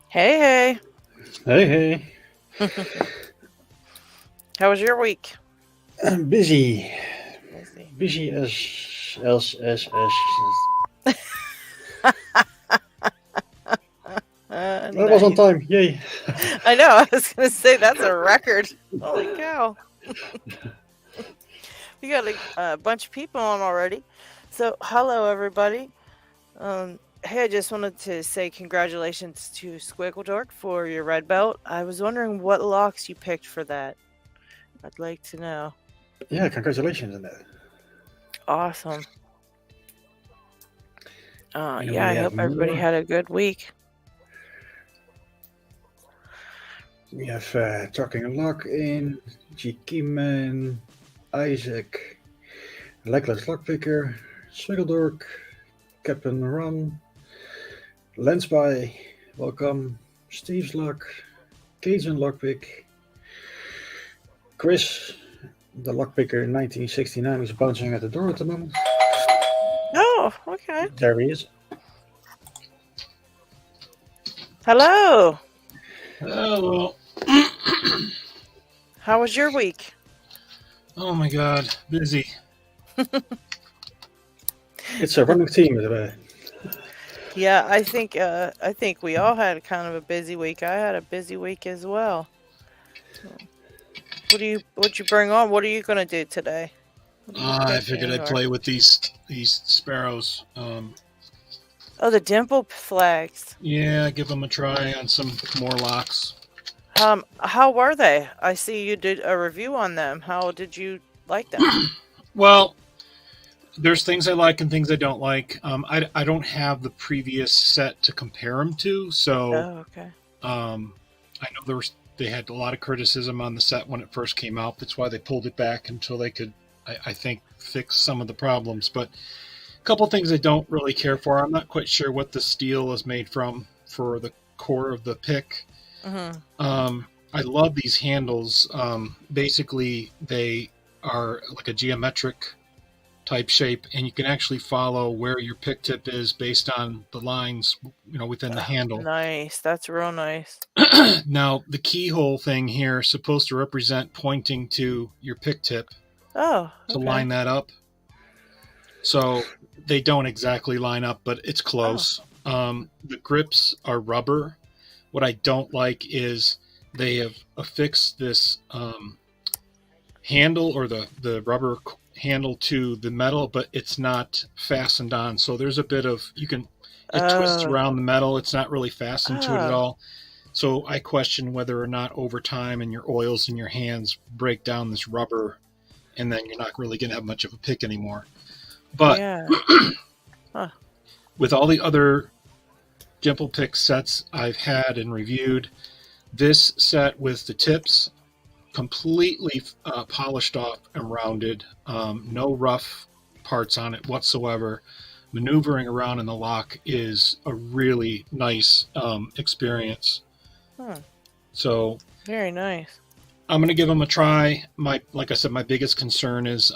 Hey, Hey, hey. hey. How was your week? I'm busy. Busy. Busy as. That was on Nice. time. Yay. I know. I was going to say that's a record. Holy cow. We got a bunch of people on already. So, hello, everybody. Hey, I just wanted to say congratulations to Squiggledork for your red belt. I was wondering what locks you picked for that. I'd like to know. Yeah, congratulations on that. Awesome. And Yeah, we I have hope everybody more. had a good week. We have Talking a Lock in, G. Keyman, Isaac, Legless Lockpicker, Swiggledork, Captain Ron, Lensby, welcome, Steve's Lock, Cajun Lockpick, Chris, the Lockpicker in 1969 is bouncing at the door at the moment. Oh, okay. There he is. Hello. Hello. How was your week? Oh my god, busy. It's a running team today. Yeah, I think we all had kind of a busy week. I had a busy week as well. So, what'd you bring on? What are you gonna do today? What are you I figured picking I'd or play with these sparrows. oh, the dimple flags. Yeah, give them a try on some more locks. How were they? I see you did a review on them. How did you like them? Well, there's things I like and things I don't like. I don't have the previous set to compare them to, so Oh, okay. I know they had a lot of criticism on the set when it first came out. That's why they pulled it back until they could, I think, fix some of the problems. But a couple things I don't really care for. I'm not quite sure what the steel is made from for the core of the pick. Mhm. I love these handles. Basically, they are like a geometric type shape, and you can actually follow where your pick tip is based on the lines, within the handle. Nice. That's real nice. Now, the keyhole thing here is supposed to represent pointing to your pick tip Oh, to okay. line that up. So they don't exactly line up, but it's Oh. close. The grips are rubber. What I don't like is they have affixed this handle or the rubber handle to the metal, but it's not fastened on. So there's a bit of it twists Oh. around the metal. It's not really fastened to it at Oh. all. So I question whether or not over time and your oils in your hands break down this rubber, and then you're not really going to have much of a pick anymore. But Yeah. Huh. with all the other dimple pick sets I've had and reviewed, this set with the tips completely polished off and rounded, no rough parts on it whatsoever. Maneuvering around in the lock is a really nice experience. Hmm. So Very nice. I'm going to give them a try. Like I said, my biggest concern is,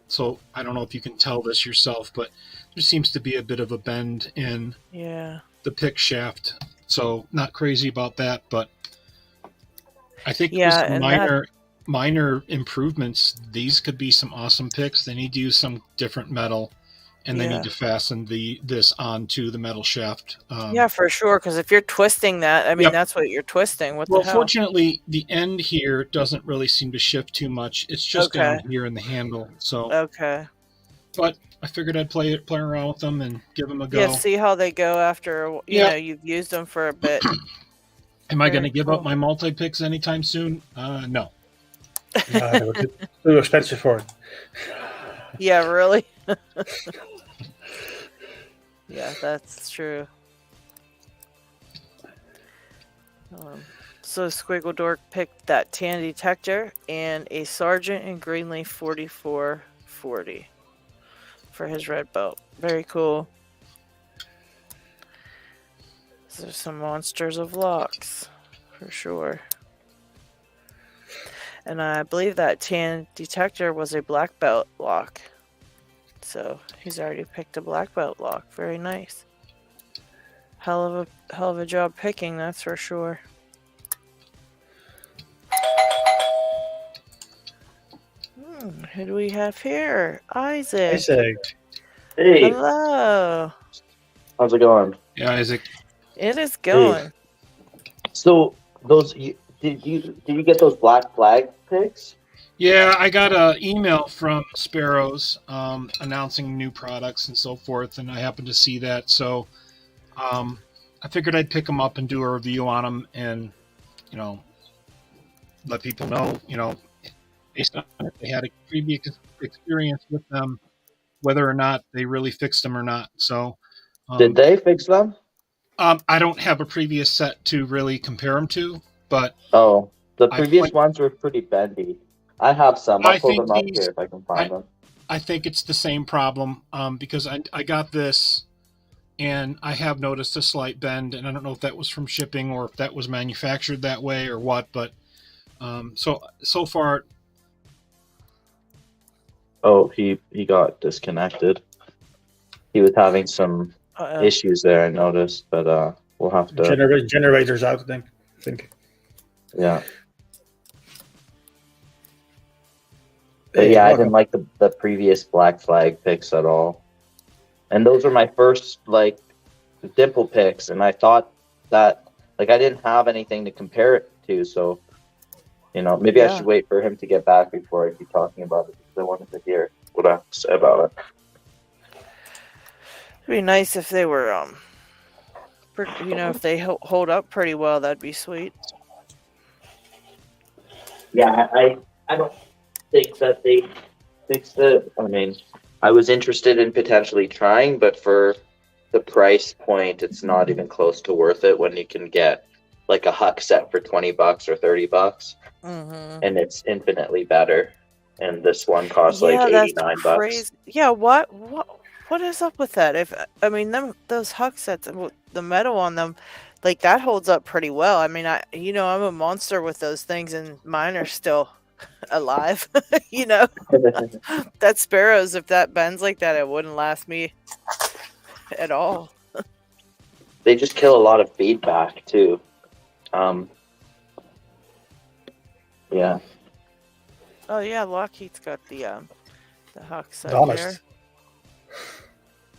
so I don't know if you can tell this yourself, but there seems to be a bit of a bend in Yeah. the pick shaft. So not crazy about that, but I think with Yeah, some and that minor improvements, these could be some awesome picks. They need to use some different metal, and they need yeah. to fasten this onto the metal shaft. Yeah, for sure, because if you're twisting that, I mean, Yep. that's what you're twisting. What the Well, hell? fortunately, the end here doesn't really seem to shift too much. It's just Okay. down here in the handle. So, Okay. but I figured I'd play around with them and give them a Yeah, go. see how they go after, Yep. you've used them for a bit. Am I going to Very give up cool. my multi picks anytime soon? No. Yeah, they were too expensive for it. Yeah, really? Yeah, that's true. So Squiggledork picked that tan detector and a sergeant in Greenleaf 4440 for his red belt. Very cool. So there's some monsters of locks, for sure. And I believe that tan detector was a black belt lock. So he's already picked a black belt lock. Very nice. Hell of a job picking, that's for sure. Who do we have here? Isaac. Isaac. Hey, Hello. how's it going? Yeah, Isaac. It is going. So did you get those black flag picks? Yeah, I got an email from Sparrows announcing new products and so forth, and I happened to see that. So I figured I'd pick them up and do a review on them and, let people know, based on if they had a previous experience with them, whether or not they really fixed them or not. So Did they fix them? I don't have a previous set to really compare them to, but Oh, the previous think- ones were pretty bendy. I have some. I'll I pull think them up these- here if I can find them. I think it's the same problem because I got this and I have noticed a slight bend, and I don't know if that was from shipping or if that was manufactured that way or what, but so far. Oh, he got disconnected. He was having some issues there, I noticed, but we'll have to. Generators out, I think. Yeah. But yeah, I didn't like the previous black flag picks at all. And those were my first dimple picks, and I thought that I didn't have anything to compare it to, so maybe I should wait for him to get back before I keep talking about it, because I wanted to hear what I have to say about it. It'd be nice if they were if they hold up pretty well, that'd be sweet. Yeah, I don't think that they fixed it. I mean, I was interested in potentially trying, but for the price point, it's not even close to worth it when you can get a Huck set for $20 or $30, and it's infinitely better. And this one costs $89. Yeah, what is up with that? Those Huck sets, the metal on them, that holds up pretty well. I mean, I'm a monster with those things, and mine are still alive. That Sparrows, if that bends like that, it wouldn't last me at all. They just kill a lot of feedback too. Yeah. Oh yeah, LockHeat's got the Huck set Honest. there.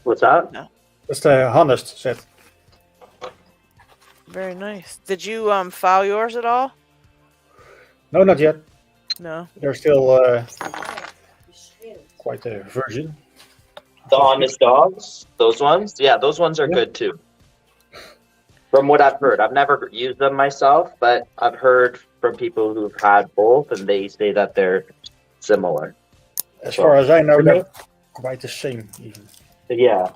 What's that? No. That's the Honest set. Very nice. Did you file yours at all? No, not yet. No. They're still quite a version. The Honest Dogs, those ones? Yeah, those ones are good too. From what I've heard. I've never used them myself, but I've heard from people who've had both, and they say that they're similar. As far as I know, they're quite the same even. Yeah.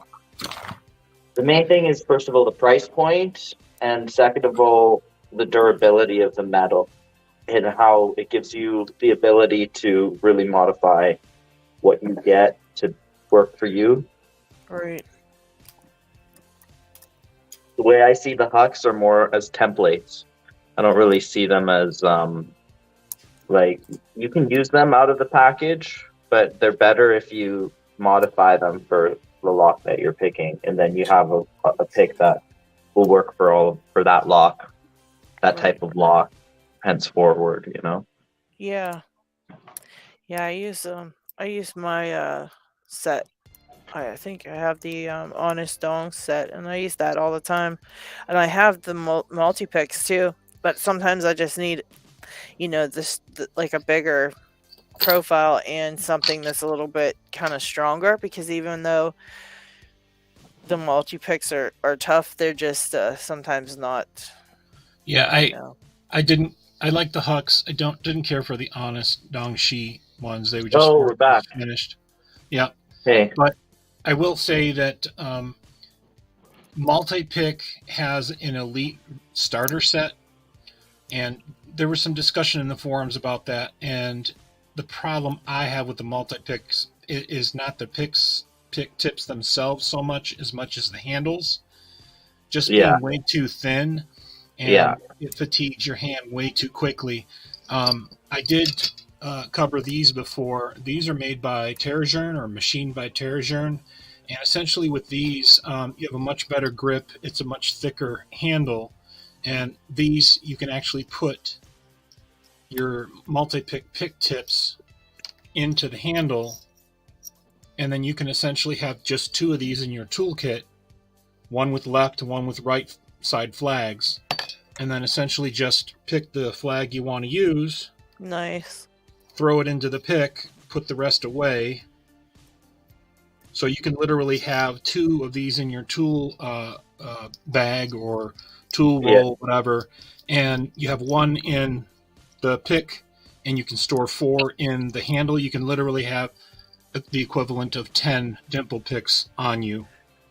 The main thing is, first of all, the price point, and second of all, the durability of the metal and how it gives you the ability to really modify what you get to work for you. Right. The way I see the Hucks are more as templates. I don't really see them as you can use them out of the package, but they're better if you modify them for the lock that you're picking, and then you have a pick that will work for that lock, that type of lock, henceforward. Yeah. Yeah, I use my set. I think I have the Honest Dong set, and I use that all the time. And I have the multi-picks too, but sometimes I just need, a bigger profile and something that's a little bit kind of stronger, because even though the multi-picks are tough, they're just sometimes not. Yeah, I like the Hucks. I didn't care for the Honest Dong Shi ones. They were just we're back. Finished. Yeah. Hey. But I will say that multi-pick has an elite starter set, and there was some discussion in the forums about that, and the problem I have with the multi-picks is not the pick tips themselves so much as the handles. Just being way too thin, and it fatigues your hand way too quickly. I did cover these before. These are made by Terrajourn or machined by Terrajourn, And essentially with these, you have a much better grip. It's a much thicker handle. And these, you can actually put your multi-pick pick tips into the handle. And then you can essentially have just 2 of these in your toolkit, one with left and one with right side flags. And then essentially just pick the flag you want to use. Nice. Throw it into the pick, put the rest away. So you can literally have 2 of these in your tool bag or tool roll, whatever, and you have 1 in the pick, and you can store 4 in the handle. You can literally have the equivalent of 10 dimple picks on you.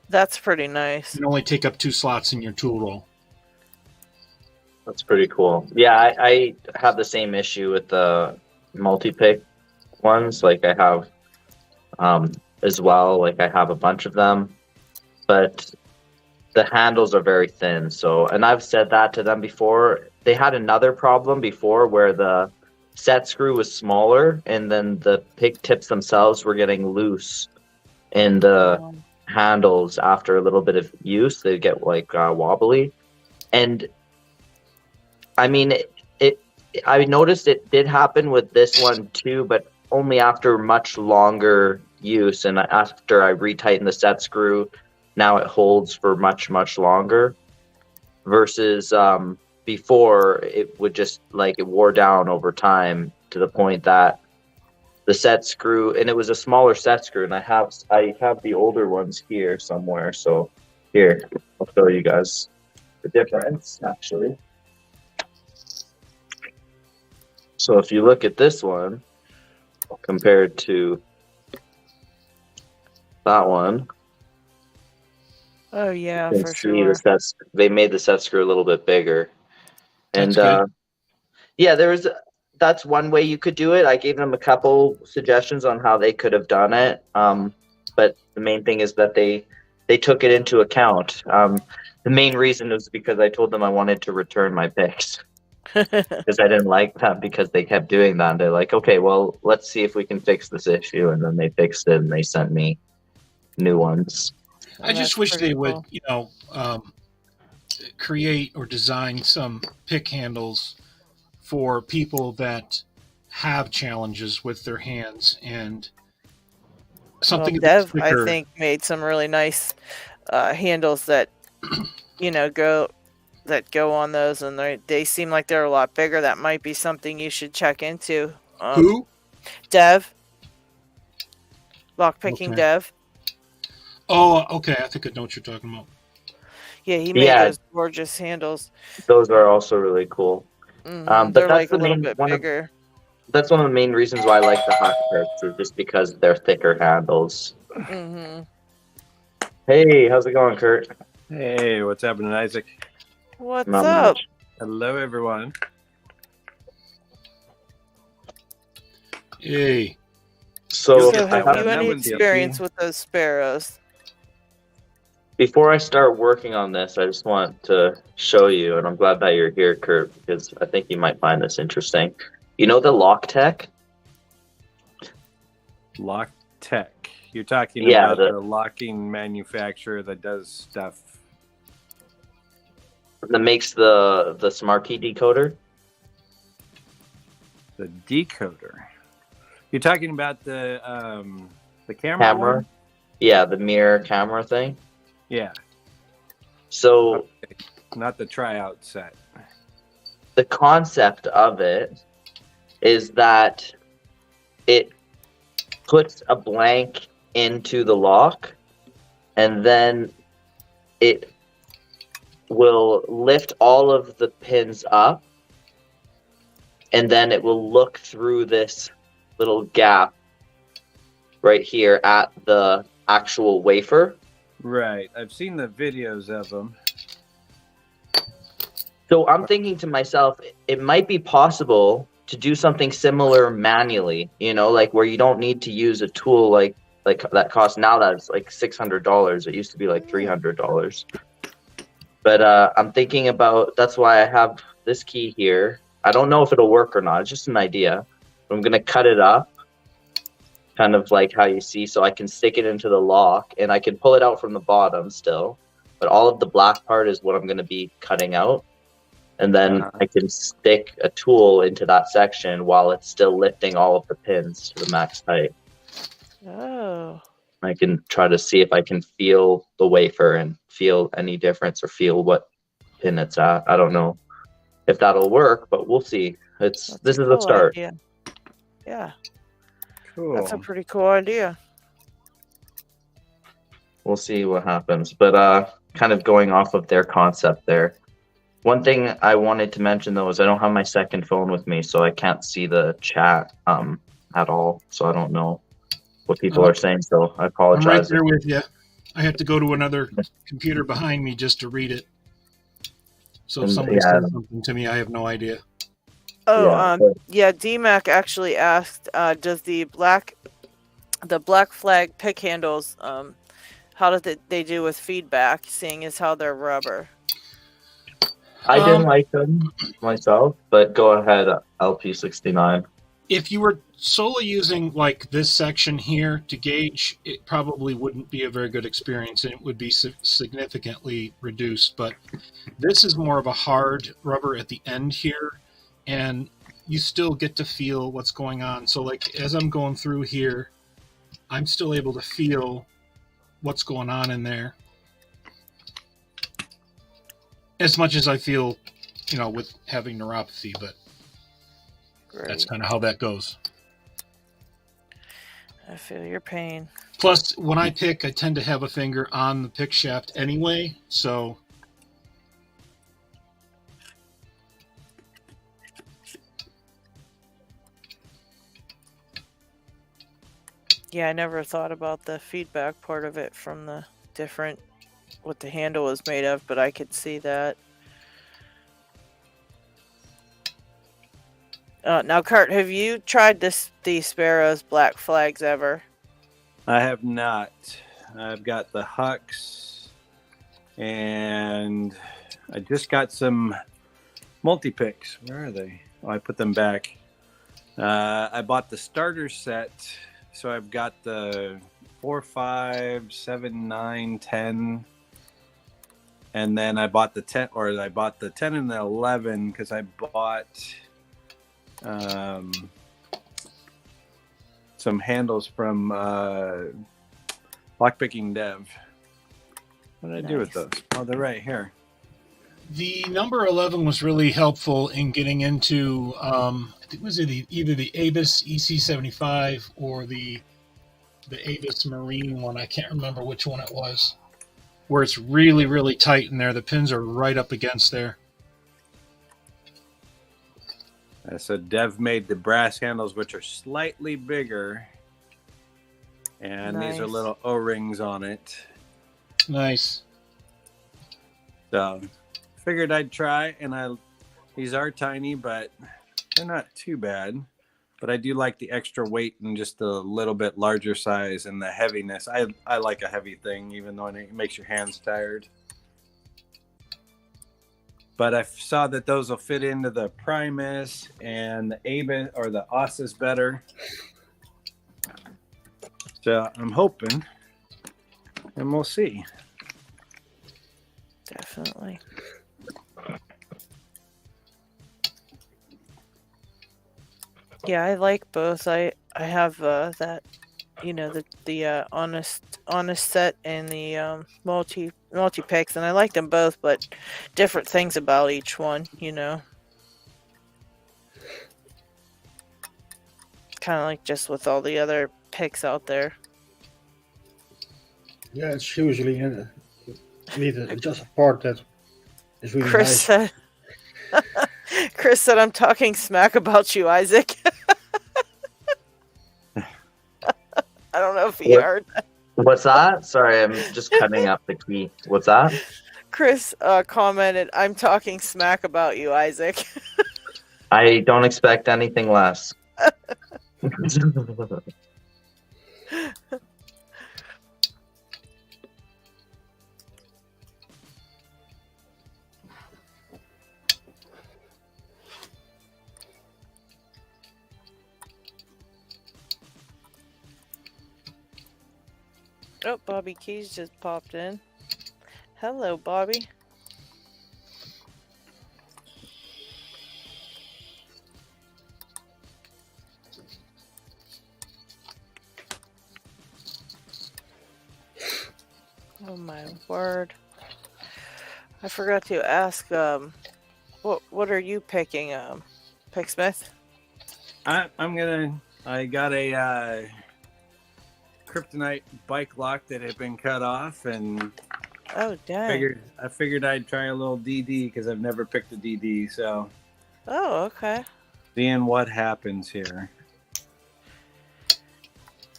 That's pretty nice. And only take up 2 slots in your tool roll. That's pretty cool. Yeah, I have the same issue with the multi-pick ones. Like I have as well. Like I have a bunch of them, but the handles are very thin. So, and I've said that to them before. They had another problem before where the set screw was smaller and then the pick tips themselves were getting loose in the handles after a little bit of use. They get like wobbly. And I mean, I noticed it did happen with this one too, but only after much longer use. And after I retightened the set screw, now it holds for much, much longer versus before it would just like it wore down over time to the point that the set screw, and it was a smaller set screw, and I have the older ones here somewhere. So here, I'll show you guys the difference actually. So if you look at this one compared to that one, Oh yeah, you can for see sure. they made the set screw a little bit bigger. And That's good. yeah, that's one way you could do it. I gave them a couple suggestions on how they could have done it. But the main thing is that they took it into account. The main reason was because I told them I wanted to return my picks. Because I didn't like that because they kept doing that. And they're like, okay, well, let's see if we can fix this issue. And then they fixed it and they sent me new ones. I just wish they would, create or design some pick handles for people that have challenges with their hands and something. Dev, I think, made some really nice handles that go on those, and they seem like they're a lot bigger. That might be something you should check into. Who? Dev. Lockpicking Okay. Dev. Oh, okay. I think I know what you're talking about. Yeah, he made those gorgeous handles. Those are also really cool. But they're that's like a little bit bigger. That's one of the main reasons why I like the hot picks, is just because they're thicker handles. Mm-hmm. Hey, how's it going, Kurt? Hey, what's happening, Isaac? What's Not up? much. Hello, everyone. Hey. So have I you any experience with those sparrows? Before I start working on this, I just want to show you, and I'm glad that you're here, Kurt, because I think you might find this interesting. You know the LockTech? LockTech. You're talking about the locking manufacturer that does stuff. That makes the smart key decoder? The decoder. You're talking about the camera one? Yeah, the mirror camera thing. Yeah. So, okay. Not the tryout set. The concept of it is that it puts a blank into the lock, and then it will lift all of the pins up, and then it will look through this little gap right here at the actual wafer. Right. I've seen the videos of them. So I'm thinking to myself, it might be possible to do something similar manually, like where you don't need to use a tool like that costs, now that's like $600. It used to be like $300. But I'm thinking about, that's why I have this key here. I don't know if it'll work or not. It's just an idea. I'm going to cut it up kind of like how you see. So I can stick it into the lock, and I can pull it out from the bottom still. But all of the black part is what I'm going to be cutting out. And then I can stick a tool into that section while it's still lifting all of the pins to the max height. Oh. I can try to see if I can feel the wafer and feel any difference or feel what pin it's at. I don't know if that'll work, but we'll see. This is a start. Idea. Yeah. Cool. That's a pretty cool idea. We'll see what happens. But kind of going off of their concept there. One thing I wanted to mention though is I don't have my second phone with me, so I can't see the chat at all. So I don't know what people are saying. So I apologize. I'm right there with you. I have to go to another computer behind me just to read it. So if somebody says something to me, I have no idea. Oh, DMAC actually asked, does the black flag pick handles, how do they do with feedback, seeing as how they're rubber? I didn't like them myself, but go ahead, LP69. If you were solely using like this section here to gauge, it probably wouldn't be a very good experience, and it would be significantly reduced. But this is more of a hard rubber at the end here, and you still get to feel what's going on. So like as I'm going through here, I'm still able to feel what's going on in there. As much as I feel, with having neuropathy, but that's kind of how that goes. I feel your pain. Plus, when I pick, I tend to have a finger on the pick shaft anyway, so... Yeah, I never thought about the feedback part of it from the different... what the handle is made of, but I could see that. Now, Kurt, have you tried the Sparrow's black flags ever? I have not. I've got the Hux, and I just got some multi-picks. Where are they? Oh, I put them back. I bought the starter set, so I've got the 4, 5, 7, 9, 10. And then I bought the 10, or I bought the 10 and the 11 because I bought some handles from Lockpicking Dev. What did I do with those? Oh, they're right here. The number 11 was really helpful in getting into, I think it was either the Avis EC75 or the Avis Marine one. I can't remember which one it was. Where it's really, really tight in there. The pins are right up against there. So Dev made the brass handles, which are slightly bigger. And these are little O-rings on it. Nice. So figured I'd try, and these are tiny, but they're not too bad. But I do like the extra weight and just a little bit larger size and the heaviness. I like a heavy thing, even though it makes your hands tired. But I saw that those will fit into the Primus and the Avis or the Asus better. So I'm hoping, and we'll see. Definitely. Yeah, I like both. I have that, the honest set and the multi picks, and I like them both, but different things about each one. Kind of like just with all the other picks out there. Yeah, it's usually just a part that is really Chris nice. Chris said, "I'm talking smack about you, Isaac." I don't know if he heard that. What's that? Sorry, I'm just cutting up the key. What's that? Chris commented, "I'm talking smack about you, Isaac." I don't expect anything less. Oh, Bobby Keys just popped in. Hello, Bobby. Oh my word. I forgot to ask, what are you picking, Picksmith? I got a kryptonite bike lock that had been cut off, and Oh, dang. I figured I'd try a little DD because I've never picked a DD, so Oh, okay. seeing what happens here.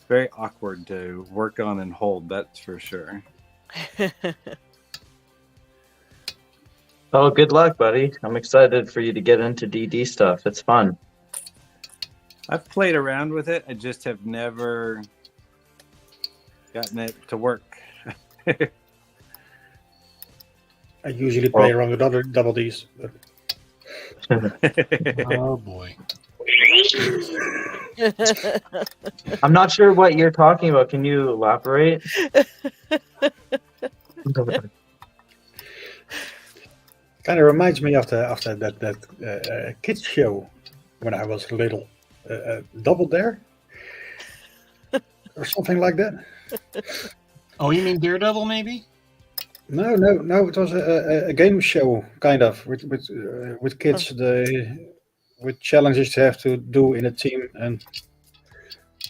Very awkward to work on and hold, that's for sure. Oh, good luck, buddy. I'm excited for you to get into DD stuff. It's fun. I've played around with it. I just have never gotten it to work. I usually play around with other double Ds. But... Oh boy. I'm not sure what you're talking about. Can you elaborate? Kind of reminds me of that kids show when I was little. Double Dare? Or something like that? Oh, you mean Daredevil, maybe? No. It was a game show, kind of, with kids. With challenges you have to do in a team, and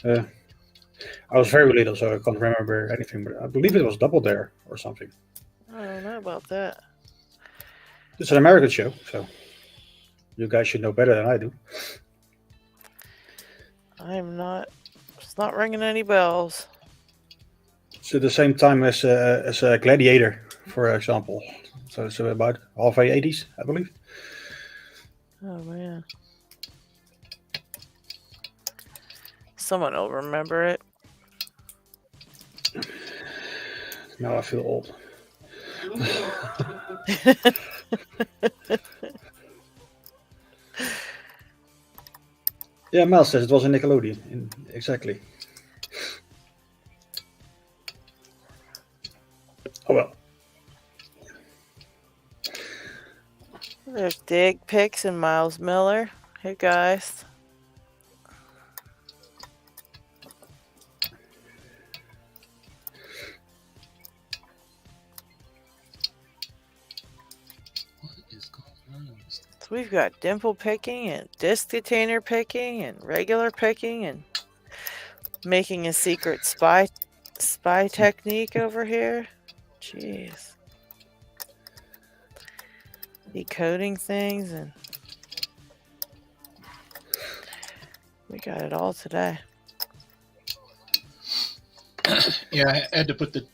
I was very little, so I can't remember anything. But I believe it was Double Dare or something. I don't know about that. It's an American show, so you guys should know better than I do. I'm not. It's not ringing any bells. It's at the same time as Gladiator, for example. So it's about halfway 80s, I believe. Oh man. Someone will remember it. Now I feel old. Yeah, Mel says it was a Nickelodeon. Exactly. Oh well. There's Dig Picks and Miles Miller. Hey guys. So we've got dimple picking and disc detainer picking and regular picking and making a secret spy technique over here. Jeez. Decoding things, and we got it all today. Yeah, I had to put the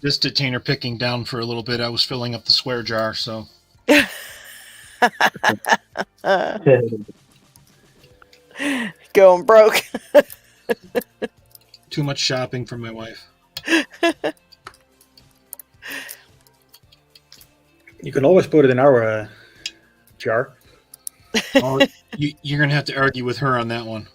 disc detainer picking down for a little bit. I was filling up the swear jar, so. Going broke. Too much shopping for my wife. You can always put it in our jar. Oh, you're going to have to argue with her on that one.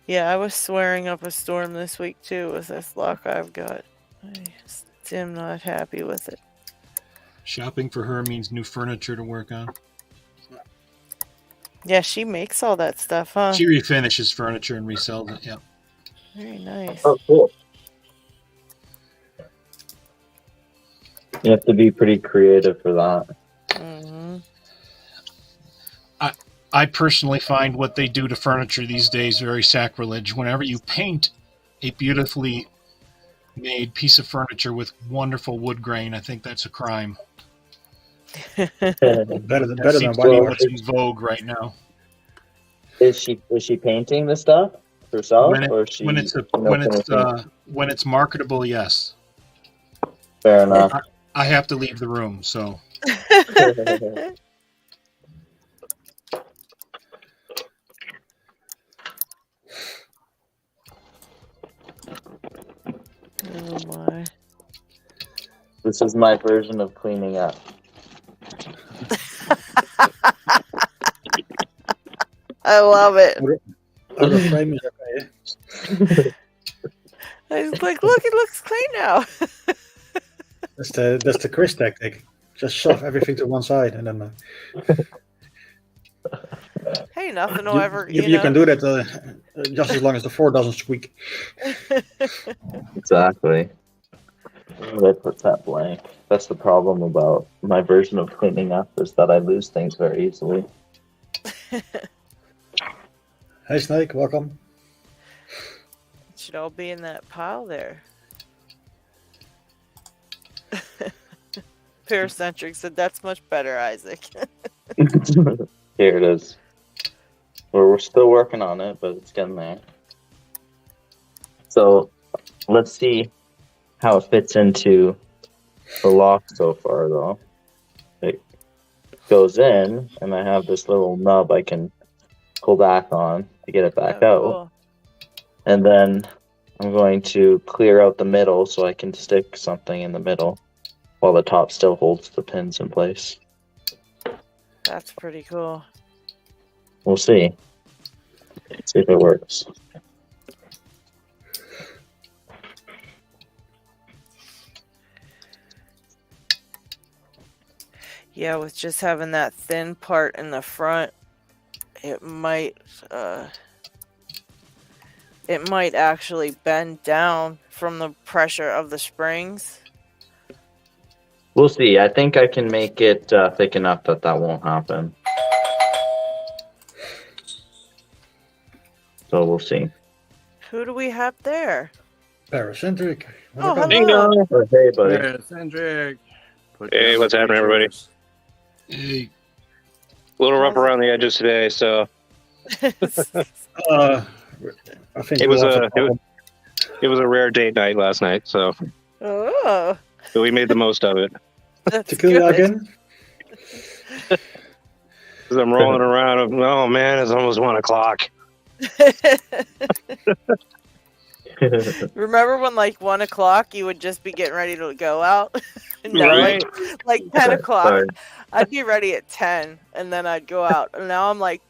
Yeah, I was swearing up a storm this week too with this lock I've got. I just am not happy with it. Shopping for her means new furniture to work on. Yeah, she makes all that stuff, huh? She refinishes furniture and resells it, yeah. Very nice. Oh, cool. You have to be pretty creative for that. Mm-hmm. I personally find what they do to furniture these days very sacrilege. Whenever you paint a beautifully made piece of furniture with wonderful wood grain, I think that's a crime. better than what's in vogue right now. Is she painting the stuff herself, when it's marketable? Yes. Fair enough. I have to leave the room, so. Oh my. This is my version of cleaning up. I love it. Outer frame is okay. I was like, look, it looks clean now. That's the Chris tactic. Just shove everything to one side, and then Hey, nothing will ever, you can do that just as long as the floor doesn't squeak. Exactly. That puts that blank. That's the problem about my version of cleaning up is that I lose things very easily. Hey Snake, welcome. It should all be in that pile there. Paracentric said, that's much better, Isaac. Here it is. We're still working on it, but it's getting there. So let's see how it fits into the lock so far, though. It goes in, and I have this little nub I can pull back on to get it back out. Cool. And then I'm going to clear out the middle so I can stick something in the middle while the top still holds the pins in place. That's pretty cool. We'll see. See if it works. Yeah, with just having that thin part in the front, it might actually bend down from the pressure of the springs. We'll see. I think I can make it thick enough that won't happen. So we'll see. Who do we have there? Paracentric. Oh, Welcome. hello. Oh, hey, buddy. Paracentric. Hey, what's happening, everybody? Hey, A little rough around the edges today, so I think it we'll was have a a problem. it was a rare date night last night, so Oh, we made the most of it. that's Tequila good. again? As I'm rolling around, oh man, it's almost 1 o'clock. Remember when, like, 1 o'clock, you would just be getting ready to go out? No, Right. like 10 o'clock. Sorry. I'd be ready at 10, and then I'd go out. And now I'm like,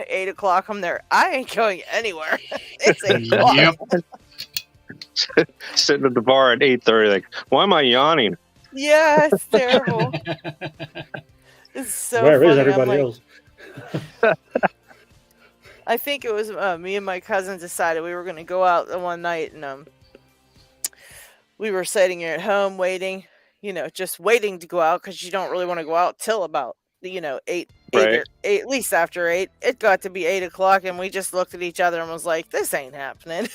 8 o'clock, I'm there. I ain't going anywhere. It's 8 o'clock. yep. Sitting at the bar at 8:30, like, why am I yawning? Yeah, it's terrible. It's so Where funny. is I'm everybody like, else? I think it was me and my cousin decided we were going to go out the one night, and we were sitting here at home waiting, just waiting to go out because you don't really want to go out till about, 8, Right. or 8, at least after 8. It got to be 8 o'clock, and we just looked at each other and was like, this ain't happening.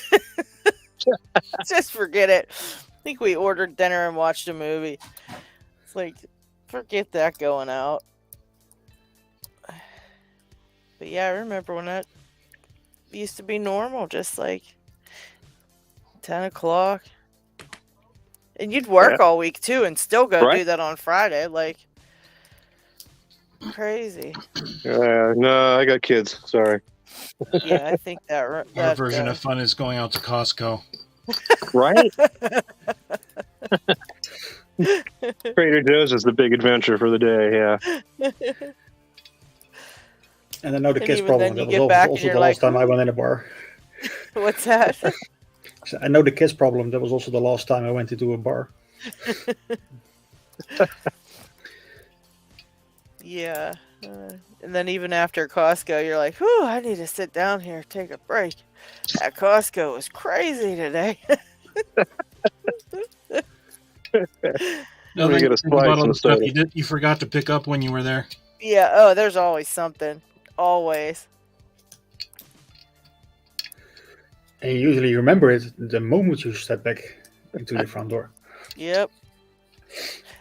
Just forget it. I think we ordered dinner and watched a movie. It's like, forget that going out. But yeah, I remember when that used to be normal, just like 10 o'clock. And you'd work all week too and still go Right. do that on Friday. Like, crazy. No, I got kids. Sorry. Yeah, I think Our version of fun is going out to Costco. Right? Trader Joe's is the big adventure for the day. Yeah. And I know the And kids even problem. then That you was get back and also you're the last like, time I went in a bar. What's that? So I know the kids problem. That was also the last time I went into a bar. Yeah. And then even after Costco, you're like, whew, I need to sit down here, take a break. That Costco was crazy today. No, me then get a you think about slice all and the stuff soda. you forgot to pick up when you were there. Yeah, oh, there's always something. Always. And you usually remember it the moment you step back into the front door. Yep.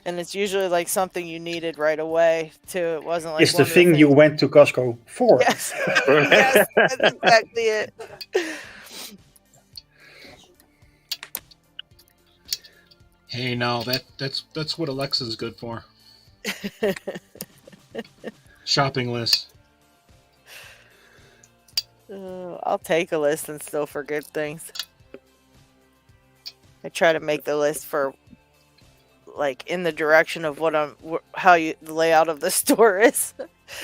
And it's usually like something you needed right away, too. It wasn't like It's the one of thing you things- went to Costco for. Yes. Yes, that's exactly it. Hey, no, that's what Alexa's good for. Shopping list. I'll take a list and still forget things. I try to make the list for, like, in the direction of what the layout of the store is.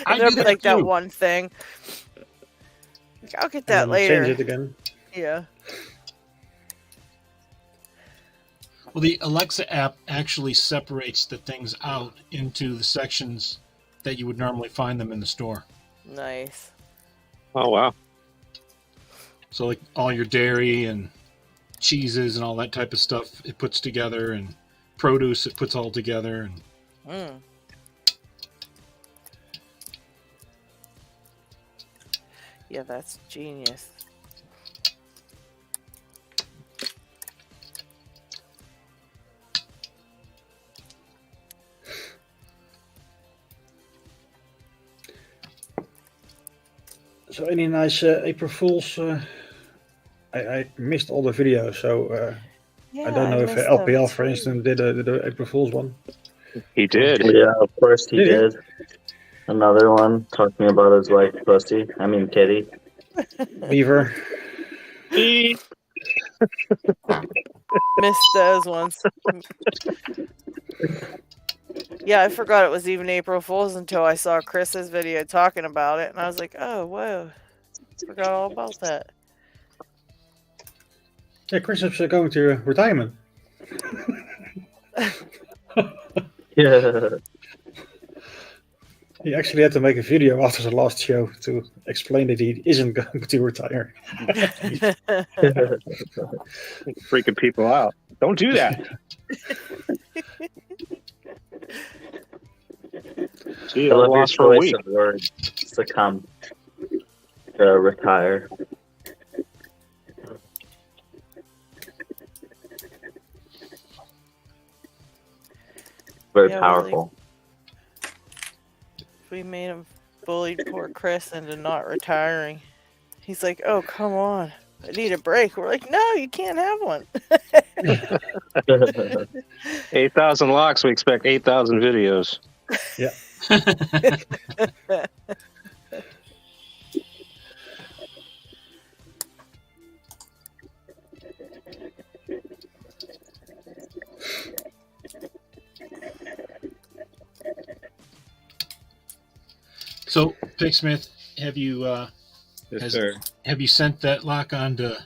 I There'll do be that like that too. one thing. I'll get And that then later. change it again. Yeah. Well, the Alexa app actually separates the things out into the sections that you would normally find them in the store. Nice. Oh wow. So, like all your dairy and cheeses and all that type of stuff, it puts together, and produce, it puts all together. And Mm. Yeah, that's genius. So any nice April Fools? I missed all the videos, so Yeah, I don't know if missed them LPL, for too. instance, did a April Fool's one. He did. Yeah, of course he Did he? did. Another one talking about his wife, pussy. I mean, kitty. Beaver. He- Missed those ones. Yeah, I forgot it was even April Fool's until I saw Chris's video talking about it, and I was like, oh, whoa. Forgot all about that. Yeah, Chris is going to retirement. Yeah. He actually had to make a video after the last show to explain that he isn't going to retire. freaking people out. Don't do that. Gee, I I love your lost for a choice week. of words. Succumb. Retire. Very Yeah, powerful. We made him bully poor Chris into not retiring. He's like, oh, come on. I need a break. We're like, no, you can't have one. 8,000 locks. We expect 8,000 videos. Yeah. so, Picksmith, have you Yes, sir. have you sent that lock on to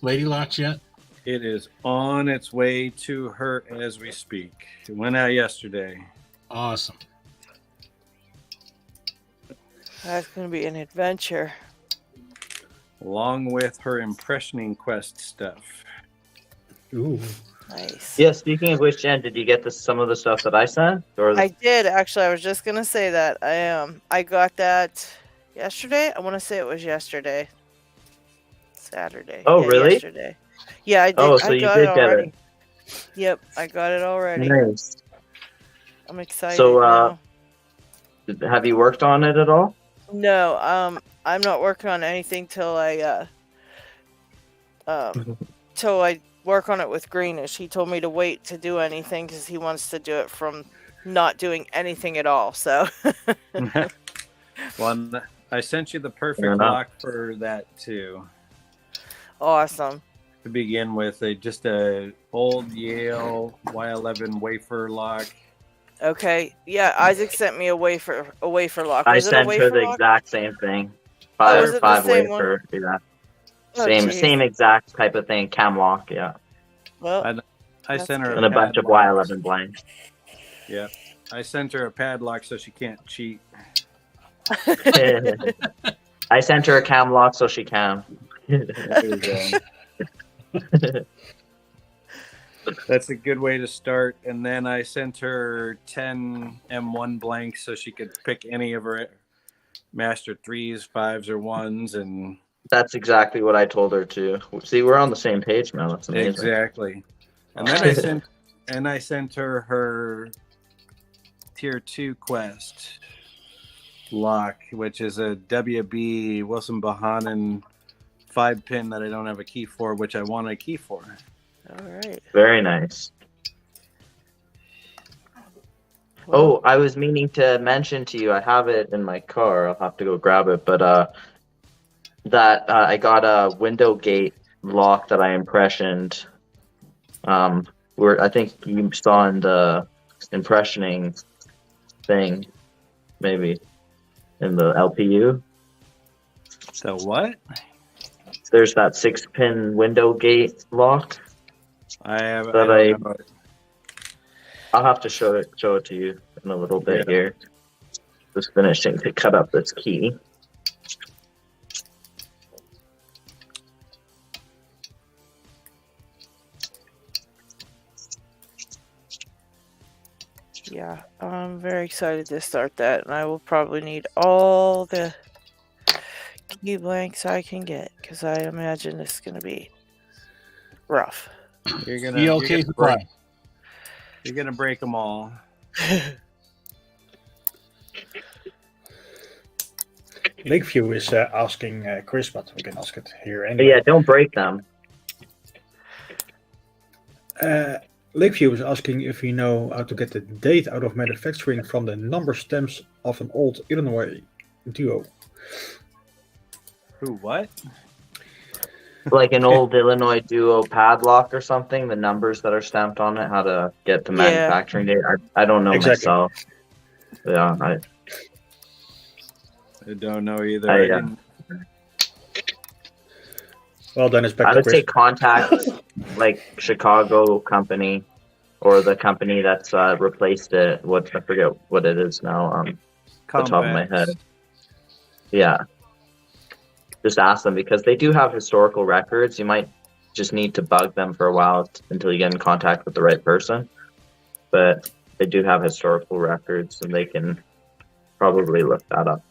LadyLocks yet? It is on its way to her as we speak. It went out yesterday. Awesome. That's going to be an adventure. Along with her impressioning quest stuff. Ooh. Nice. Yeah, speaking of which, Jen, did you get some of the stuff that I sent? Or I did, actually. I was just going to say that. I got that yesterday. I want to say it was yesterday. Saturday. Oh, Yeah, really? Yesterday. Yeah, I did. Oh, so I you got did it get already. it. Yep, I got it already. Nice. I'm excited So, now. have you worked on it at all? No, I'm not working on anything till I work on it with Greenish. He told me to wait to do anything because he wants to do it from not doing anything at all. So Well, I sent you the Fair perfect enough. lock for that too. awesome. To begin with, just a old Yale Y11 wafer lock. Okay, yeah. Isaac sent me a wafer lock. I Was it a sent wafer her the lock? exact same thing. Oh, was it the Five same one? wafer. Yeah. Oh, Same geez. same exact type of thing. Cam lock. Yeah. Well, I That's sent her good. And a bunch of padlock. Y11 blanks. Yeah, I sent her a padlock so she can't cheat. I sent her a cam lock so she can. There you go. That's a good way to start. And then I sent her 10 M1 blanks so she could pick any of her master 3s, 5s, or 1s. And That's exactly what I told her too. See, we're on the same page now. That's amazing. exactly. And then I sent her her tier 2 quest lock, which is a WB Wilson Bahanen 5-pin that I don't have a key for, which I want a key for. all right. Very nice. Oh, I was meaning to mention to you, I have it in my car. I'll have to go grab it. But I got a window gate lock that I impressioned. I think you saw in the impressioning thing, maybe. in the LPU. So what? There's that 6-pin window gate lock. I That don't know. I'll have to show it to you in a little bit Yeah. here. Just finishing to cut up this key. Yeah, I'm very excited to start that, and I will probably need all the key blanks I can get because I imagine it's going to be rough. You're gonna Be okay to try. You're gonna break them all. Lakeview is asking Chris, but we can ask it here But anyway. yeah, don't break them. Lakeview is asking if we know how to get the date out of manufacturing from the number stamps of an old Illinois duo. Who? What? Like an old Illinois Duo padlock or something, the numbers that are stamped on it, how to get the Yeah. manufacturing date. I don't know Exactly. myself. Yeah, I don't know either. I, I didn't. Well, then it's back I to would Chris. say contact like Chicago company or the company that's replaced it. I forget what it is now. The top of my head. Yeah. Just ask them because they do have historical records. You might just need to bug them for a while until you get in contact with the right person. But they do have historical records and they can probably look that up.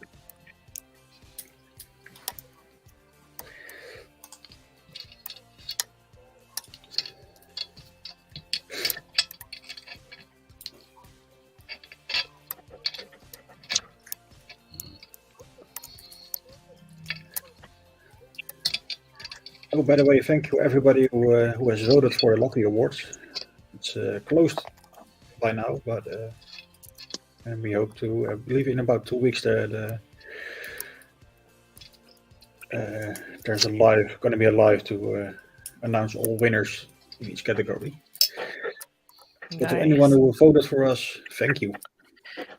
Oh, by the way, thank you everybody who has voted for the Lucky Awards. It's closed by now, but and we hope to. I believe in about 2 weeks there's going to be a live to announce all winners in each category. But to anyone who voted for us, thank you.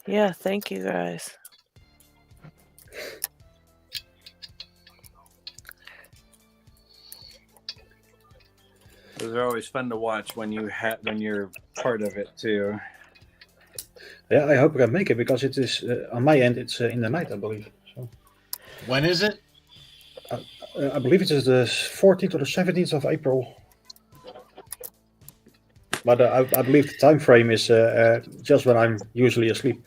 Yeah, thank you guys. Those are always fun to watch when you're part of it too. Yeah, I hope I can make it because it is on my end. It's in the night, I believe. So When is it? I believe it is the 14th or the 17th of April. But I believe the time frame is just when I'm usually asleep.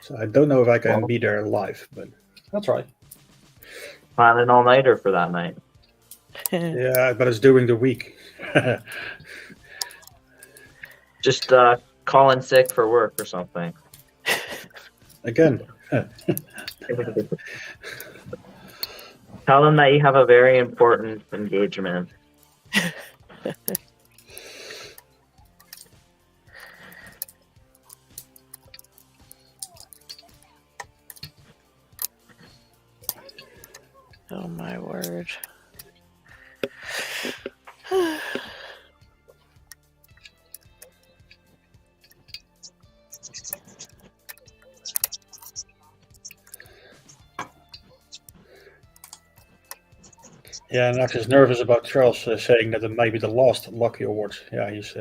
So I don't know if I can be there live, but I'll try. Plan an all-nighter for that night. Yeah, but it's during the week. Just call in sick for work or something. Again. Tell them that you have a very important engagement. Oh my word. Yeah, and Max is nervous about Charles saying that it might be the last Lucky Awards. Yeah, he's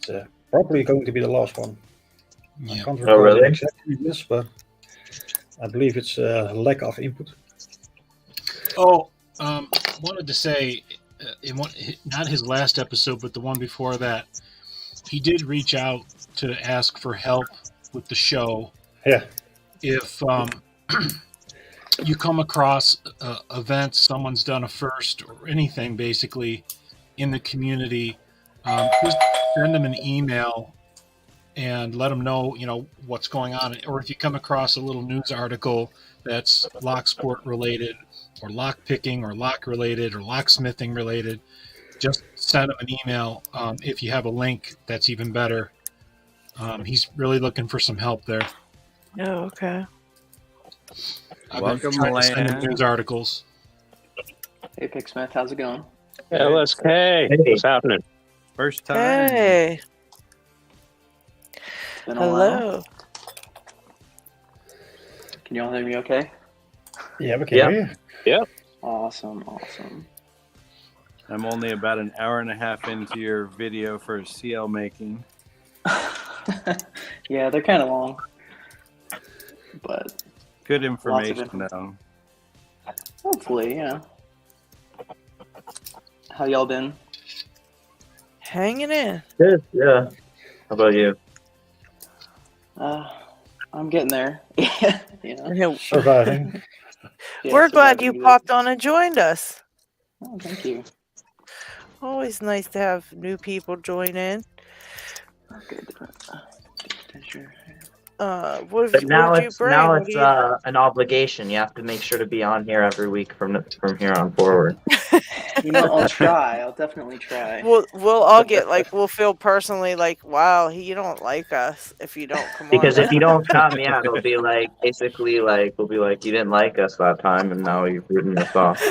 it's probably going to be the last one. I Yeah. can't recall really? exactly this, but I believe it's a lack of input. Oh, wanted to say, not his last episode, but the one before that, he did reach out to ask for help with the show. Yeah. If you come across events, someone's done a first or anything basically in the community, just send them an email and let them know, what's going on. Or if you come across a little news article that's lock sport related or lock picking or lock related or locksmithing related, just send them an email. If you have a link, that's even better. He's really looking for some help there. Oh, okay. I've Welcome, been trying to send him Malaya. news articles. Hey, Picksmith, how's it going? Hey, what's happening? First time. Hey. been a while. Hello. Can you all hear me okay? Yeah, we can Yeah. hear you. Awesome. I'm only about an hour and a half into your video for CL making. Yeah, they're kind of long. But Good Lots of information, info. though. hopefully, yeah. How y'all been? Hanging in. Good. Yeah. How about you? I'm getting there. You know? Yeah, Surviving. Yeah, We're glad you surviving popped on and joined us. Oh, thank you. Always nice to have new people join in. Okay. Sure. What But did now you it's bring? now What it's do you- an obligation. You have to make sure to be on here every week from here on forward. You know, I'll try. I'll definitely try. We'll all get we'll feel personally like, wow, you don't like us if you don't come Because on. if you don't come, yeah, it'll be like basically like we'll be like you didn't like us that time, and now you're rooting us off.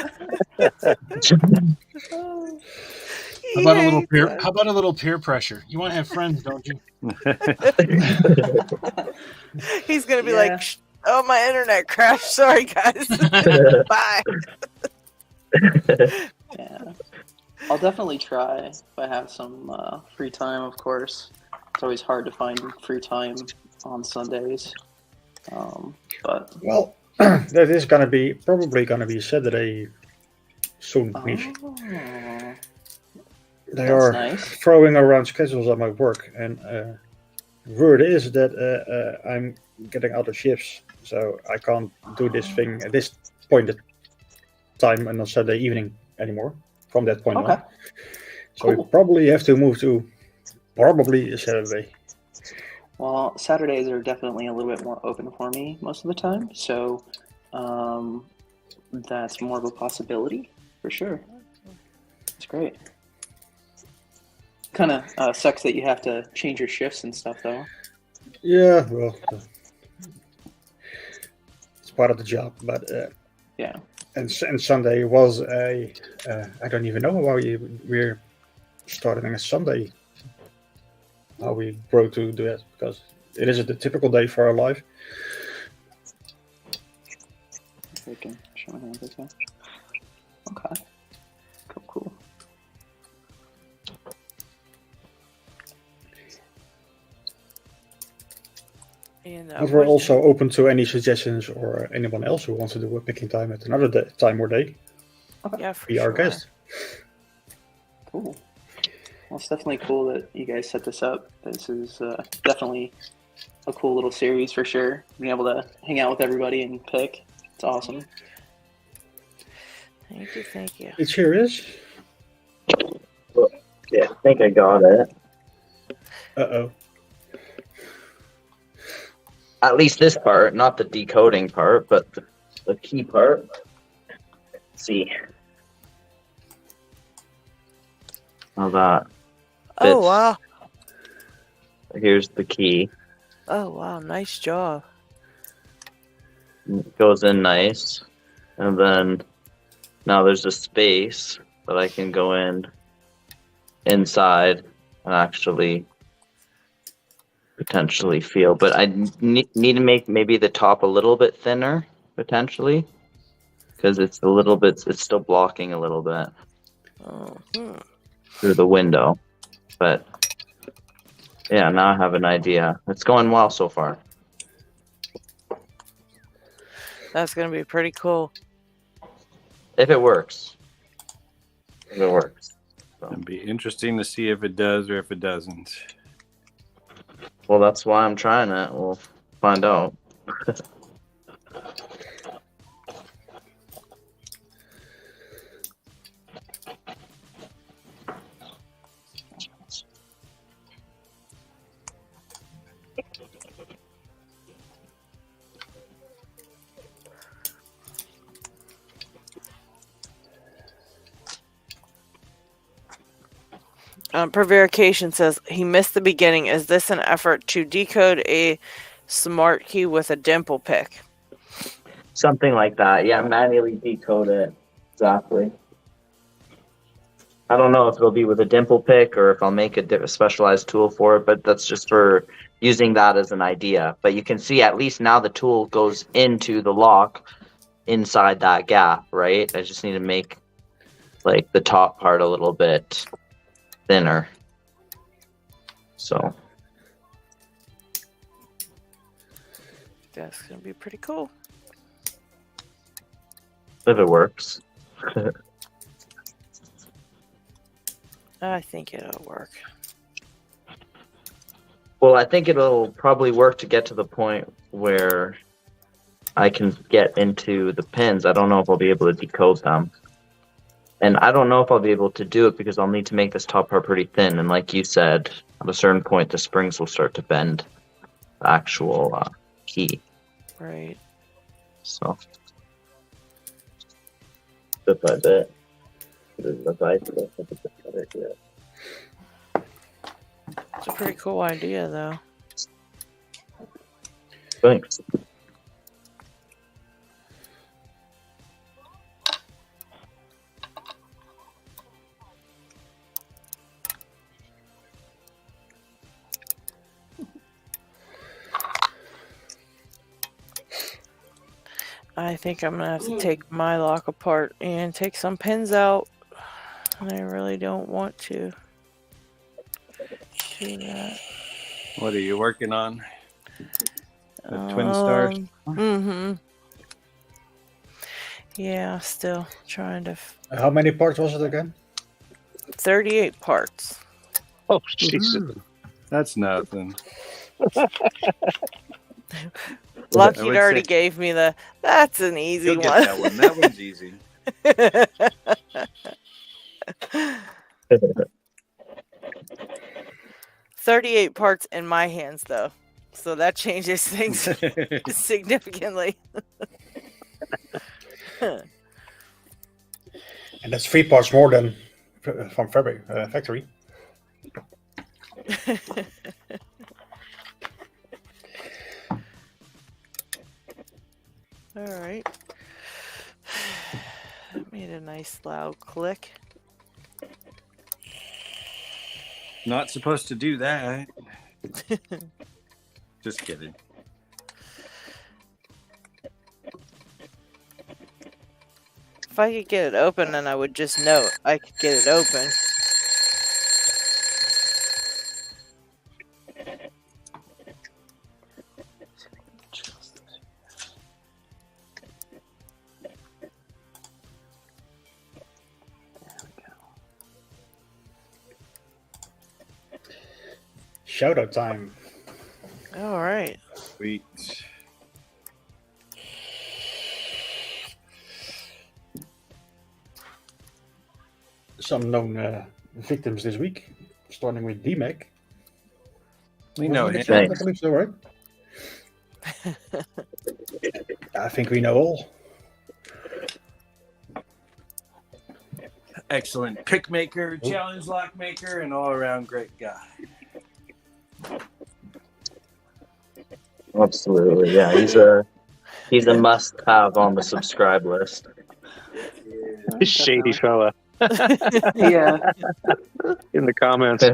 How about a little peer? How about a little peer pressure? You want to have friends, don't you? He's gonna be Yeah. like, oh, my internet crashed. Sorry, guys. Bye. Yeah. I'll definitely try if I have some free time, of course. It's always hard to find free time on Sundays. But Well, that is probably gonna be Saturday soon. Mish. They That's are nice. throwing around schedules at my work, and word is that I'm getting out of shifts, so I can't do this thing at this point in time and on Saturday evening anymore. From that point Okay. on, so we probably have to move to probably a Saturday. Well, Saturdays are definitely a little bit more open for me most of the time, so that's more of a possibility for sure. It's great. Kind of sucks that you have to change your shifts and stuff, though. Yeah, well, it's part of the job, but Yeah. And Sunday was I don't even know why we're starting a Sunday. How we grow to do that, because it isn't a typical day for our life. If I can show my hand, okay. Okay. Cool. And, But we're also open to any suggestions or anyone else who wants to do a picking time at another time or day. yeah, for Be our guest. Cool. Well, it's definitely cool that you guys set this up. This is definitely a cool little series for sure. Being able to hang out with everybody and pick. It's awesome. Thank you. It sure is. Yeah, I think I got it. Uh-oh. At least this part, not the decoding part, but the key part. Let's see. How that fits. Oh, wow. Here's the key. Oh, wow. Nice job. It goes in nice. And then now there's a space that I can go inside and actually potentially feel. But I need to make maybe the top a little bit thinner, potentially. Because it's still blocking a little bit through the window. But yeah, now I have an idea. It's going well so far. That's going to be pretty cool. If it works. So. It'd be interesting to see if it does or if it doesn't. Well, that's why I'm trying it. We'll find out. Prevarication says he missed the beginning. Is this an effort to decode a smart key with a dimple pick? Something like that. Yeah, manually decode it. Exactly. I don't know if it'll be with a dimple pick or if I'll make a specialized tool for it, but that's just for using that as an idea. But you can see at least now the tool goes into the lock inside that gap, right? I just need to make like the top part a little bit thinner. So That's gonna be pretty cool. if it works. I think it'll work. Well, I think it'll probably work to get to the point where I can get into the pins. I don't know if I'll be able to decode them. And I don't know if I'll be able to do it because I'll need to make this top part pretty thin. And like you said, at a certain point, the springs will start to bend the actual key. Right. So, bit by bit. It's a pretty cool idea, though. Thanks. I think I'm gonna have to take my lock apart and take some pins out. And I really don't want to do that. What are you working on? The twin stars? Mm-hmm. Yeah, still trying to. How many parts was it again? 38 parts. Oh, Jesus. That's nothing. Lockheed already gave me the. That's an easy You'll one. get that one. That one's easy. 38 parts in my hands, though, so that changes things significantly. And that's 3 parts more than from factory. All right. That made a nice loud click. Not supposed to do that. Just kidding. If I could get it open, then I would just know I could get it open. Shoutout time. All right. Sweet. Some known victims this week, starting with DMAC. We know him. I believe so, right? I think we know all. Excellent pick maker, challenge lock maker, and all around great guy. Absolutely, yeah. He's a must-have on the subscribe list. Shady fella. Yeah. In the comments.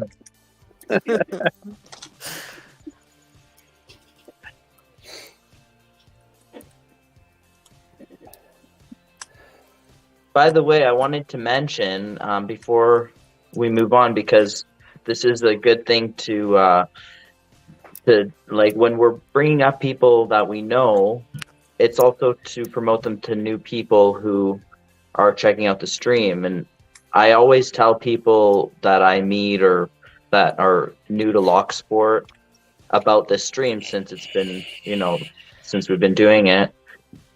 By the way, I wanted to mention before we move on, because this is a good thing to like when we're bringing up people that we know, it's also to promote them to new people who are checking out the stream. And I always tell people that I meet or that are new to lock sport about this stream, since it's been, since we've been doing it,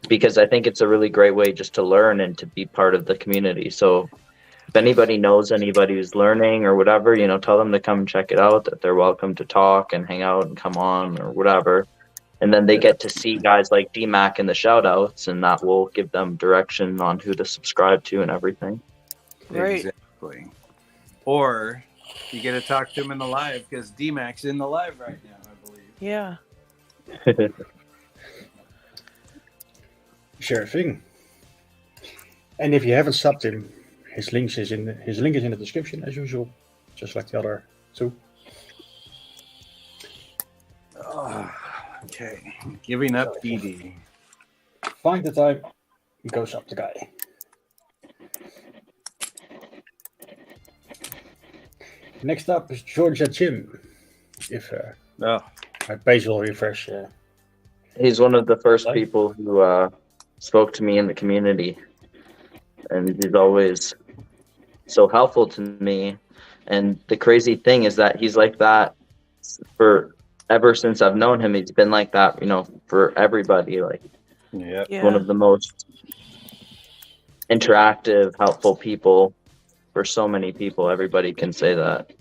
because I think it's a really great way just to learn and to be part of the community. So if anybody knows anybody who's learning or whatever, tell them to come check it out, that they're welcome to talk and hang out and come on or whatever. And then they get to see guys like DMAC in the shoutouts, and that will give them direction on who to subscribe to and everything. Right. Exactly. Or you get to talk to him in the live, because DMAC's in the live right now, I believe. Yeah. Sure thing. And if you haven't subbed him, his link is in the description as usual, just like the other two. Okay, giving up Edie. Find the time, goes up the guy. Next up is Georgia Jim. If my page will refresh. He's one of the first people who spoke to me in the community, and he's always so helpful to me. And the crazy thing is that he's like that for ever since I've known him. He's been like that, for everybody. Like, one of the most interactive, helpful people for so many people. Everybody can say that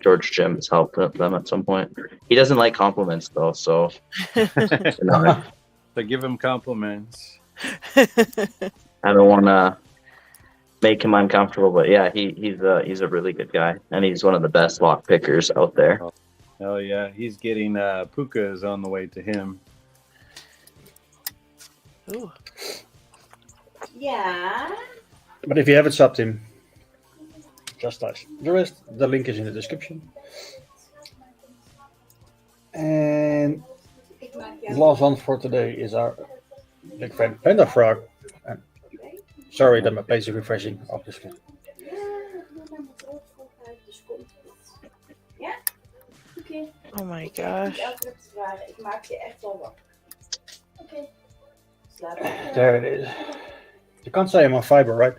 George Jim has helped them at some point. He doesn't like compliments though, so So give him compliments. I don't want to make him uncomfortable, but yeah, he's a really good guy, and he's one of the best lock pickers out there. Oh yeah, he's getting pukas on the way to him. Ooh. Yeah. But if you haven't subbed him, just touch the rest. The link is in the description. And the last one for today is our big friend Panda Frog. And sorry that my page is refreshing, obviously. Oh my gosh. There it is. You can't say I'm on fiber, right?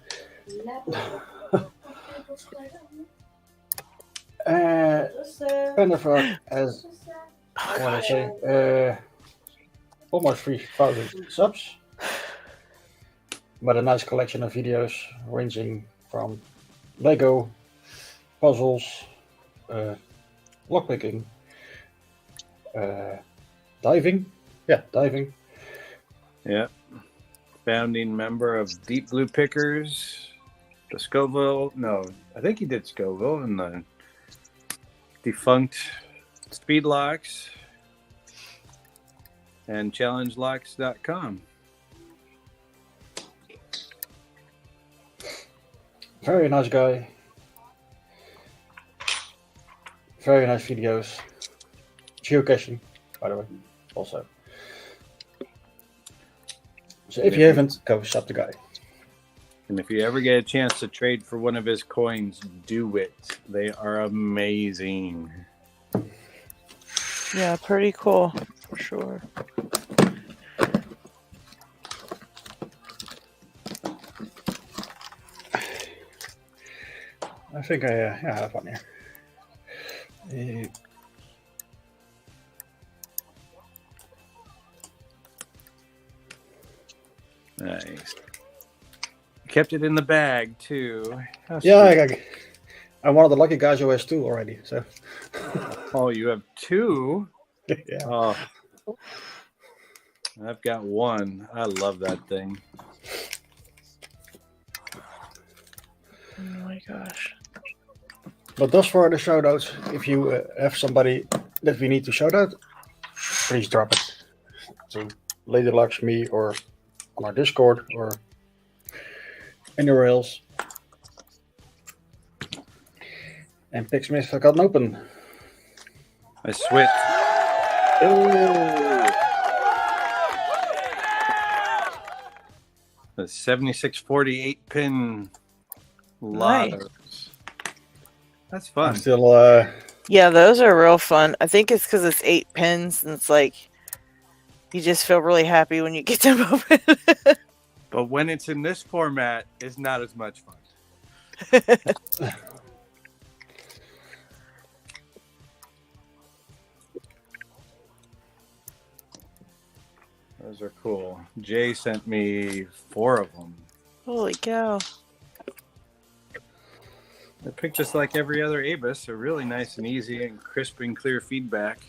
Panda Frog has, I want to say, almost 3,000 subs, but a nice collection of videos ranging from Lego, puzzles, lockpicking, diving. Yeah. Founding member of Deep Blue Pickers, the Scoville. No, I think he did Scoville and the defunct Speed Locks and ChallengeLocks.com. Very nice guy. Very nice videos. Geocaching, by the way, also. So if you haven't, go sub the guy. And if you ever get a chance to trade for one of his coins, do it. They are amazing. Yeah, pretty cool for sure. I think I have one here. Nice. Kept it in the bag too. Yeah, I'm one of the lucky guys who has two already. So. Oh, you have two? Yeah. Oh, I've got one. I love that thing. Oh my gosh. But thus far the shoutouts. If you have somebody that we need to shout out, please drop it to Lady Locks, me, or on our Discord or anywhere else. And Picksmith, I got an open. I switched. Oh. The 7648 pin Nice. lotters. That's fun. I'm still Yeah, those are real fun. I think it's because it's 8 pins, and it's like you just feel really happy when you get them open. But when it's in this format, it's not as much fun. Those are cool. Jay sent me 4 of them. Holy cow. They're picked just like every other Abus. They're really nice and easy and crisp and clear feedback.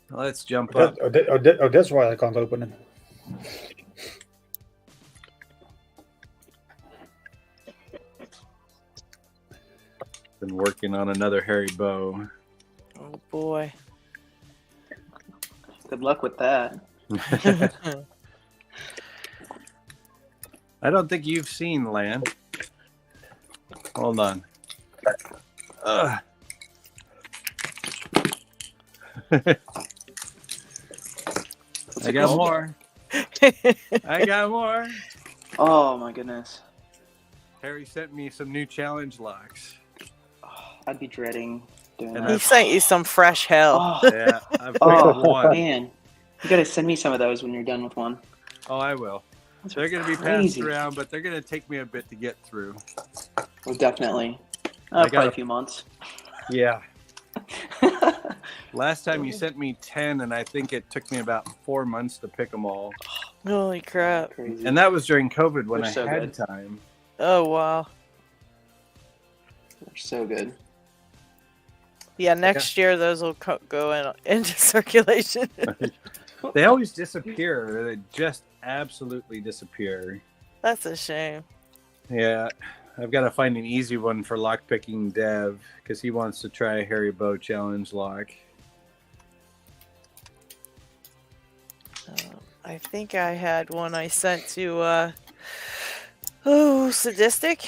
Let's jump up. That's why I can't open it. Been working on another hairy bow. Oh boy. Good luck with that. I don't think you've seen Lan. Hold on. I got more. I got more. Oh my goodness. Harry sent me some new challenge locks. I'd be dreading doing And that. He sent you some fresh hell. Oh, Yeah, I've picked oh one. man. You gotta send me some of those when you're done with one. Oh, I will. That's They're going to be crazy. passed around, but they're going to take me a bit to get through. Well, definitely. I Probably got a few months. Yeah. Last time you sent me 10, and I think it took me about 4 months to pick them all. Holy crap. Crazy. And that was during COVID when They're I so had good. time. Oh, wow. They're so good. Yeah, next year those will go into circulation. They always disappear. They just absolutely disappear. That's a shame. Yeah. I've got to find an easy one for lockpicking Dev because he wants to try a Harry Bow challenge lock. I think I had one I sent to Sadistic.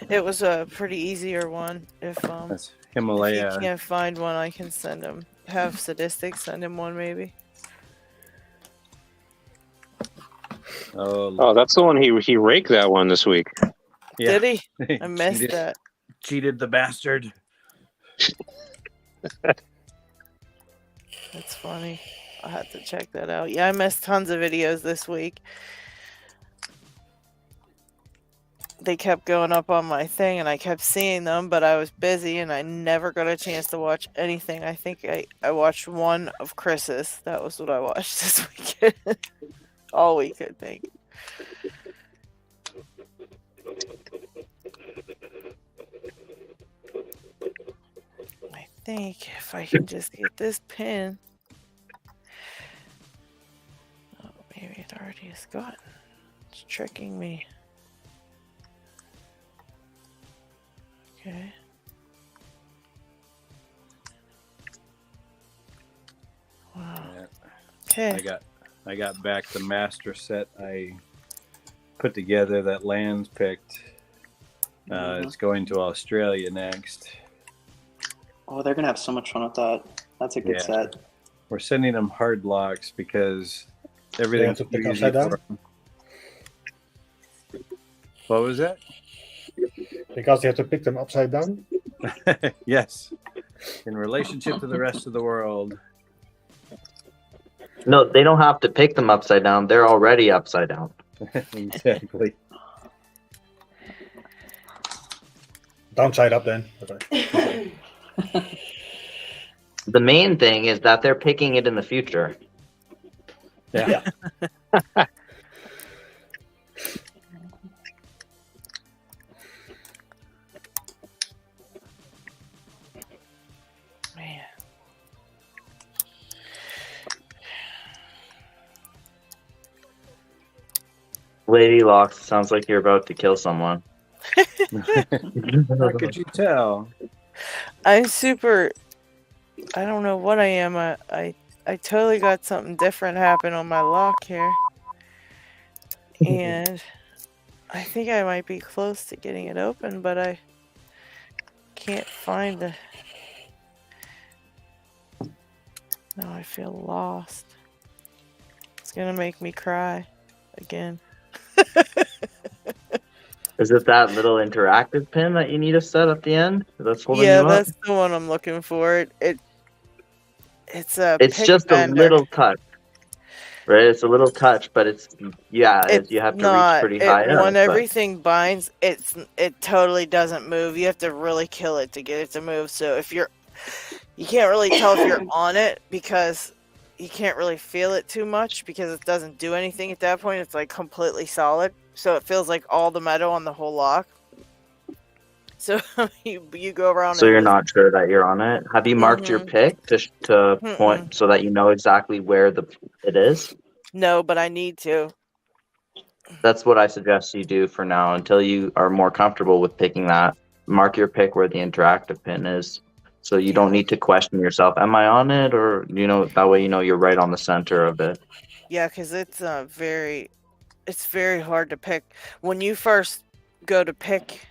It was a pretty easier one. If That's if Himalaya. you can't find one, I can send him. Have Sadistic send him one maybe. Oh, that's the one he raked that one this week. Yeah. Did he? I missed Cheated. that. Cheated the bastard. That's funny. I'll have to check that out. Yeah, I missed tons of videos this week. They kept going up on my thing and I kept seeing them, but I was busy and I never got a chance to watch anything. I think I watched one of Chris's. That was what I watched this weekend. All week, I think. I think if I can just get this pin. Oh, maybe it already is gone. It's tricking me. Okay. Wow. Yeah. Okay. I got back the master set I put together that Lan's picked. It's going to Australia next. Oh, they're gonna have so much fun with that. That's a good Yeah. set. We're sending them hard locks because everything's to pick too easy upside down? for 'em. What was that? Because they have to pick them upside down. Yes. In relationship to the rest of the world. No, they don't have to pick them upside down. They're already upside down. Exactly. Downside up then. Okay. The main thing is that they're picking it in the future. Yeah. Man. Lady Locks, sounds like you're about to kill someone. How could you tell? I'm super. I don't know what I am. I totally got something different happen on my lock here. And I think I might be close to getting it open, but I can't find the. Now I feel lost. It's gonna make me cry again. Is it that little interactive pin that you need to set at the end? That's holding Yeah, you up? that's the one I'm looking for. It's a. It's pick just bender. a little touch. Right? It's a little touch, but it's you have to reach pretty high up. When but- everything binds, it totally doesn't move. You have to really kill it to get it to move. So if you can't really tell if you're on it because you can't really feel it too much because it doesn't do anything at that point. It's like completely solid. So it feels like all the metal on the whole lock. So you go around. So and you're just- not sure that you're on it. Have you marked your pick to point so that you know exactly where it is? No, but I need to. That's what I suggest you do for now until you are more comfortable with picking that. Mark your pick where the interactive pin is, so you don't need to question yourself. Am I on it? Or that way you're right on the center of it. Yeah, because it's very. it's very hard to pick. When you first go to pick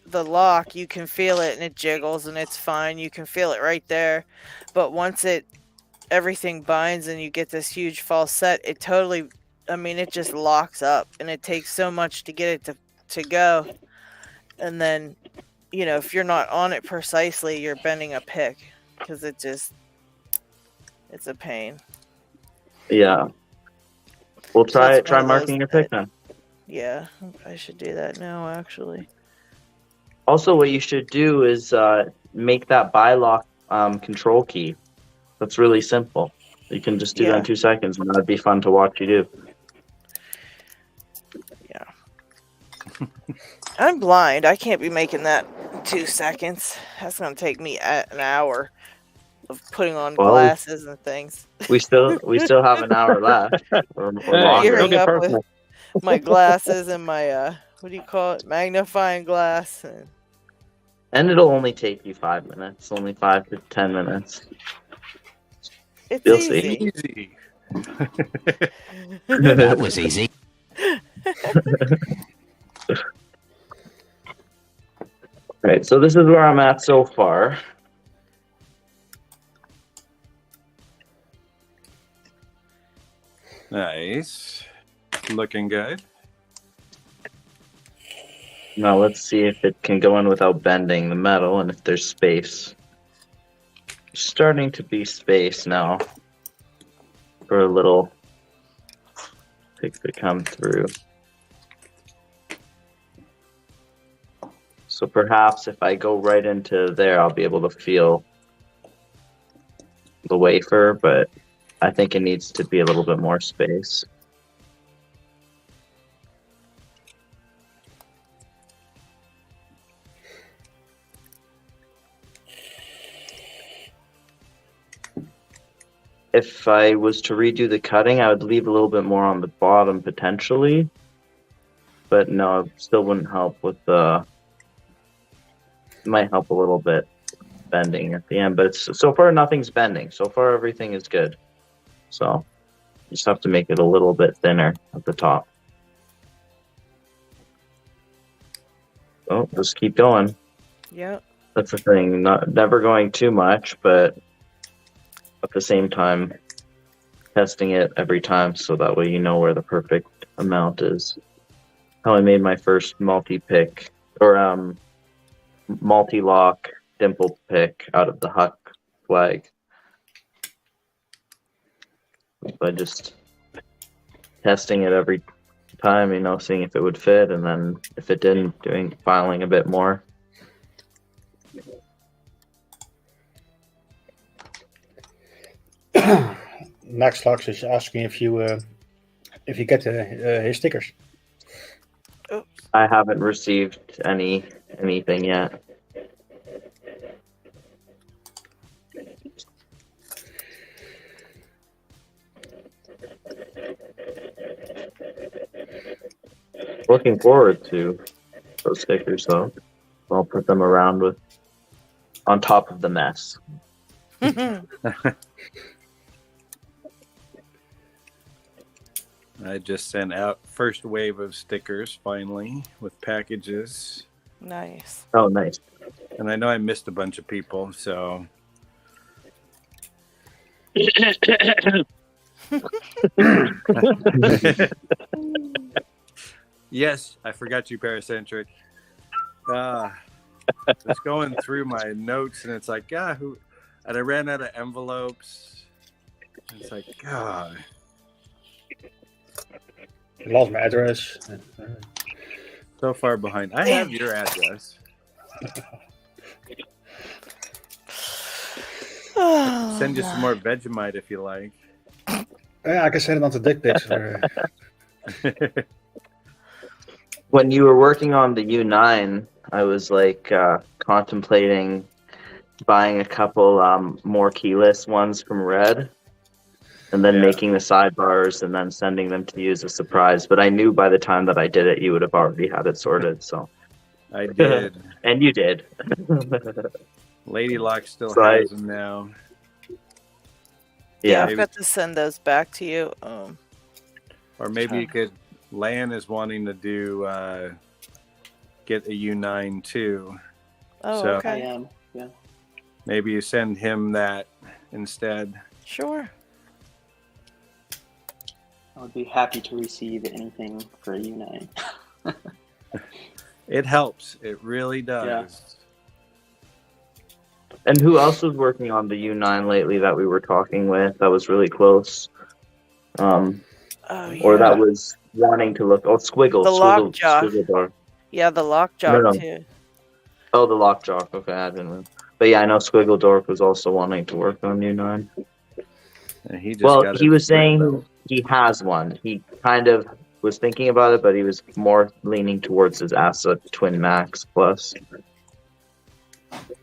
the lock, you can feel it and it jiggles and it's fine. You can feel it right there. But once everything binds and you get this huge false set, it totally, I mean, it just locks up and it takes so much to get it to go. And then, if you're not on it precisely, you're bending a pick because it's a pain. Yeah. We'll So it's try one of those marking your pick then. Yeah, I should do that now, actually. Also, what you should do is make that buy lock control key. That's really simple. You can just do that in 2 seconds, and that'd be fun to watch you do. Yeah. I'm blind. I can't be making that in 2 seconds. That's going to take me an hour of putting on glasses and things. We still have an hour left. Or longer. Gearing up with my glasses and my, what do you call it? Magnifying glass. And it'll only take you 5 minutes. Only 5 to 10 minutes. It's You'll easy. Easy. That was easy. Right, so this is where I'm at so far. Nice. Looking good. Now let's see if it can go in without bending the metal and if there's space. Starting to be space now for a little pick to come through. So perhaps if I go right into there, I'll be able to feel the wafer, but I think it needs to be a little bit more space. If I was to redo the cutting, I would leave a little bit more on the bottom potentially, but no, it still wouldn't help with the. It might help a little bit bending at the end, but so far nothing's bending. So far everything is good. So you just have to make it a little bit thinner at the top. Oh, just keep going. Yep. That's the thing. Never going too much, but at the same time, testing it every time so that way you know where the perfect amount is. How I made my first multi-pick or multi-lock dimple pick out of the Huck flag. By just testing it every time, seeing if it would fit, and then if it didn't, filing a bit more. LadyLocks is asking if you get his stickers. I haven't received anything yet. Looking forward to those stickers, though. I'll put them around on top of the mess. I just sent out first wave of stickers finally with packages. Nice. Oh, nice. And I know I missed a bunch of people, so. Yes, I forgot you, Paracentric. Just going through my notes, and it's like, and I ran out of envelopes. It's like, God. I lost my address. So far behind. I have your address. Send you some more Vegemite if you like. Yeah, I can send it on to dick pics. When you were working on the U9, I was contemplating buying a couple more keyless ones from Red, and then making the sidebars and then sending them to you as a surprise. But I knew by the time that I did it, you would have already had it sorted. So I did. And you did. LadyLocks still has them now. Yeah, I've got to send those back to you. Or maybe you could Lan is wanting to do get a U9 too. Oh, So- I okay. am. Yeah. Maybe you send him that instead. Sure. I would be happy to receive anything for a U9. It helps. It really does. And who else was working on the U9 lately that we were talking with that was really close? Oh, yeah. Or that was wanting to look. Oh, Squiggle. The Squiggle, Lockjaw. Squiggle Bar. Yeah, the lockjaw No. too. Oh, the Lockjaw. Okay, I didn't know. But yeah, I know Squiggle Dork was also wanting to work on U9. And he just Well, got he his was saying red he has one. He kind of was thinking about it, but he was more leaning towards his Asset Twin Max Plus.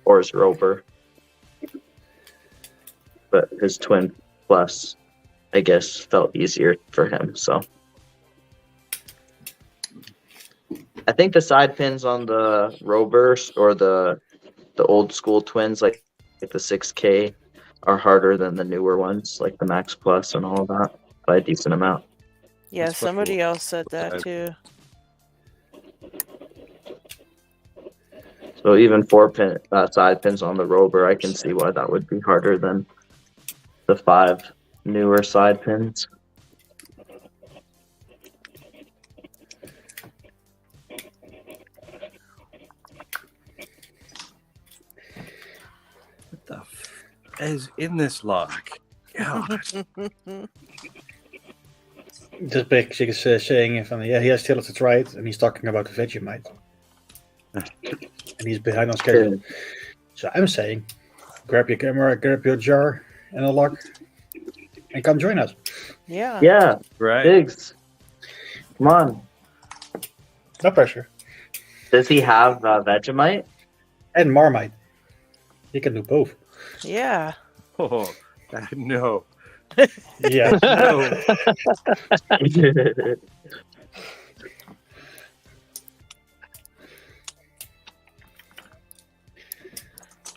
Or his Rover. But his Twin Plus, I guess, felt easier for him, so. I think the side pins on the Rovers or the old school twins, like the 6K, are harder than the newer ones, like the Max Plus and all of that, by a decent amount. Yeah, That's what somebody it else said that was. too. So even 4-pin side pins on the Rover, I can see why that would be harder than the 5 newer side pins. What the is in this lock? God. Just basically saying, yeah, he has still to try it, and he's talking about the Vegemite. And he's behind on schedule. So I'm saying, grab your camera, grab your jar and a lock, and come join us. Yeah. Yeah, Right. Biggs. Come on. No pressure. Does he have Vegemite? And Marmite. He can do both. Yeah. Oh, no. Yeah. No.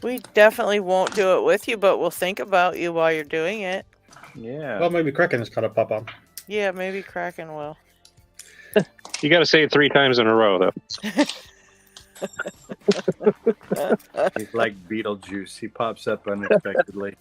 We definitely won't do it with you, but we'll think about you while you're doing it. Yeah. Well, maybe Kraken is gonna pop on. Yeah, maybe Kraken will. You got to say it 3 times in a row, though. He's like Beetlejuice. He pops up unexpectedly.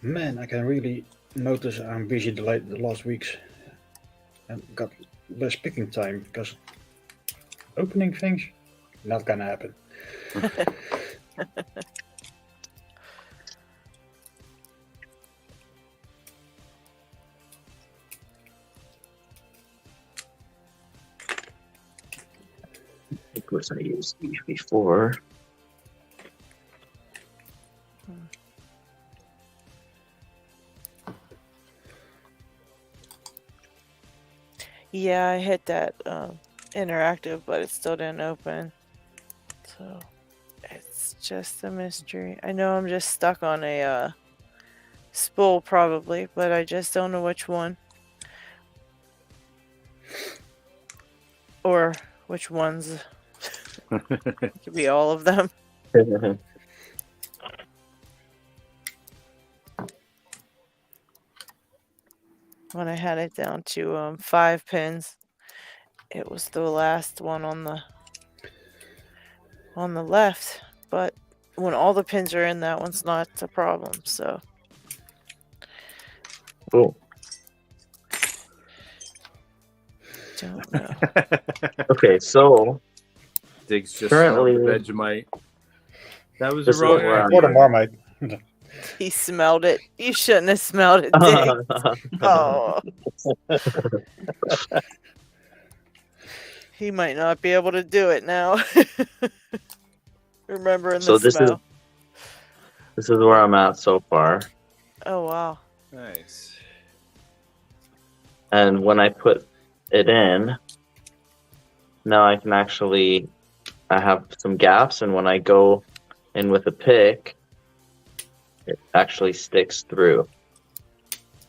Man, I can really notice I'm busy the last weeks. And got less picking time because opening things, not gonna happen. Of course, I used these before. Yeah, I hit that interactive, but it still didn't open. So it's just a mystery. I know I'm just stuck on a spool probably, but I just don't know which one. Or which ones. It could be all of them. When I had it down to 5 pins, it was the last one on the left, but when all the pins are in, that one's not a problem. So Cool. don't know. Okay, so Diggs just Currently- smelled the Vegemite. That was This the is wrong where I'm- idea. Or the Marmite. He smelled it. You shouldn't have smelled it, Dick. Oh. He might not be able to do it now. Remembering So the this is- smell. This is where I'm at so far. Oh wow. Nice. And when I put it in, now I can actually, I have some gaps, and when I go in with a pick, it actually sticks through.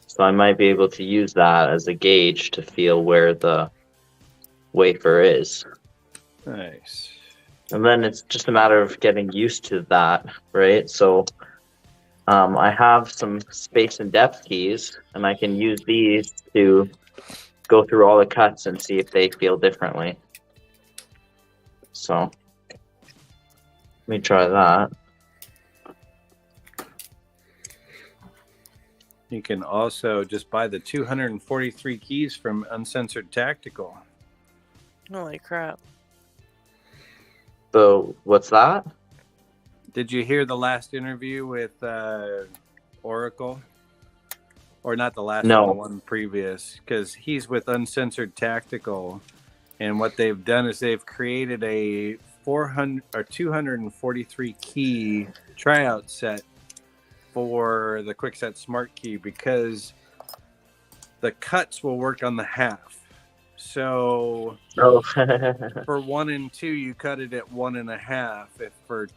So I might be able to use that as a gauge to feel where the wafer is. Nice. And then it's just a matter of getting used to that, right? So I have some space and depth keys, and I can use these to go through all the cuts and see if they feel differently. So let me try that. You can also just buy the 243 keys from Uncensored Tactical. Holy crap. So what's that? Did you hear the last interview with Oracle? Or not the last No. one, the one previous. Because he's with Uncensored Tactical. And what they've done is they've created a 243 key tryout set for the Quickset Smart Key, because the cuts will work on the half. So Oh. for 1 and 2, you cut it at 1.5. If for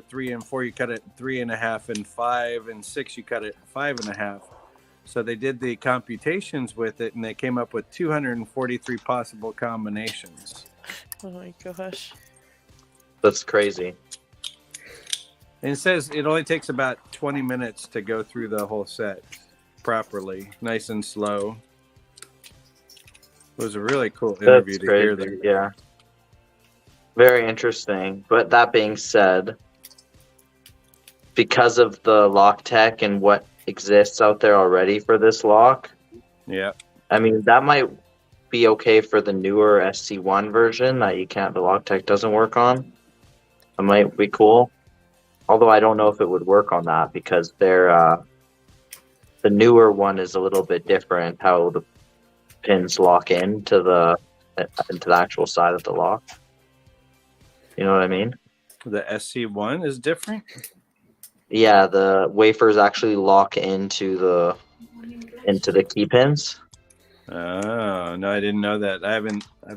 3 and 4, you cut it at 3.5, and 5 and 6, you cut it at 5.5. So they did the computations with it, and they came up with 243 possible combinations. Oh my gosh. That's crazy. And it says it only takes about 20 minutes to go through the whole set properly, nice and slow. It was a really cool interview That's to crazy. hear that. Yeah. Very interesting. But that being said, because of the lock tech and what exists out there already for this lock, Yeah. I mean, that might be okay for the newer SC1 version that the lock tech doesn't work on. It might be cool. Although I don't know if it would work on that, because the newer one is a little bit different how the pins lock into the actual side of the lock. You know what I mean? The SC1 is different? Yeah, the wafers actually lock into the key pins. Oh, no, I didn't know that. I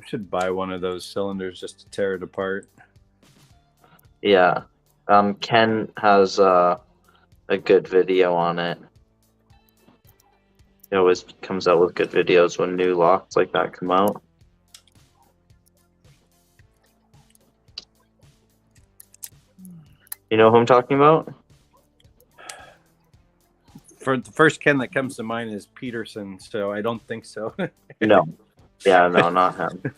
should buy one of those cylinders just to tear it apart. Yeah. Ken has a good video on it. He always comes out with good videos when new locks like that come out. You know who I'm talking about? For the first Ken that comes to mind is Peterson, so I don't think so. No. Yeah, no, not him.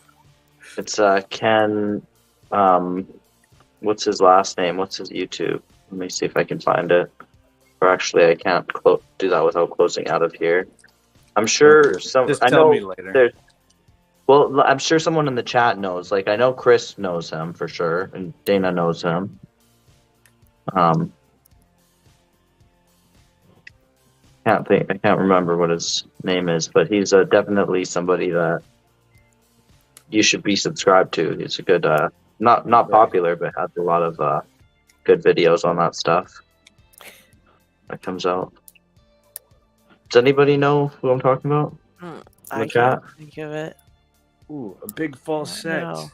It's Ken. What's his last name? What's his YouTube? Let me see if I can find it. Or actually, I can't do that without closing out of here. I'm sure Just tell me later. Well, I'm sure someone in the chat knows. Like, I know Chris knows him for sure, and Dana knows him. I can't remember what his name is, but he's definitely somebody that you should be subscribed to. He's a good, not popular, but has a lot of good videos on that stuff that comes out. Does anybody know who I'm talking about? I can't think of it. Ooh, a big fall set. No.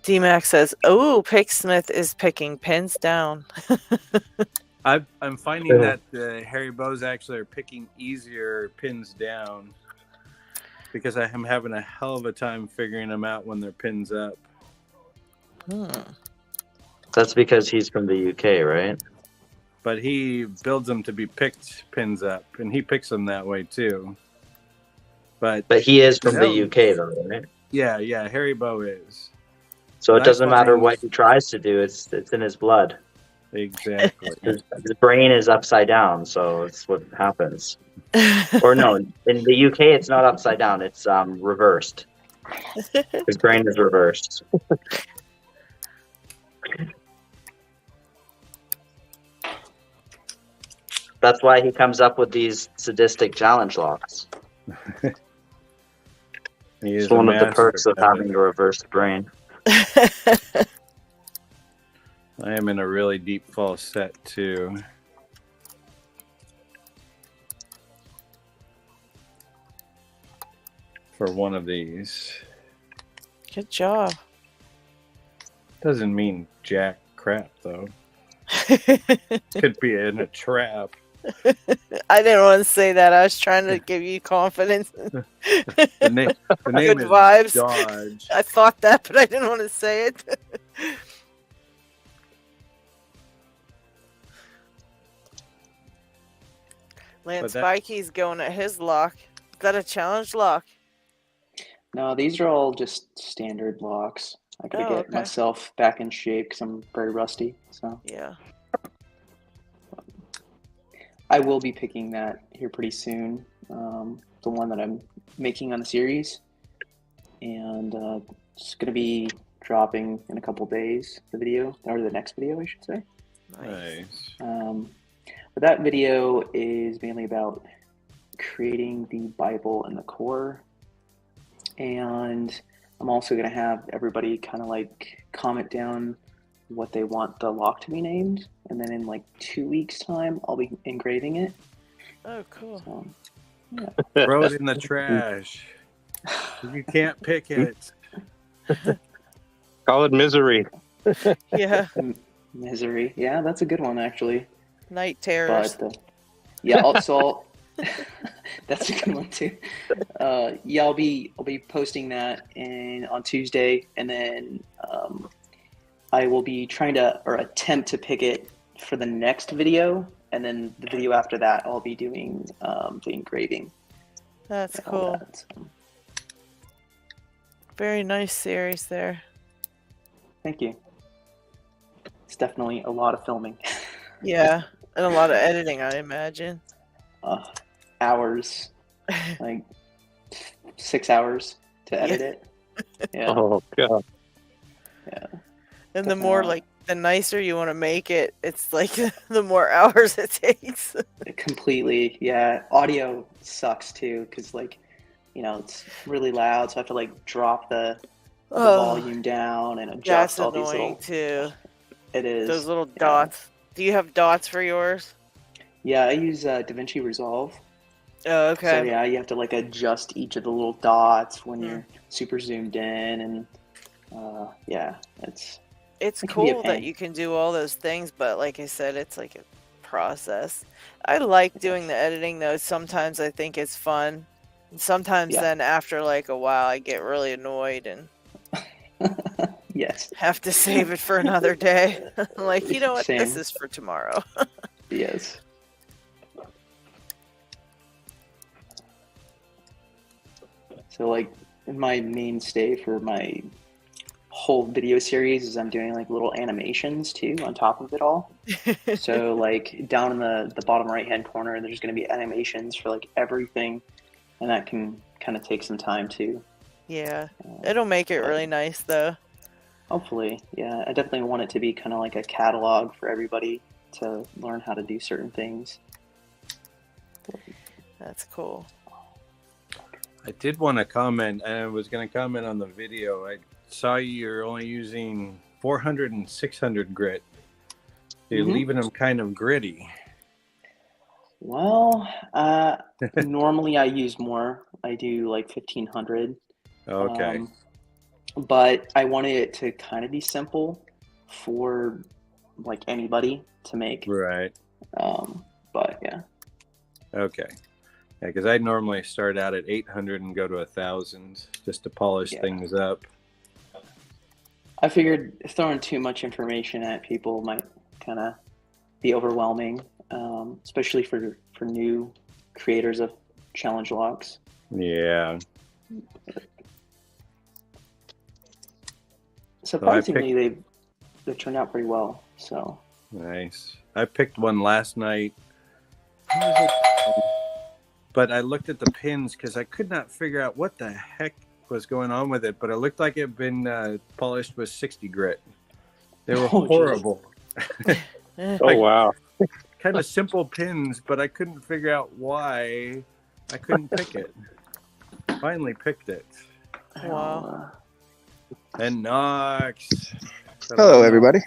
D-Max says, "Oh, Picksmith is picking pins down." I'm finding that Harry Bows actually are picking easier pins down, because I am having a hell of a time figuring them out when they're pins up. That's because he's from the UK, right? But he builds them to be picked pins up, and he picks them that way too. But he is from the UK, though, right? Yeah, Harry Bow is. So it doesn't matter what he tries to do; it's in his blood. Exactly. His brain is upside down, so it's what happens. Or no, in the UK, it's not upside down; it's reversed. His brain is reversed. That's why he comes up with these sadistic challenge locks. It's one of the perks of having a reversed brain. I am in a really deep fall set too. for one of these. Good job. Doesn't mean jack crap though. Could be in a trap. I didn't want to say that. I was trying to give you confidence. The name Good is vibes. Dodge. I thought that, but I didn't want to say it. Lance Spikey's going at his lock. Is that a challenge lock? No, these are all just standard locks. I gotta get myself back in shape because I'm very rusty. So yeah, I will be picking that here pretty soon. The one that I'm making on the series, and it's gonna be dropping in a couple days. The video, or the next video, I should say. Nice. But that video is mainly about creating the Bible and the core. And I'm also going to have everybody kind of like comment down what they want the lock to be named. And then in like 2 weeks' time, I'll be engraving it. Oh, cool. So, yeah. Throw it in the trash. You can't pick it. Call it misery. Yeah. Misery. Yeah, that's a good one, actually. Night terrors. But, yeah, also that's a good one too. Yeah, I'll be posting that on Tuesday, and then I will be trying to attempt to pick it for the next video, and then the video after that I'll be doing the engraving. That's cool. Very nice series there. Thank you. It's definitely a lot of filming. Yeah, and a lot of editing, I imagine. Hours, like 6 hours to edit it. Yeah. Oh god. Yeah. And the more the nicer you want to make it, it's like the more hours it takes. Completely, yeah. Audio sucks too, because it's really loud, so I have to drop the volume down and adjust all these little. That's annoying too. It is. Those little dots. Do you have dots for yours? Yeah, I use DaVinci Resolve. Oh, okay. So yeah, you have to adjust each of the little dots when you're super zoomed in, and yeah, it's cool that you can do all those things, but like I said, it's like a process. I like doing the editing though. Sometimes I think it's fun. And sometimes then after a while I get really annoyed and yes, have to save it for another day. Like, you know what? Same. This is for tomorrow. Yes. So my mainstay for my whole video series is I'm doing little animations too on top of it all. So down in the bottom right hand corner, there's going to be animations for everything, and that can kind of take some time too. Yeah, it'll make it really nice though. Hopefully, yeah. I definitely want it to be kind of like a catalog for everybody to learn how to do certain things. That's cool. I did want to comment, and I was going to comment on the video. I saw you're only using 400 and 600 grit. You're leaving them kind of gritty. Well, normally I use more. I do 1500. Okay. But I wanted it to kind of be simple for anybody to make. Right. But yeah. Okay. Yeah, because I normally start out at 800 and go to 1,000 just to polish things up. I figured throwing too much information at people might kind of be overwhelming, especially for new creators of challenge locks. Yeah. Surprisingly, they've turned out pretty well. So nice. I picked one last night. But I looked at the pins because I could not figure out what the heck was going on with it. But it looked like it had been polished with 60 grit. They were horrible. Oh, wow. Kind of simple pins, but I couldn't figure out why I couldn't pick it. Finally picked it. Wow. And Knox. Hello, everybody.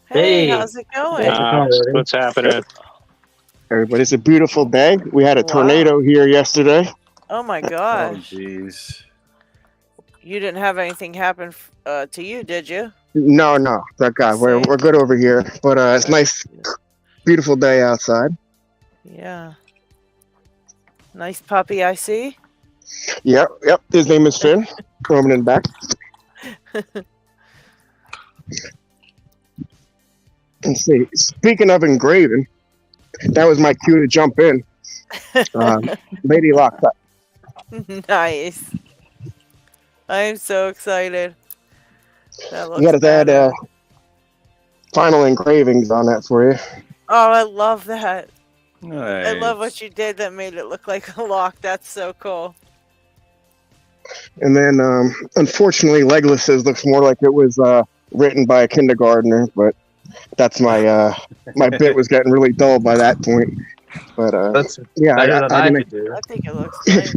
Hey, how's it going? What's happening? Everybody, it's a beautiful day. We had a tornado here yesterday. Oh my Oh, gosh. jeez. You didn't have anything happen to you, did you? No, thank God, we're Same. good over here. But it's nice, beautiful day outside. Yeah. Nice puppy, I see. Yep. His name is Finn. Roaming in the back. And see, speaking of engraving, that was my cue to jump in. Lady Locks. Nice. I am so excited. That You looks got to add badass. final engravings on that for you. Oh, I love that. Nice. I love what you did that made it look like a lock. That's so cool. And then, unfortunately, Legolas's looks more like it was written by a kindergartner, but that's my my bit was getting really dull by that point. But That's yeah, better than I didn't could do. I think it looks nice.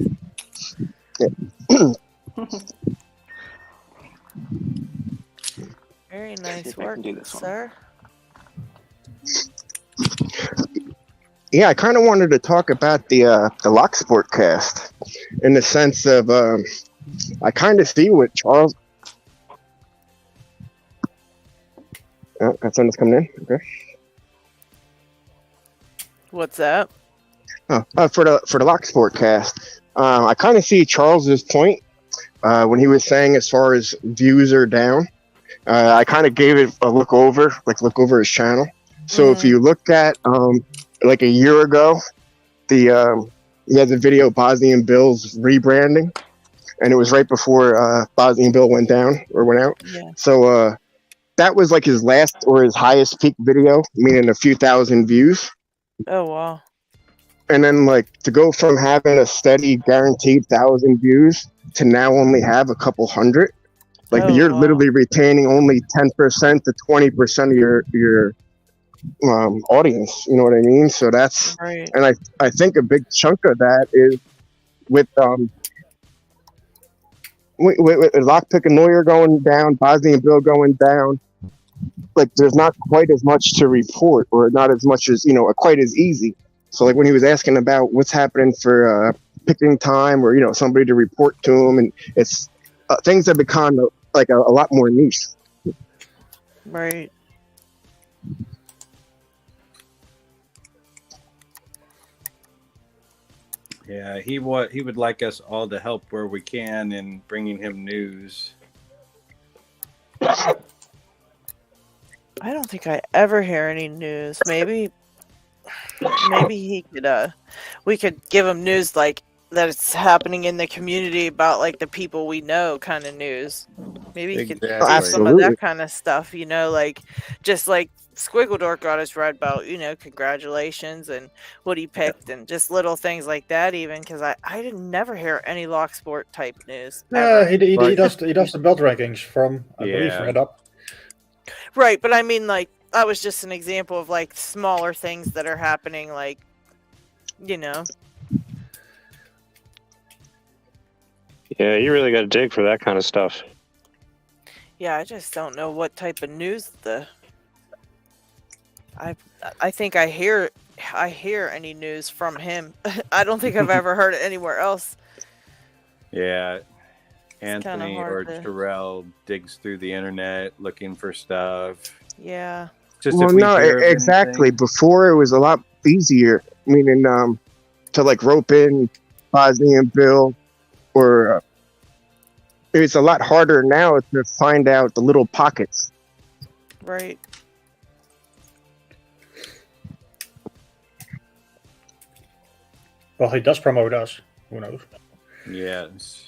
Very See nice if I work, can do this one. sir. Yeah, I kind of wanted to talk about the Lock Sport cast in the sense of I kind of see what Charles. Oh, got someone's coming in. Okay. What's that? For the Lock Sport cast, I kind of see Charles's point when he was saying as far as views are down. I kind of gave it a look over his channel. So if you look at like a year ago, he had the video Bosnian Bill's rebranding, and it was right before Bosnian Bill went down or went out. Yeah. So that was like his last or his highest peak video, meaning a few thousand views. Oh, wow. And then like to go from having a steady guaranteed 1,000 views to now only have a couple hundred, like Oh, you're wow. literally retaining only 10% to 20% of your audience. You know what I mean? So that's Right. and I think a big chunk of that is with Lockpick and Lawyer going down, Bosnian Bill going down. Like there's not quite as much to report, or not as much as quite as easy. So like when he was asking about what's happening for picking time or somebody to report to him, and it's things have become like a lot more niche. Right. Yeah, he would like us all to help where we can in bringing him news. I don't think I ever hear any news. Maybe he could we could give him news like that it's happening in the community about like the people we know kind of news. Maybe he could do Exactly. some of Absolutely. that kind of stuff, like just like Squiggledork got his red belt, congratulations and what he picked and just little things like that even because I didn't never hear any Lock Sport type news. Yeah, Ever. he does the belt rankings from I believe Yeah. Red Up. Right, but I mean like that was just an example of like smaller things that are happening like Yeah, you really got to dig for that kind of stuff. Yeah, I just don't know what type of news I think I hear any news from him. I don't think I've ever heard it anywhere else. Yeah. kinda Anthony or hard to- Terrell digs through the internet looking for stuff. Yeah. Just Well, if we no, hear of exactly. anything. Before it was a lot easier, meaning to like rope in Bosnian Bill, or it's a lot harder now to find out the little pockets. Right. Well, he does promote us. Who knows? Yes.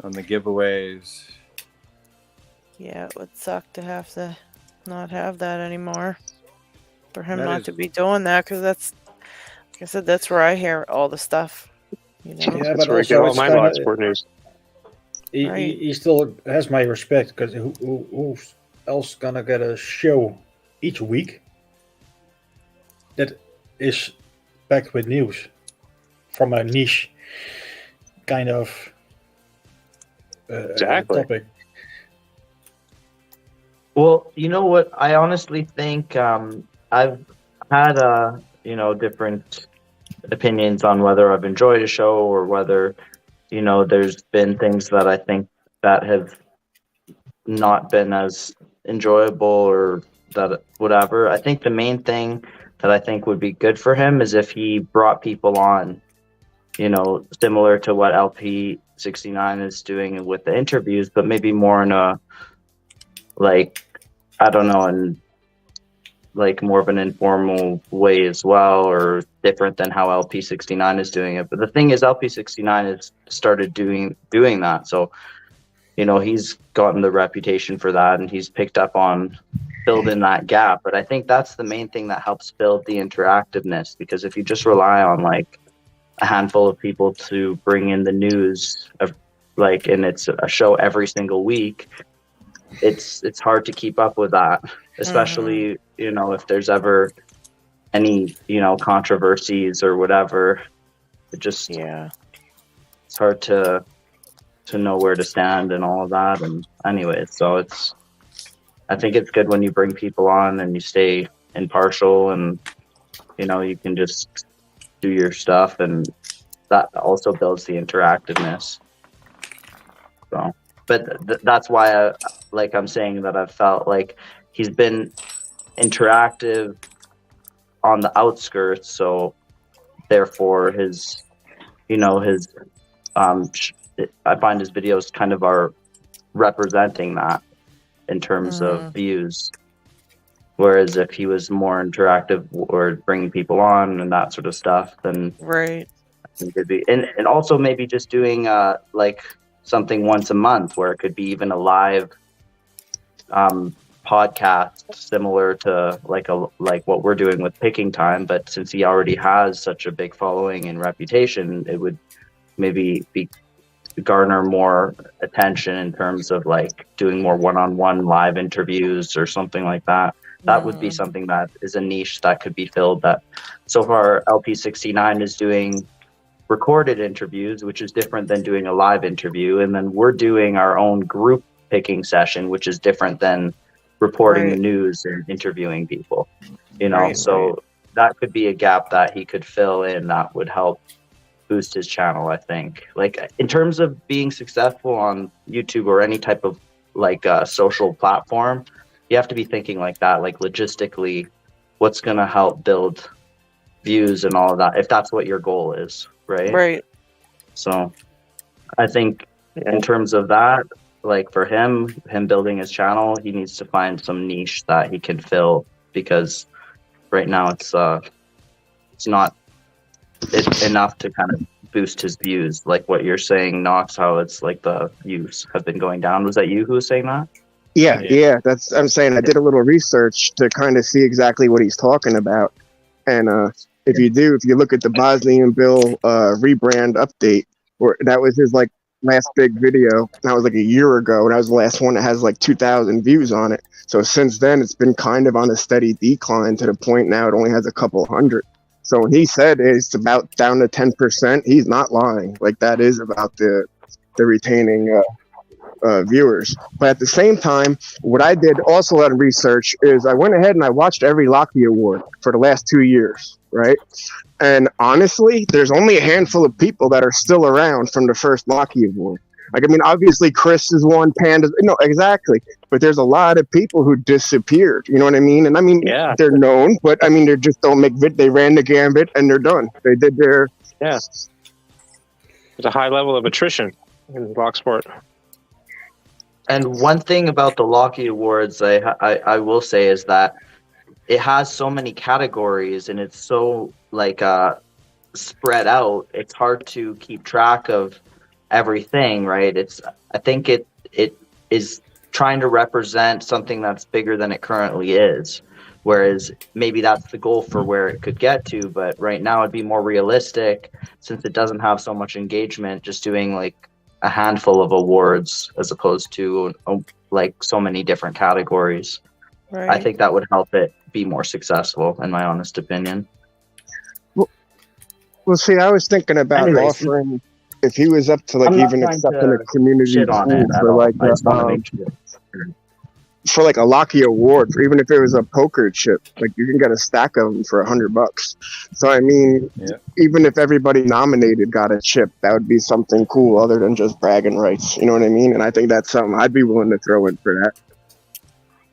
On the giveaways. Yeah, it would suck to have to not have that anymore. For him That not is- to be doing that, because that's, like I said, that's where I hear all the stuff. Yeah, That's but where I get also all it's my kinda- Lock Sport news. He still has my respect because who else gonna get a show each week that is packed with news from a niche kind of Exactly. topic? Well, you know what? I honestly think I've had different opinions on whether I've enjoyed a show or whether, you know, there's been things that I think that have not been as enjoyable or that whatever. I think the main thing that I think would be good for him is if he brought people on, you know, similar to what LP69 is doing with the interviews, but maybe more in a, like, I don't know, in like more of an informal way as well, or different than how LP69 is doing it. But the thing is, LP69 has started doing that. So, you know, he's gotten the reputation for that, and he's picked up on building that gap. But I think that's the main thing that helps build the interactiveness, because if you just rely on like a handful of people to bring in the news of like, and it's a show every single week, it's hard to keep up with that, especially, you know, if there's ever any, you know, controversies or whatever. It just, it's hard to know where to stand and all of that. And anyways, so I think it's good when you bring people on and you stay impartial, and, you know, you can just do your stuff, and that also builds the interactiveness. So, but that's why I'm saying that I've felt like he's been interactive on the outskirts, so therefore his, you know, his I find his videos kind of are representing that in terms of views. Whereas if he was more interactive or bringing people on and that sort of stuff, then right. I think it'd be, and also maybe just doing like something once a month where it could be even a live podcast similar to like what we're doing with Picking Time. But since he already has such a big following and reputation, it would maybe garner more attention in terms of like doing more one-on-one live interviews or something like that. That would be something that is a niche that could be filled. That so far LP69 is doing recorded interviews, which is different than doing a live interview, and then we're doing our own group picking session, which is different than reporting the news and interviewing people, you know. So that could be a gap that he could fill in that would help boost his channel. I think, like, in terms of being successful on YouTube or any type of like social platform, you have to be thinking like that, like logistically, what's going to help build views and all of that, if that's what your goal is, right? So I think in terms of that, like for him building his channel, he needs to find some niche that he can fill, because right now it's not enough to kind of boost his views, like what you're saying, Knox, how it's like the views have been going down. Was that you who was saying that? Yeah, that's, I'm saying I did a little research to kind of see exactly what he's talking about. And if you look at the Bosnian Bill rebrand update, that was his like last big video. That was like a year ago, and that was the last one that has like 2,000 views on it. So since then, it's been kind of on a steady decline to the point now it only has a couple hundred. So when he said it's about down to 10%, he's not lying. Like, that is about the retaining viewers. But at the same time, what I did also a lot of research is I went ahead and I watched every LockHeat award for the last 2 years, right? And honestly, there's only a handful of people that are still around from the first LockHeat award. Like, I mean, obviously Chris is one, Panda's, no, exactly. But there's a lot of people who disappeared, you know what I mean? And I mean, they're known, but I mean, they just don't make they ran the gambit and they're done. They did their... Yeah. There's a high level of attrition in block sport. And one thing about the LockHeat Awards, I will say, is that it has so many categories and it's so like spread out. It's hard to keep track of everything, right? I think it is trying to represent something that's bigger than it currently is. Whereas maybe that's the goal for where it could get to, but right now it'd be more realistic, since it doesn't have so much engagement, just doing like a handful of awards as opposed to like so many different categories. Right. I think that would help it be more successful, in my honest opinion. Well, see, I was thinking about offering, if he was up to like even accepting a community shit on it for like for like a Lucky award, or even if it was a poker chip, like you can get a stack of them for $100. So I mean, even if everybody nominated got a chip, that would be something cool other than just bragging rights. You know what I mean? And I think that's something I'd be willing to throw in for that.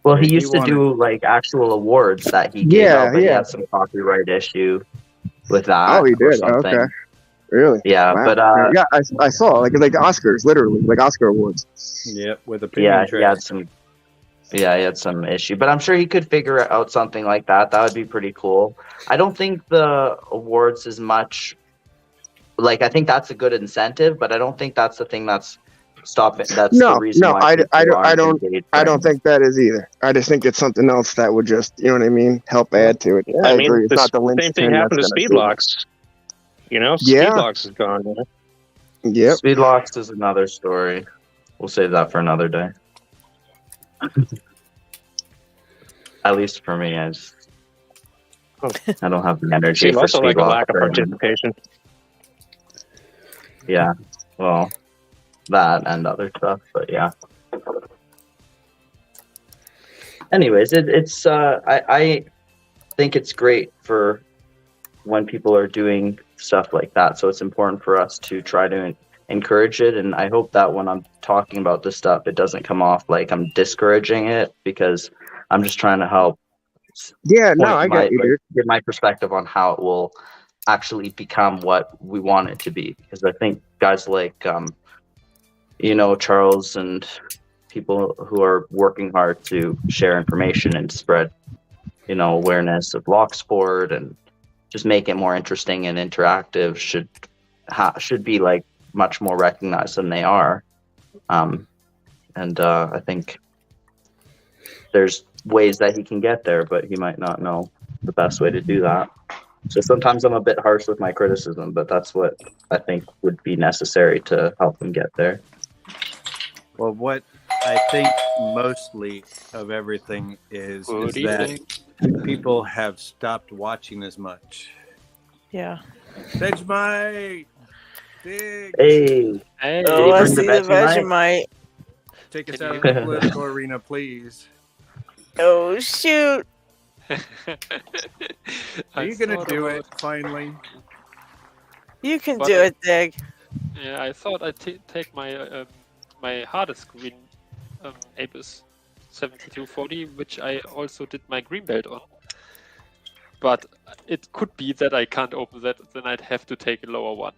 Well, he used to do like actual awards that he gave out, but he had some copyright issue with that. Oh, he did. Something. Okay. Really? Yeah, wow. but yeah, I saw like Oscars, literally, like Oscar awards. Yep, with opinion. He had some. Yeah, he had some issue, but I'm sure he could figure out something like that. That would be pretty cool. I don't think the awards is much. Like, I think that's a good incentive, but I don't think that's the thing that's stopping. That's the reason why I don't think that is either. I just think it's something else that would just, you know what I mean, help add to it. I agree. mean, It's not the same thing happened to Speedlocks. You know, Speedlocks is gone. Yep. Speedlocks is another story. We'll save that for another day. At least for me, I don't have the energy for also like a Speedlocks lack of participation. Yeah, well, that and other stuff, but yeah. Anyways, it's I think it's great for when people are doing stuff like that. So it's important for us to try to encourage it, and I hope that when I'm talking about this stuff, it doesn't come off like I'm discouraging it, because I'm just trying to help. Yeah, no, I get you, dude. Give my perspective on how it will actually become what we want it to be, because I think guys like Charles and people who are working hard to share information and spread awareness of lock sport and just make it more interesting and interactive should be like much more recognized than they are. I think there's ways that he can get there, but he might not know the best way to do that. So sometimes I'm a bit harsh with my criticism, but that's what I think would be necessary to help him get there. Well, what I think mostly of everything is that people have stopped watching as much. Yeah. Vegemite! Dig! Hey! Oh, I see the Vegemite. Take us out of the political arena, please. Oh, shoot. Are you going to do it, finally? You can do it, Dig. Yeah, I thought I'd take my my hardest screen Apis 7240, which I also did my green belt on. But it could be that I can't open that, then I'd have to take a lower one.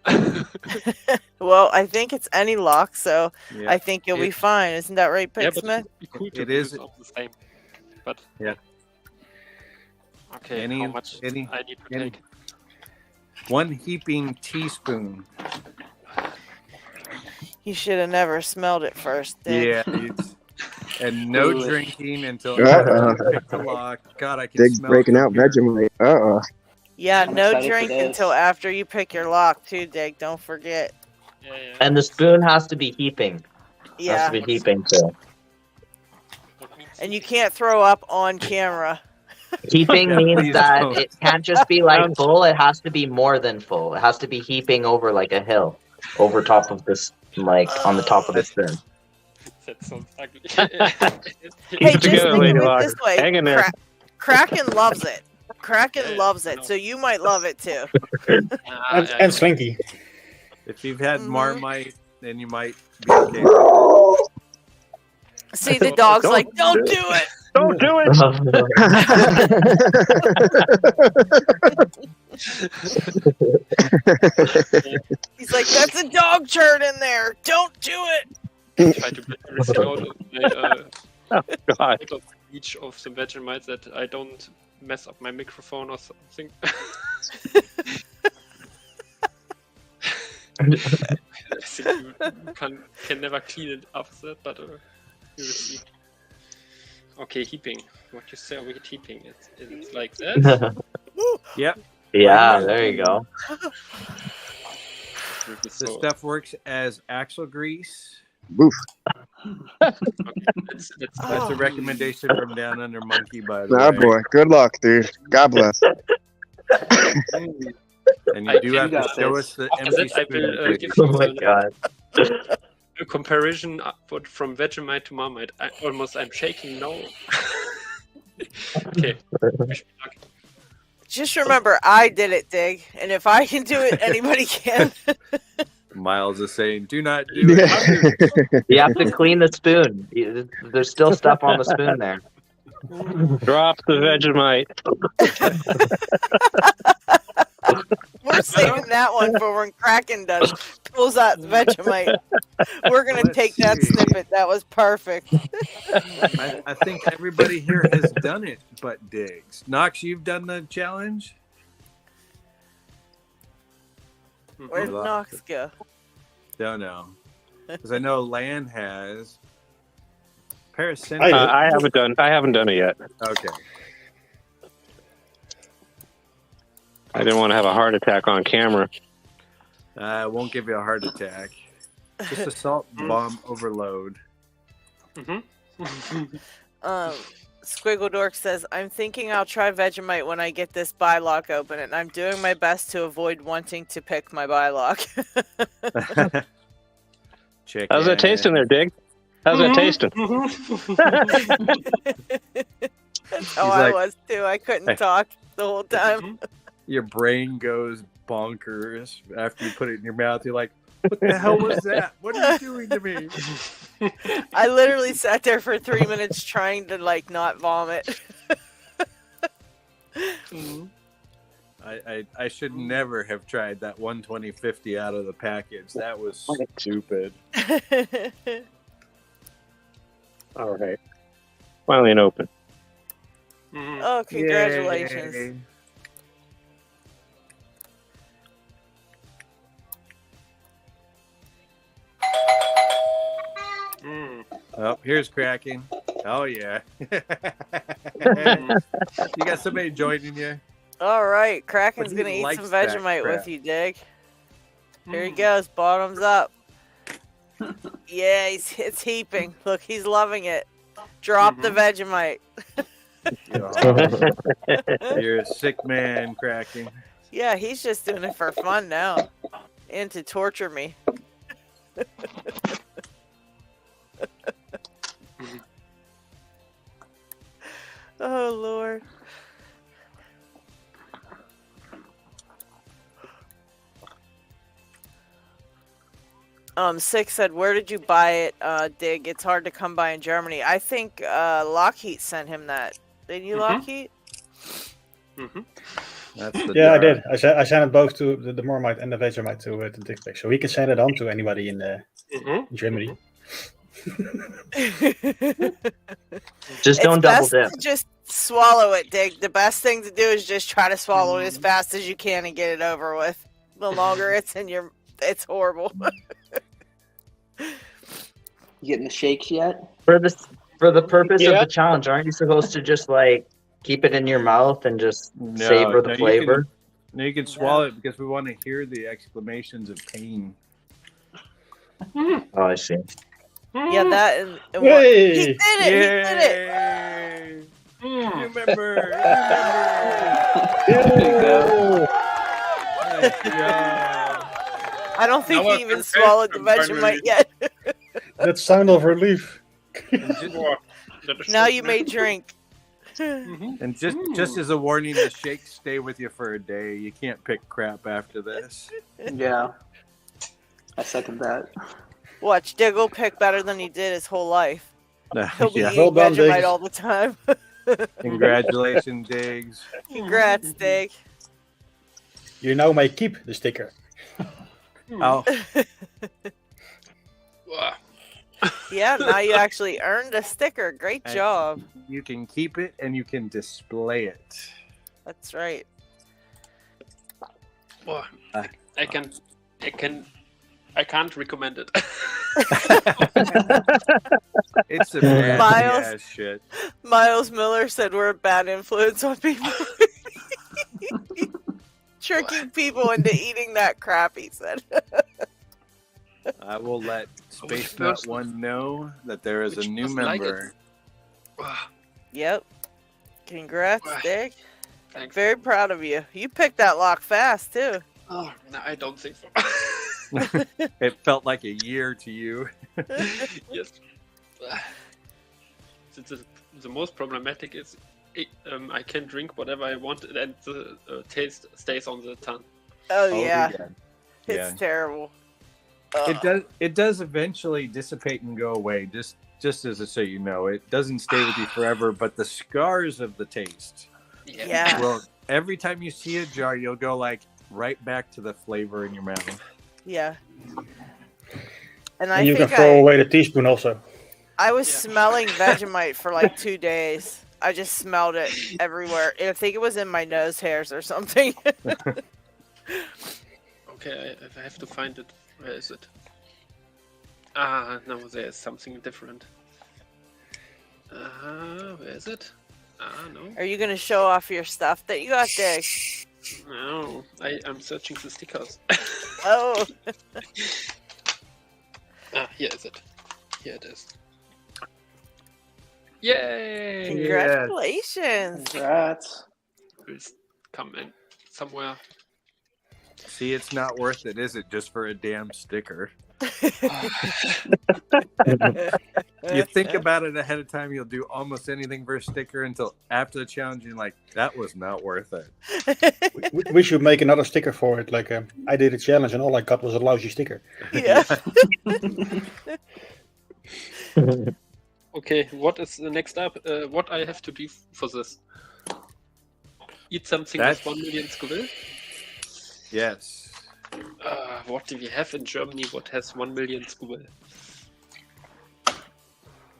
Well, I think it's any lock, so I think you'll be fine. Isn't that right, Pick Smith? But it'd be cool to do it on the same. But yeah. Okay, how much I need to take? 1 heaping teaspoon. You should have never smelled it first, Dig. Yeah, and no drinking until I pick the lock. God, I can Dig's smell breaking it out here. Vegemite. Yeah, I'm no excited drink for this. until after you pick your lock, too, Dig. Don't forget. Yeah. And the spoon has to be heaping. Yeah. Has to be heaping too. And you can't throw up on camera. Heaping means please that don't. it can't just be like full, it has to be more than full. It has to be heaping over like a hill, over top of this, like on the top of the spoon. That sounds ugly. Hey, just together, think Lady of it Locks. this way. Hang in there. Kraken loves it. Kraken loves it, so you might love it too. And Slinky. If you've had Marmite, then you might be okay. See, the dog's like, don't do it. Don't do it! He's like, that's a dog turd in there. Don't do it. Try to get everything out of God. each of the Vegemite that I don't mess up my microphone or something. I think you can never clean it after that, but you will see. Okay, heaping. What you say with heaping? It's like that. Yep. Yeah, there you go. This stuff works as axle grease. Woof. Okay, That's a recommendation from Down Under Monkey, by the Oh way. boy, good luck, dude. God bless. And you do have to show us the empty I spoon. will give Oh you my the god. a comparison from Vegemite to Marmite. I'm shaking now. Okay. Wish me luck. Just remember, I did it, Dig, and if I can do it, anybody can. Miles is saying, "Do not do it." You have to clean the spoon. There's still stuff on the spoon there. Drop the Vegemite. We're saving that one for when Kraken pulls out the Vegemite. We're going to take that snippet. That was perfect. I think everybody here has done it, but Diggs. Knox, you've done the challenge? Where'd Knox go? Don't know. Because I know Lan has. Parascent. I haven't done it yet. Okay. I didn't want to have a heart attack on camera. It won't give you a heart attack. Just a salt bomb overload. Squiggle Dork says, I'm thinking I'll try Vegemite when I get this buy lock open, and I'm doing my best to avoid wanting to pick my buy lock. How's that tasting there, Dig? How's that tasting? That's how I was too. I couldn't talk the whole time. Your brain goes bonkers after you put it in your mouth. You're like, what the hell was that? What are you doing to me? I literally sat there for 3 minutes trying to not vomit. I should never have tried that 120/50 out of the package. That was stupid. All right. Finally an open. Oh, congratulations. Yay. Oh, here's cracking. Oh, yeah. You got somebody joining you? All right. Kraken's But he going to eat likes some that Vegemite crap. with you, Dig. Here he goes. Bottoms up. Yeah, it's heaping. Look, he's loving it. Drop the Vegemite. You're a sick man, Kraken. Yeah, he's just doing it for fun now. And to torture me. Oh, Lord. Six said, where did you buy it, Dig? It's hard to come by in Germany. I think LockHeat sent him that. Did you, LockHeat? Yeah, I did. I sent it both to the Marmite and the Vegemite to Dick Pic, so he can send it on to anybody in Germany. Just don't double best dip. to just swallow it, Dig. The best thing to do is just try to swallow it as fast as you can and get it over with. The longer it's in your... It's horrible. You getting the shakes yet? For the purpose of the challenge, aren't you supposed to just keep it in your mouth and just savor the flavor? You can swallow it because we want to hear the exclamations of pain. Oh, I see. Yeah, that and Yay! he did it! Yay! He did it! Remember! There you go. I don't think he even swallowed the Vegemite yet. That sound of relief. Now you may drink. And just as a warning, the shakes stay with you for a day. You can't pick crap after this. Yeah. I second that. Watch, Dig will pick better than he did his whole life. He'll be Yeah. eating Well done, Vegemite Diggs. all the time. Congratulations, Diggs. Congrats, Dig. You now may keep the sticker. Oh, Yeah, now you actually earned a sticker. Great job. you can keep it and you can display it. That's right. Well, I can't recommend it. It's a bad Miles. ass shit. Miles Miller said we're a bad influence on people. Tricking people into eating that crap, he said. I will let Space Nut 1 know that there is a Which new doesn't like member. Yep. Congrats, Dick. Thanks. Very proud of you. You picked that lock fast, too. Oh, no, I don't think so. It felt like a year to you. Yes. The most problematic is I can drink whatever I want and the taste stays on the tongue. Oh yeah, it's Yeah. terrible. It does eventually dissipate and go away. Just as so you know, it doesn't stay with you forever. But the scars of the taste, Yeah. well, every time you see a jar, you'll go like right back to the flavor in your mouth. Yeah. And And you can throw away the teaspoon also. I was smelling Vegemite for like 2 days. I just smelled it everywhere. I think it was in my nose hairs or something. Okay, I have to find it. Where is it? Ah, no, there's something different. Where is it? No. Are you going to show off your stuff that you got there? No, I'm searching the stickers. Oh. Here is it. Here it is. Yay! Congratulations. Congrats. Will come in somewhere. See, it's not worth it, is it? Just for a damn sticker. You think about it ahead of time, you'll do almost anything for a sticker until after the challenge, you're like, that was not worth it. We should make another sticker for it. Like I did a challenge and all I got was a lousy sticker. Yeah. Okay, what is the next up? What I have to do for this? Eat something with 1 million Scoville? Yes. What do we have in Germany? What has 1 million Scoville?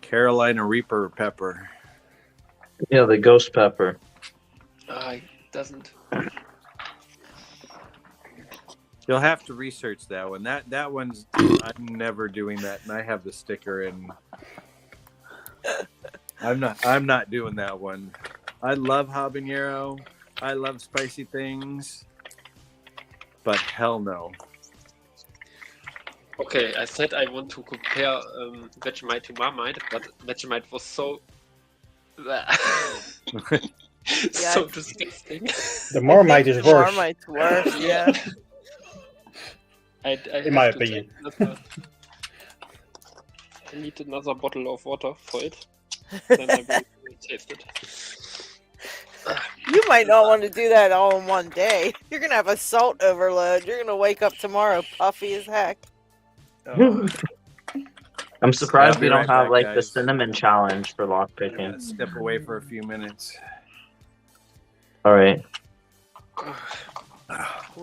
Carolina Reaper pepper. Yeah, the ghost pepper. It doesn't. You'll have to research that one. That one's I'm never doing that, and I have the sticker, and I'm not doing that one. I love habanero. I love spicy things, but hell no. Okay, I said I want to compare Vegemite to Marmite, but Vegemite was so so disgusting. The Marmite is worse. Marmite's worse, yeah. In my opinion. I need another bottle of water for it. Then I will taste it. You might not want to do that all in one day. You're going to have a salt overload. You're going to wake up tomorrow puffy as heck. I'm surprised we don't right have back, like guys. the cinnamon challenge for lockpicking. Step away for a few minutes. All right.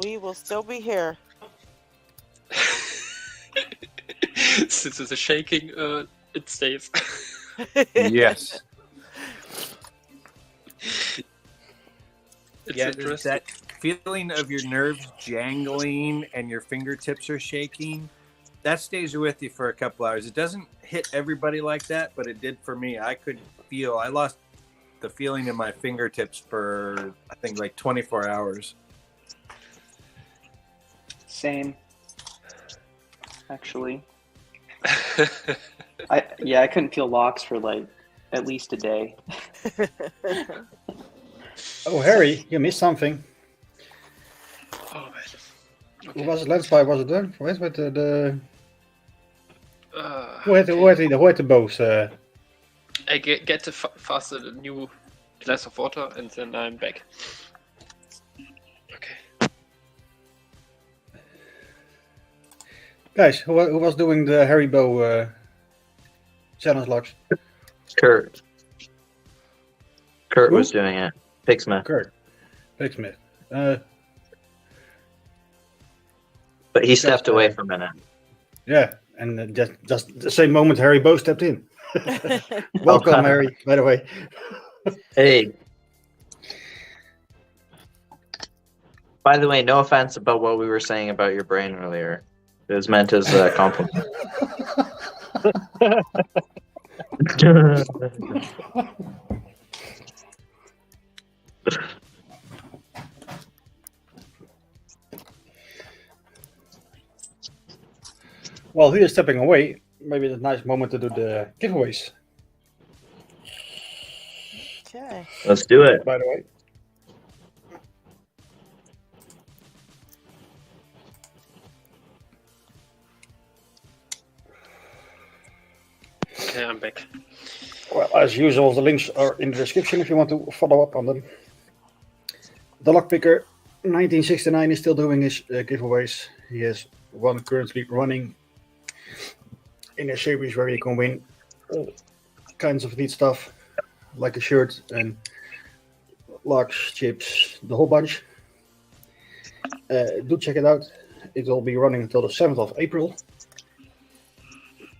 We will still be here. Since it's a shaking, it stays. Yes. It's Yeah, interesting. that feeling of your nerves jangling and your fingertips are shaking, that stays with you for a couple hours. It doesn't hit everybody like that, but it did for me. I lost the feeling in my fingertips for, I think, like 24 hours. Same. Actually. I couldn't feel locks for like at least a day. Oh, Harry, you missed something. Oh, man. Who was it? Let's was it done? Who had the who had the bows? I get to faster a new glass of water and then I'm back. Okay. Guys, who was doing the Harry Bow challenge locks? Kurt Who? was doing it. Pigsmith. Kurt. Pigsmith. But he stepped away for a minute. Yeah, and just the same moment Harry Bow stepped in. Welcome, Harry, by the way. Hey. By the way, no offense about what we were saying about your brain earlier. It was meant as a compliment. While he is stepping away, maybe it's a nice moment to do the giveaways. Okay. Let's do it. By the way. Okay, I'm back. Well, as usual, the links are in the description if you want to follow up on them. The Lockpicker 1969 is still doing his giveaways. He has one currently running in a series where you can win all kinds of neat stuff, like a shirt and locks, chips, the whole bunch. Do check it out. It will be running until the 7th of April.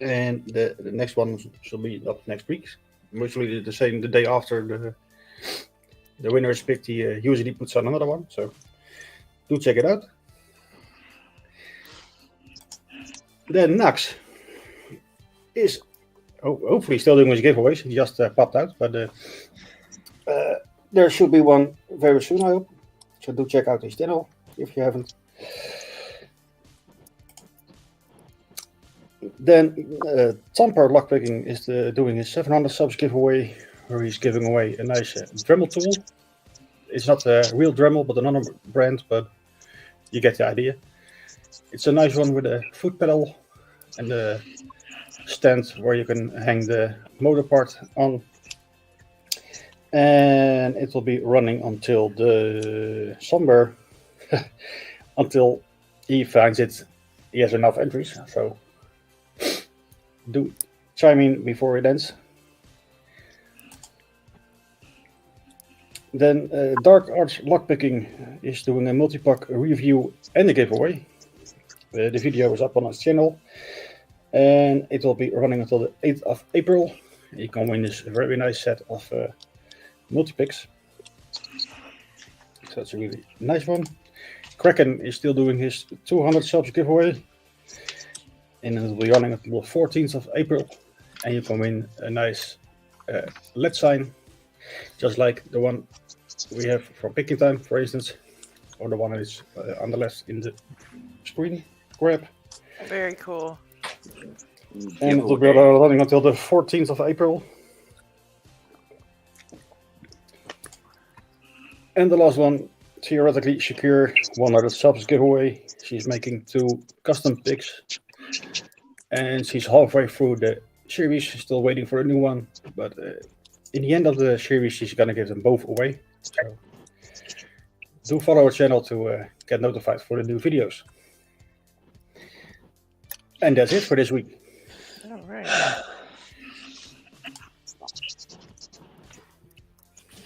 And the next one shall be up next week. Usually the same, the day after the winner is picked, he usually puts on another one. So do check it out. Then Nax is hopefully still doing his giveaways. He just popped out, but there should be one very soon, I hope. So do check out his channel if you haven't. Then Tamper Lockpicking is doing his 700 subs giveaway, where he's giving away a nice Dremel tool. It's not a real Dremel, but another brand, but you get the idea. It's a nice one with a foot pedal and a stand where you can hang the motor part on. And it will be running until the summer, until he finds it. He has enough entries, so do chime in before it ends. Then Dark Arts Lockpicking is doing a multi-pack review and a giveaway. The video is up on his channel, and it will be running until the 8th of April. You can win this very nice set of multi-packs. So it's a really nice one. Kraken is still doing his 200 subs giveaway, and it will be running until the 14th of April. And you can win a nice LED sign, just like the one we have from Picking Time, for instance, or the one that is on the left in the screen grab. Very cool. And it will be running until the 14th of April. And the last one, theoretically secure 100 subs giveaway. She's making 2 custom picks, and she's halfway through the series. She's still waiting for a new one, but in the end of the series, she's gonna give them both away. So do follow our channel to get notified for the new videos. And that's it for this week. All right.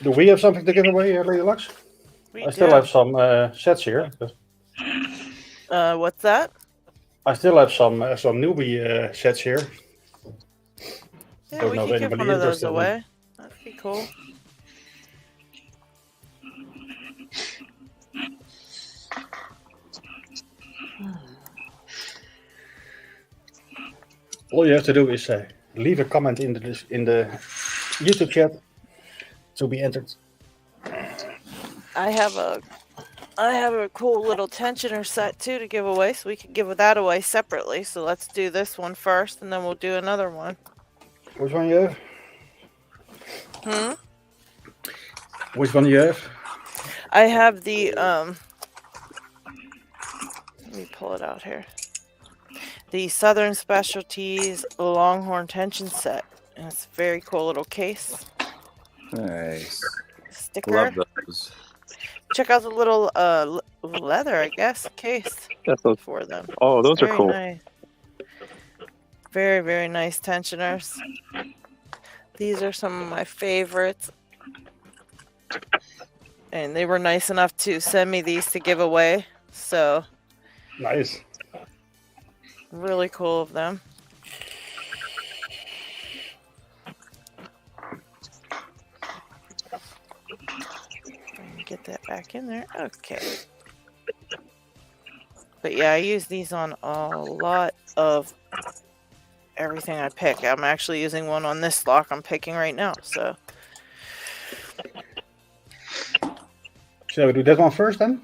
Do we have something to give away, LadyLocks? I still have some sets here. But What's that? I still have some newbie sets here. Yeah, Don't we know can if give anybody one of those interested in away. That'd be cool. All you have to do is leave a comment in the YouTube chat to be entered. I have a cool little tensioner set too to give away, so we can give that away separately. So let's do this one first, and then we'll do another one. Which one you have? Which one do you have? I have the let me pull it out here. The Southern Specialties Longhorn Tension Set. And it's a very cool little case. Nice. Sticker. Love those. Check out the little leather, I guess, case for them. Oh, those Very are cool. Nice. Very, very nice tensioners. These are some of my favorites. And they were nice enough to send me these to give away. So nice. Really cool of them. Get that back in there. Okay. But yeah, I use these on a lot of everything I pick. I'm actually using one on this lock I'm picking right now. So shall we do that one first then?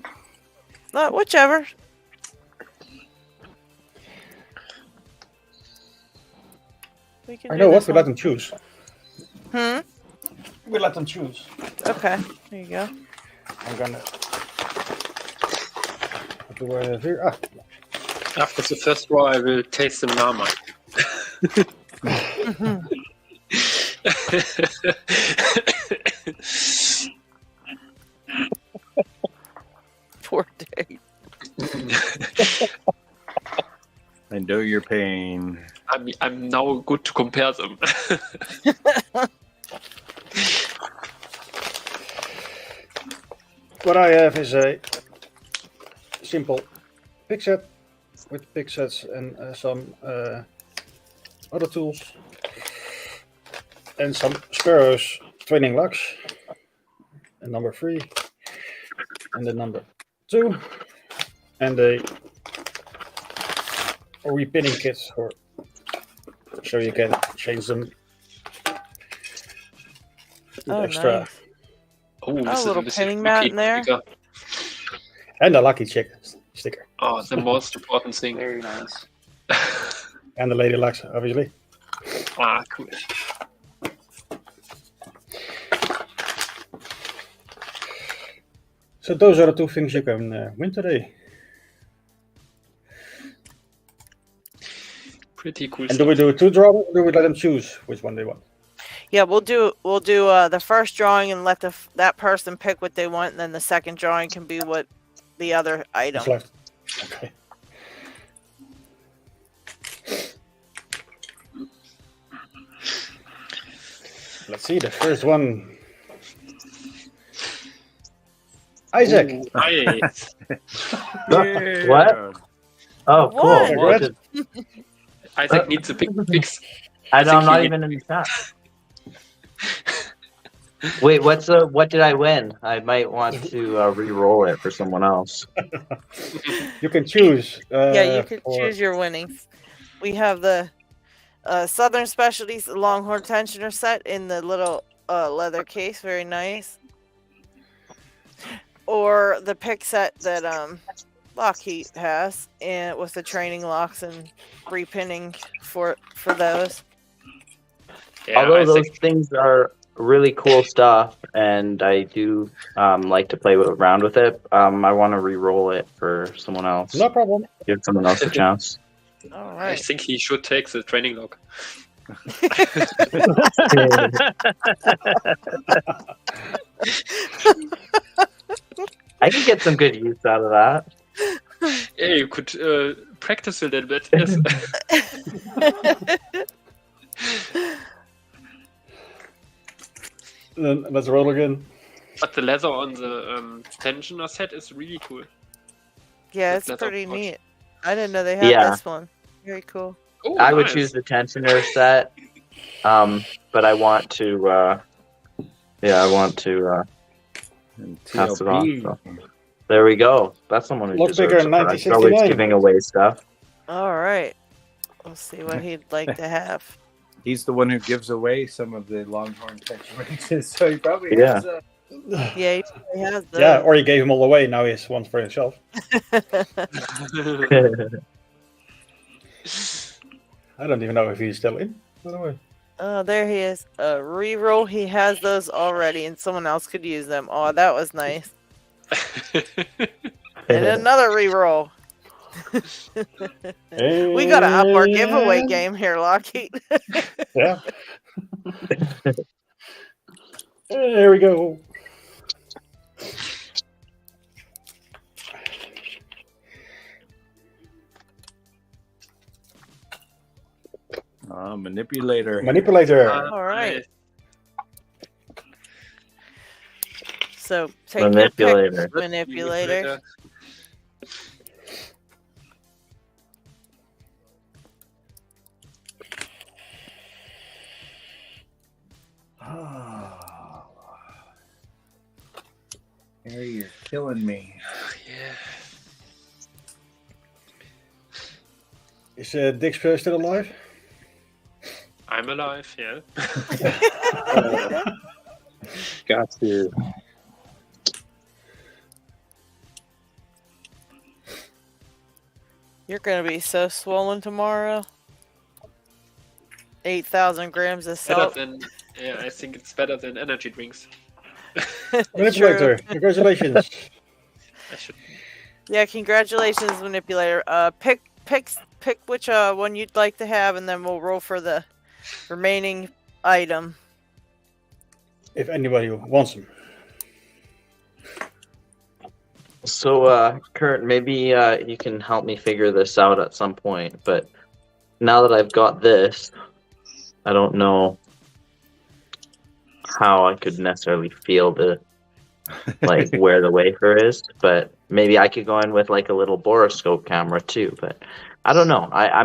Whichever. I know what, we let them choose. We let them choose. Okay, there you go. I'm gonna do here. After the first row, I will taste some Marmite. Poor Dave. I know your pain. I'm now good to compare them. What I have is a simple pick set with pick sets and some other tools, and some Sparrows training locks, and number 3, and the number 2, and a repinning kit so you can change them with extra. Nice. Oh, A this little is pinning mat in there. sticker. And the lucky chick sticker. Oh, the most important thing. Very nice. And the Lady Locks, obviously. Ah, cool. So those are the 2 things you can win today. Pretty cool. And do we do 2 drawings, or do we let them choose which one they want? Yeah, we'll do the first drawing and let that person pick what they want, and then the second drawing can be what the other item. What's left? Okay. Let's see the first one. Isaac. Ooh, nice. What? Oh, cool. What? Well, just- Isaac needs a big fix. I'm think not he- even in the chat. Wait, what did I win? I might want to re-roll it for someone else. You can choose. Yeah, you can for- choose your winnings. We have the Southern Specialties Longhorn Tensioner set in the little leather case, very nice. Or the pick set that LockHeat has, and with the training locks and repinning for those. Yeah, Although those Isaac, things are really cool stuff, and I do like to play around with it, I want to re-roll it for someone else. No problem. Give someone else a chance. All I right. think he should take the training log. I can get some good use out of that. Yeah, you could practice a little bit. Yes. Then let's roll again. But the leather on the tensioner set is really cool. Yeah, it's Leather pretty pouch. neat. I didn't know they had Yeah. this one. Very cool. Oh, I would nice. choose the tensioner set, but I want to. I want to And pass it on. TLP. So. There we go. That's someone who Look deserves bigger a in prize. 1969. Always giving away stuff. All right. We'll see what he'd like to have. He's the one who gives away some of the Longhorn tension races, so he probably Yeah. has Yeah, he has those. Yeah, or he gave them all away. Now he has one for himself. I don't even know if he's still in, by the way. Oh, there he is. Reroll. He has those already, and someone else could use them. Oh, that was nice. And another reroll. We gotta up our giveaway game here, LockHeat. Yeah. There we go. manipulator. Manipulator. All right. Nice. So take your Manipulator. pick, manipulator. Oh. Harry, you're killing me. Yeah. Is Dick still alive? I'm alive, yeah. Got to. You're gonna be so swollen tomorrow. 8,000 grams of Better salt. than, yeah, I think it's better than energy drinks. Manipulator. Congratulations. I should. Yeah, congratulations, manipulator. Pick which one you'd like to have, and then we'll roll for the remaining item. If anybody wants them. So, Kurt, maybe you can help me figure this out at some point. But now that I've got this, I don't know how I could necessarily feel the where the wafer is. But maybe I could go in with like a little boroscope camera too. But I don't know. I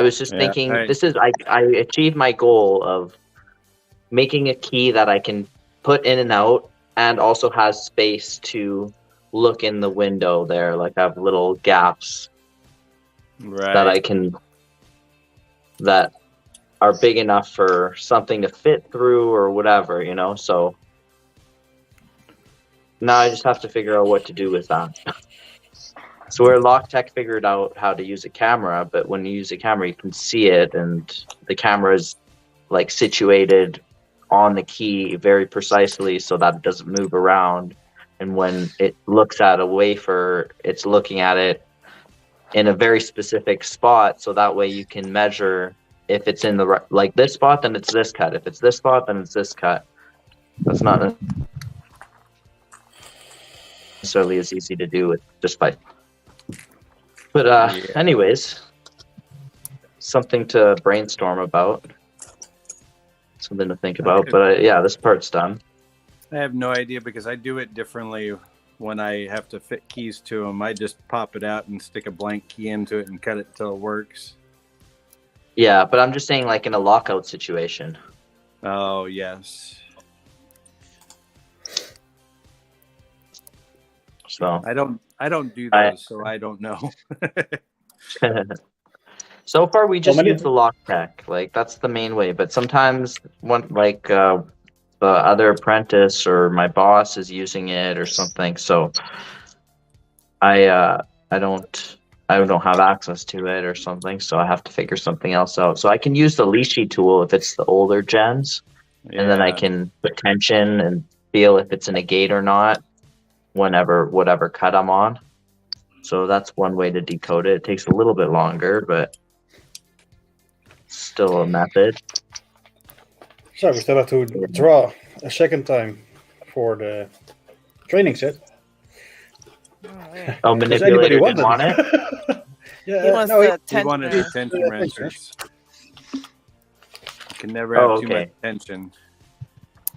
was just thinking. I achieved my goal of making a key that I can put in and out, and also has space to look in the window there, like I have little gaps that are big enough for something to fit through or whatever, you know. So now I just have to figure out what to do with that. So where LockTech figured out how to use a camera, but when you use a camera you can see it, and the camera is like situated on the key very precisely so that it doesn't move around. And when it looks at a wafer, it's looking at it in a very specific spot, so that way you can measure if it's in the right, like this spot, then it's this cut. If it's this spot, then it's this cut. That's not necessarily as easy to do with just by. But anyways, something to brainstorm about, something to think about. But yeah, this part's done. I have no idea because I do it differently when I have to fit keys to them. I just pop it out and stick a blank key into it and cut it until it works. Yeah, but I'm just saying like in a lockout situation. Oh, yes. So I don't do those, so I don't know. So far we just use the LockTech. Like that's the main way, but sometimes the other apprentice or my boss is using it or something, so I don't have access to it or something, so I have to figure something else out. So I can use the leashy tool if it's the older gens, and then I can put tension and feel if it's in a gate or not whatever cut I'm on. So that's one way to decode it. It takes a little bit longer, but still a method. So we still have to draw a second time for the training set. Oh, manipulator didn't want it? Yeah, he wants he wanted the tension wrenches. You can never have too much tension.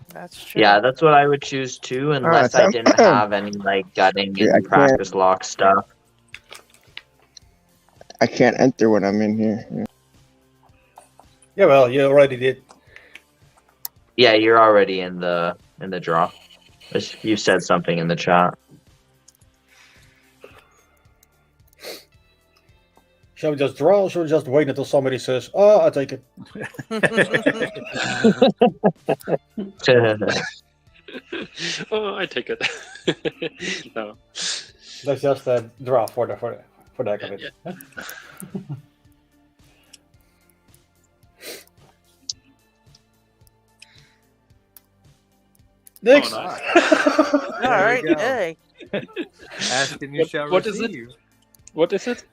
That's true. Yeah, that's what I would choose too, unless I didn't have any like gutting and practice lock stuff. I can't enter when I'm in here. Yeah, well, you already did. Yeah, you're already in the draw. You said something in the chat. Shall we just draw, or shall we just wait until somebody says, "Oh, I take it"? Oh, I take it. No. Let's just draw for the heck of it. Yeah. Next. Oh, nice. All right, hey. Ask and you shall What is receive. it? What is it?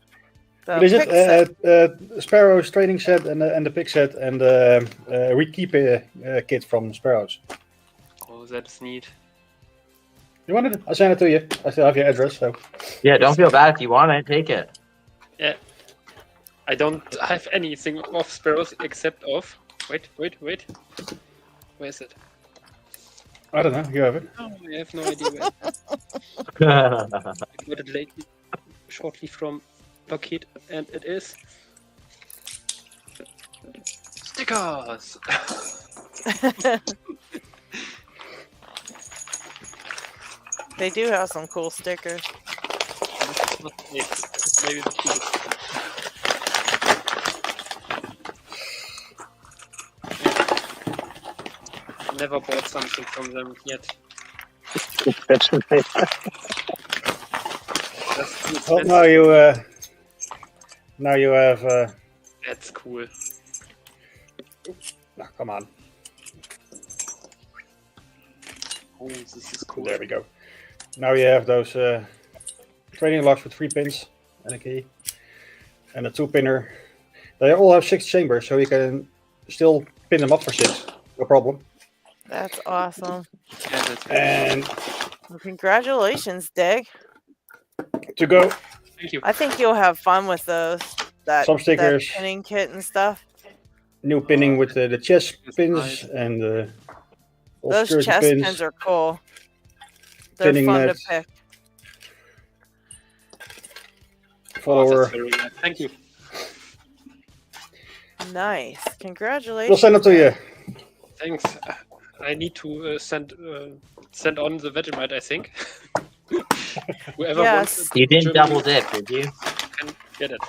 What is it? Sparrow's training set and the pick set and the rekeep kit from Sparrows. Oh, that's neat. You want it? I'll send it to you. I still have your address, so. Yeah, don't feel bad if you want it. Take it. Yeah. I don't have anything of Sparrows except of. Wait. Where is it? I don't know. You have it. Oh, I have no idea where. I got it lately, shortly from LockHeat, and it is stickers. They do have some cool stickers. It's maybe the cutest. Never bought something from them yet. That's right. Well, now you have. That's cool. No, come on. Oh, this is cool. There we go. Now you have those training locks with 3 pins and a key, and a 2-pinner. They all have 6 chambers, so you can still pin them up for 6. No problem. That's awesome. Yeah, that's And Well, congratulations, Dig. to go, Thank you. I think you'll have fun with those. That some stickers, that pinning kit and stuff. new pinning with the chest It's pins nice. and all Those security chest pins. pins are cool. They're Pinning fun mat. to pick. Oh, Follower. that's very nice. Thank you. Nice. Congratulations. We'll send it to you. Thanks. I need to send on the Vegemite, I think. Whoever Yes. wants it You didn't Germany double dip, did you? can get it.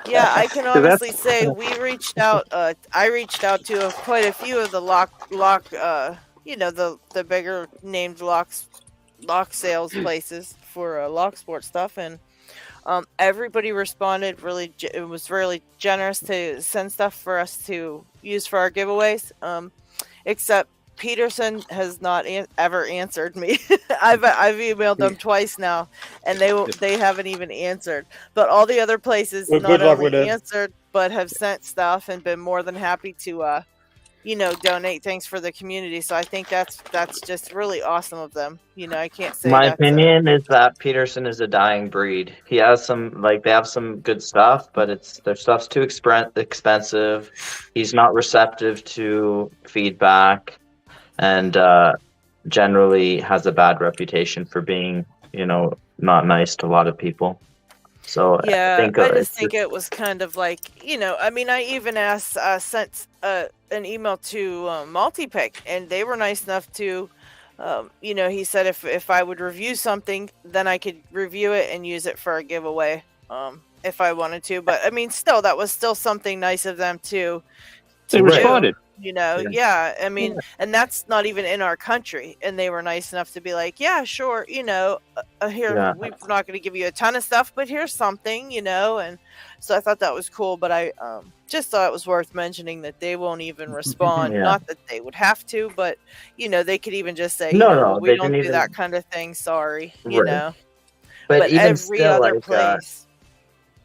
Yeah, I can that's- honestly say we reached out. I reached out to quite a few of the lock. The bigger named lock sales places for lock sport stuff, and everybody responded. It was really generous to send stuff for us to use for our giveaways. Except Peterson has not ever answered me. I've emailed them twice now, and they haven't even answered. But all the other places Well, not good luck with only it. answered, but have sent stuff and been more than happy to, donate things for the community. So I think that's just really awesome of them. I can't say My that's opinion is that Peterson is a dying breed. He has they have some good stuff, but their stuff's too expensive. He's not receptive to feedback, and generally has a bad reputation for being, not nice to a lot of people. So Yeah, I just think it was kind of like, I even sent an email to Multipick, and they were nice enough to, he said if I would review something, then I could review it and use it for a giveaway, if I wanted to. But still, that was still something nice of them to They do. responded. Yeah. And that's not even in our country, and they were nice enough to be like, yeah, sure, here, Yeah. we're not going to give you a ton of stuff, but here's something, and so I thought that was cool. But I just thought it was worth mentioning that they won't even respond. Yeah. Not that they would have to, but they could even just say, No, we they don't didn't do even- that kind of thing, sorry. Right. But even every still, other place,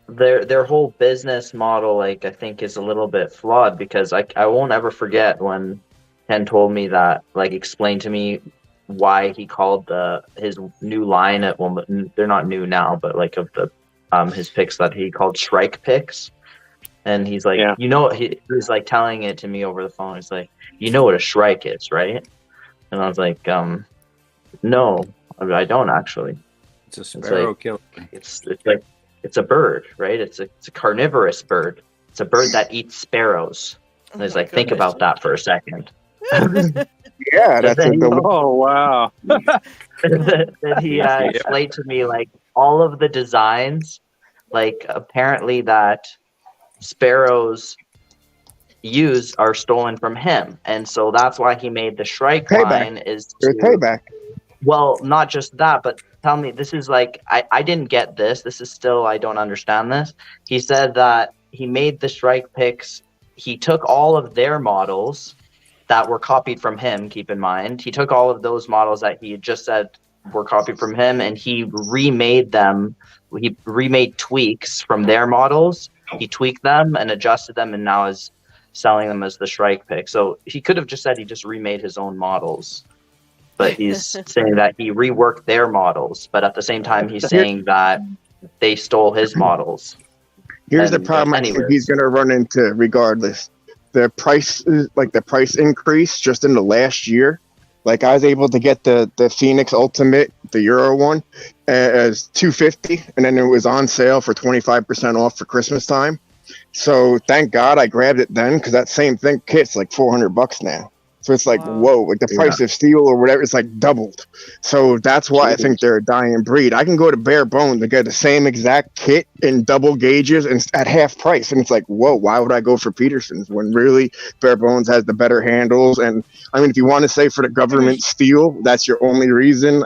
their whole business model, I think, is a little bit flawed, because I won't ever forget when Ken told me that, explained to me why he called his new line at, well, they're not new now, but of the his picks that he called Shrike picks, and he's like, Yeah. he was telling it to me over the phone. He's like, you know what a Shrike is, right? And I was like, no, I don't actually. It's a sparrow killer. It's a bird, right? It's a carnivorous bird. It's a bird that eats sparrows. And Oh he's my like, think goodness. about that for a second. Yeah, that's a Oh wow! Then he explained to me all of the designs, apparently that sparrows use are stolen from him, and so that's why he made the Shrike Payback. line is There's to, payback. well, not just that, but tell me, this is I didn't get this. This is still, I don't understand this. He said that he made the Shrike picks. He took all of their models that were copied from him, keep in mind. He took all of those models that he had just said were copied from him, and he remade them. He remade tweaks from their models. He tweaked them and adjusted them, and now is selling them as the Shrike pick. So he could have just said he just remade his own models. But he's saying that he reworked their models, but at the same time, he's saying that they stole his models. Here's the And problem I think anyways. he's going to run into regardless. The price increase just in the last year. I was able to get the Phoenix Ultimate, the Euro one, as $250, and then it was on sale for 25% off for Christmas time. So thank God I grabbed it then, because that same kit's $400 now. So it's Wow. whoa, the price of steel or whatever, it's doubled. So that's why I think they're a dying breed. I can go to Bare Bones and get the same exact kit in double gauges and at half price. And it's whoa, why would I go for Peterson's when really Bare Bones has the better handles? And if you want to say for the government steel, that's your only reason.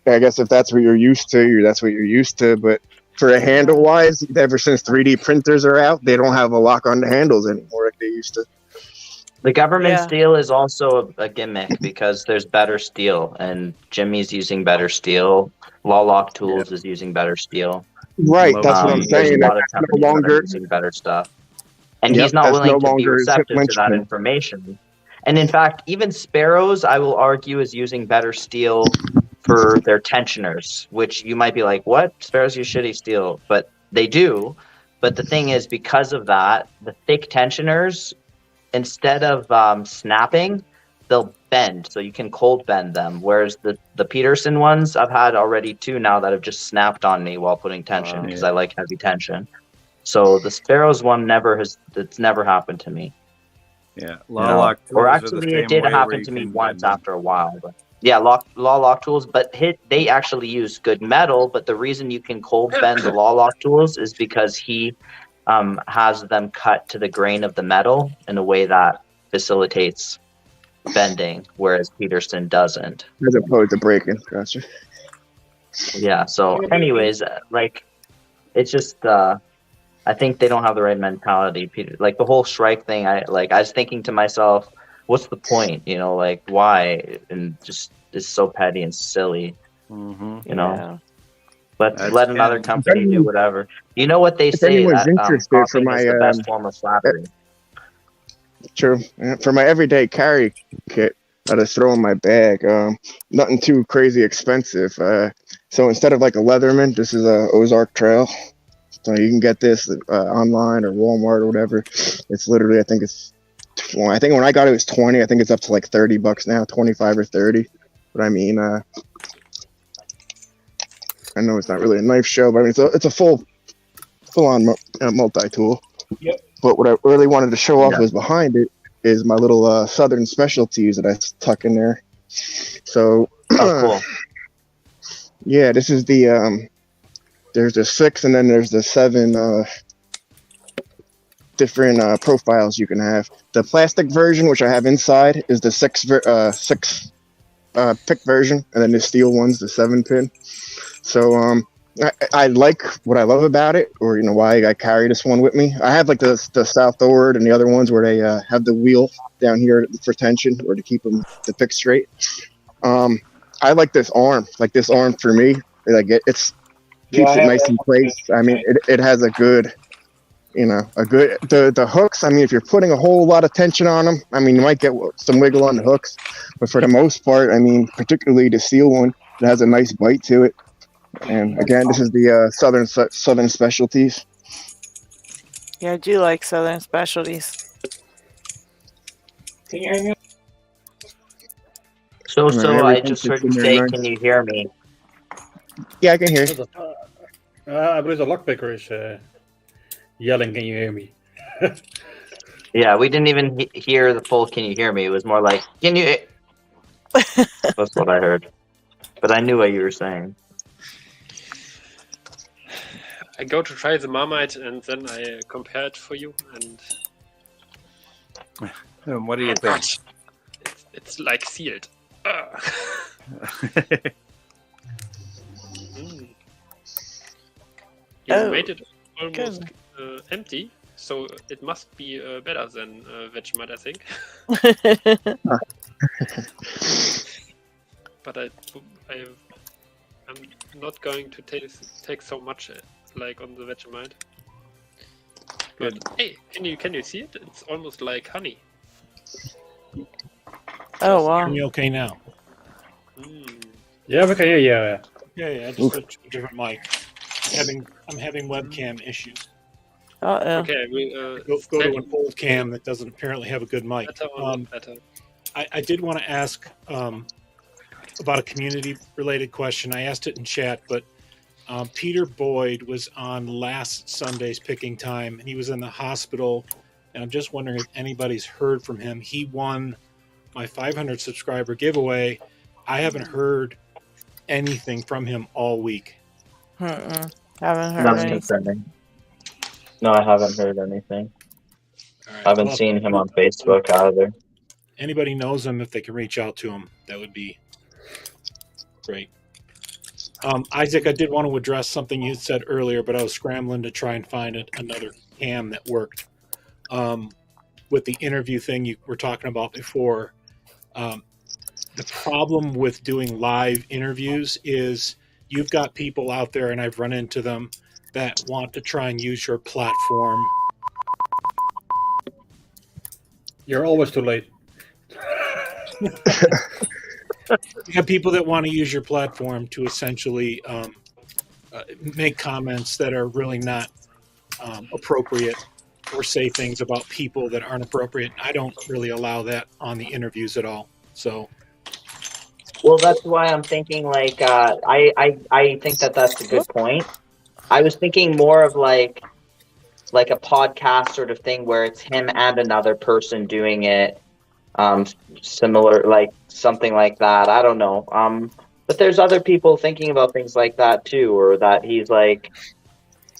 I guess if that's what you're used to, that's what you're used to. But for a handle wise, ever since 3D printers are out, they don't have a lock on the handles anymore like they used to. The government Yeah. steel is also a gimmick, because there's better steel, and Jimmy's using better steel. LadyLocks Tools is using better steel. Right, that's what I'm There's a saying. lot of That's no companies that are longer. using better stuff. And Yep, he's not that's no willing to be longer zip receptive to that linchpin. information. And in fact, even Sparrows, I will argue, is using better steel for their tensioners, which you might be like, what? Sparrows use shitty steel. But they do. But the thing is, because of that, the thick tensioners, instead of snapping, they'll bend. So you can cold bend them. Whereas the Peterson ones, I've had already 2 now that have just snapped on me while putting tension because I like heavy tension. So the Sparrows one it's never happened to me. Yeah, You Law know? Lock tools Or are actually, the it same did way where happen you to me can once bend them. after a while. But yeah, Law Lock tools, but they actually use good metal. But the reason you can cold bend the Law Lock tools is because he has them cut to the grain of the metal in a way that facilitates bending, whereas Peterson doesn't. As opposed to breaking. Gotcha. Yeah. So, anyways, like, it's just I think they don't have the right mentality, Peter. Like the whole Shrike thing, I was thinking to myself, what's the point? You know, like why? And just it's so petty and silly. Mm-hmm. You know, Yeah. let another company do whatever. You know what they If say anyone's that interested for copying my is the best form of flattery. True. For my everyday carry kit that I throw in my bag, nothing too crazy expensive. So instead of like a Leatherman, this is a Ozark Trail. So you can get this online or Walmart or whatever. It's literally, I think when I got it was 20. I think it's up to like $30 now, 25 or 30. But I mean, I know it's not really a knife show, but I mean, it's a full-on multi-tool. Yep. But what I really wanted to show off Yeah. was behind it is my little Southern specialties that I tuck in there. So, Oh, cool. Yeah, this is the there's the 6 and then there's the 7 different profiles you can have. The plastic version, which I have inside, is the 6 pick version, and then the steel one's the 7-pin. So I like what I love about it, or you know why I carry this one with me. I have like the Southward and the other ones where they have the wheel down here for tension or to keep them the pick straight. I like this arm. Like this arm for me, like it's keeps it nice in place. I mean, it has a good, the hooks. I mean, if you're putting a whole lot of tension on them, I mean, you might get some wiggle on the hooks, but for the most part, I mean, particularly the steel one, it has a nice bite to it. And again, this is the Southern specialties. Yeah, I do like Southern specialties. Can you hear me? So I just fits heard you in there say, nice. "Can you hear me?" Yeah, I can hear you. I believe the lockpicker is yelling, "Can you hear me?" Yeah, we didn't even hear the full "Can you hear me?" It was more like, "Can you?" That's what I heard, but I knew what you were saying. I go to try the Marmite and then I compare it for you, and What do you think? it's like sealed. You Oh, made it almost empty, so it must be better than Vegemite, I think. But I'm not going to take so much like on the Vegemite. But hey, can you see it? It's almost like honey. Oh wow. Are you okay now? Yeah, we can hear you. Yeah, just a different mic. I'm having webcam issues. Uh-oh. Okay, we Go to an old cam that doesn't apparently have a good mic. better or not better. I did want to ask about a community-related question. I asked it in chat, but Peter Boyd was on last Sunday's picking time, and he was in the hospital, and I'm just wondering if anybody's heard from him. He won my 500 subscriber giveaway. I haven't heard anything from him all week. Haven't heard That's anything. concerning. No, I haven't heard anything. All right, I haven't well, seen him on Facebook either. Anybody knows him, if they can reach out to him, that would be great. Isaac, I did want to address something you said earlier, but I was scrambling to try and find another cam that worked. With the interview thing you were talking about before, the problem with doing live interviews is you've got people out there, and I've run into them, that want to try and use your platform. You're always too late. You have people that want to use your platform to essentially make comments that are really not appropriate, or say things about people that aren't appropriate. I don't really allow that on the interviews at all. So, Well, that's why I'm thinking like I think that that's a good point. I was thinking more of like a podcast sort of thing where it's him and another person doing it, similar, like something like that. I don't know. But there's other people thinking about things like that too, or that he's like,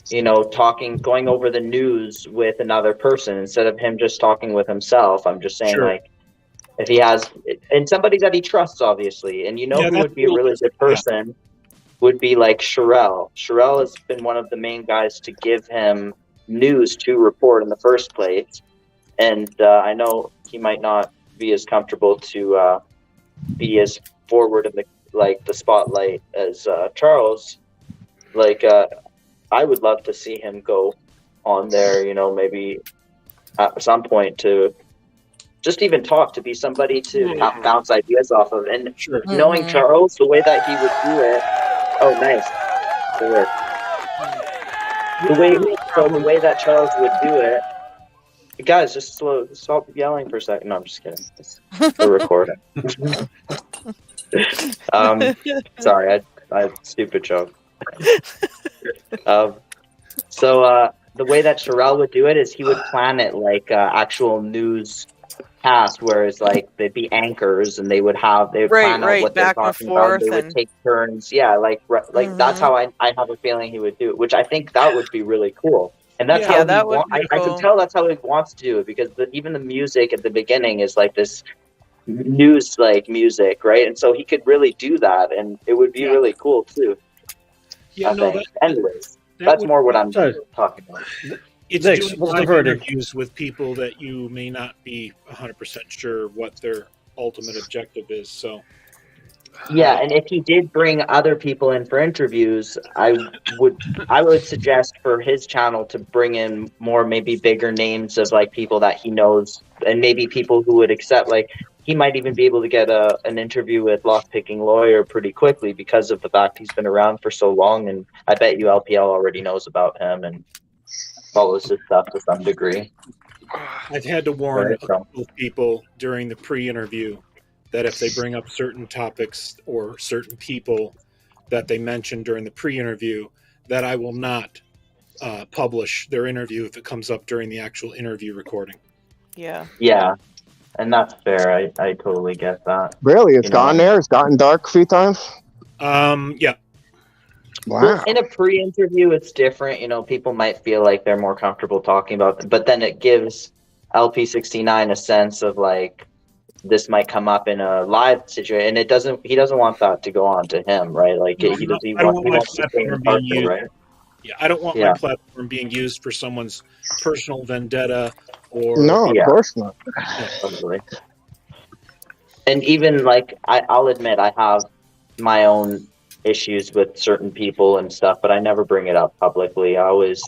you know, going over the news with another person instead of him just talking with himself. I'm just saying, Sure. like, if he has, and somebody that he trusts, obviously, and you know Yeah, who that's would be a really good person would be like Sherelle. Sherelle has been one of the main guys to give him news to report in the first place, and I know he might not be as comfortable to be as forward in the spotlight as Charles. Like, I would love to see him go on there, you know, maybe at some point to just even talk, to be somebody to bounce ideas off of. And Sure. knowing Charles, the way that he would do it, oh, nice. The way that Charles would do it, guys, just stop yelling for a second. No, I'm just kidding. We're recording. Sorry, I stupid joke. So the way that Sherelle would do it is he would plan it like actual news cast, whereas like they'd be anchors and they would plan out what they're talking about. They would take turns. Yeah, like that's how I have a feeling he would do it, which I think that would be really cool. And that's how I can tell that's how he wants to do it, because even the music at the beginning is like this news like music, right? And so he could really do that, and it would be really cool too. Yeah, Anyways, that's more what I'm talking about. It's Next, doing what's the live verdict? interviews with people that you may not be 100% sure what their ultimate objective is. So, yeah, and if he did bring other people in for interviews, I would suggest for his channel to bring in more, maybe bigger names of like people that he knows, and maybe people who would accept. Like, he might even be able to get an interview with Lockpicking Lawyer pretty quickly because of the fact he's been around for so long, and I bet you LPL already knows about him and follows his stuff to some degree. I've had to warn a couple of people during the pre-interview that if they bring up certain topics or certain people that they mentioned during the pre-interview, that I will not publish their interview if it comes up during the actual interview recording. Yeah. Yeah, and that's fair. I totally get that. Really? It's gone there? It's gotten dark a few times? Yeah. Wow. Well, in a pre-interview, it's different. You know, people might feel like they're more comfortable talking about it, but then it gives LP69 a sense of like, this might come up in a live situation, and he doesn't want that to go on to him, right? Like, he wants to stay impartial, right? Yeah, I don't want my platform being used for someone's personal vendetta or... No, of course not. Totally. And even, like, I'll admit I have my own issues with certain people and stuff, but I never bring it up publicly. I always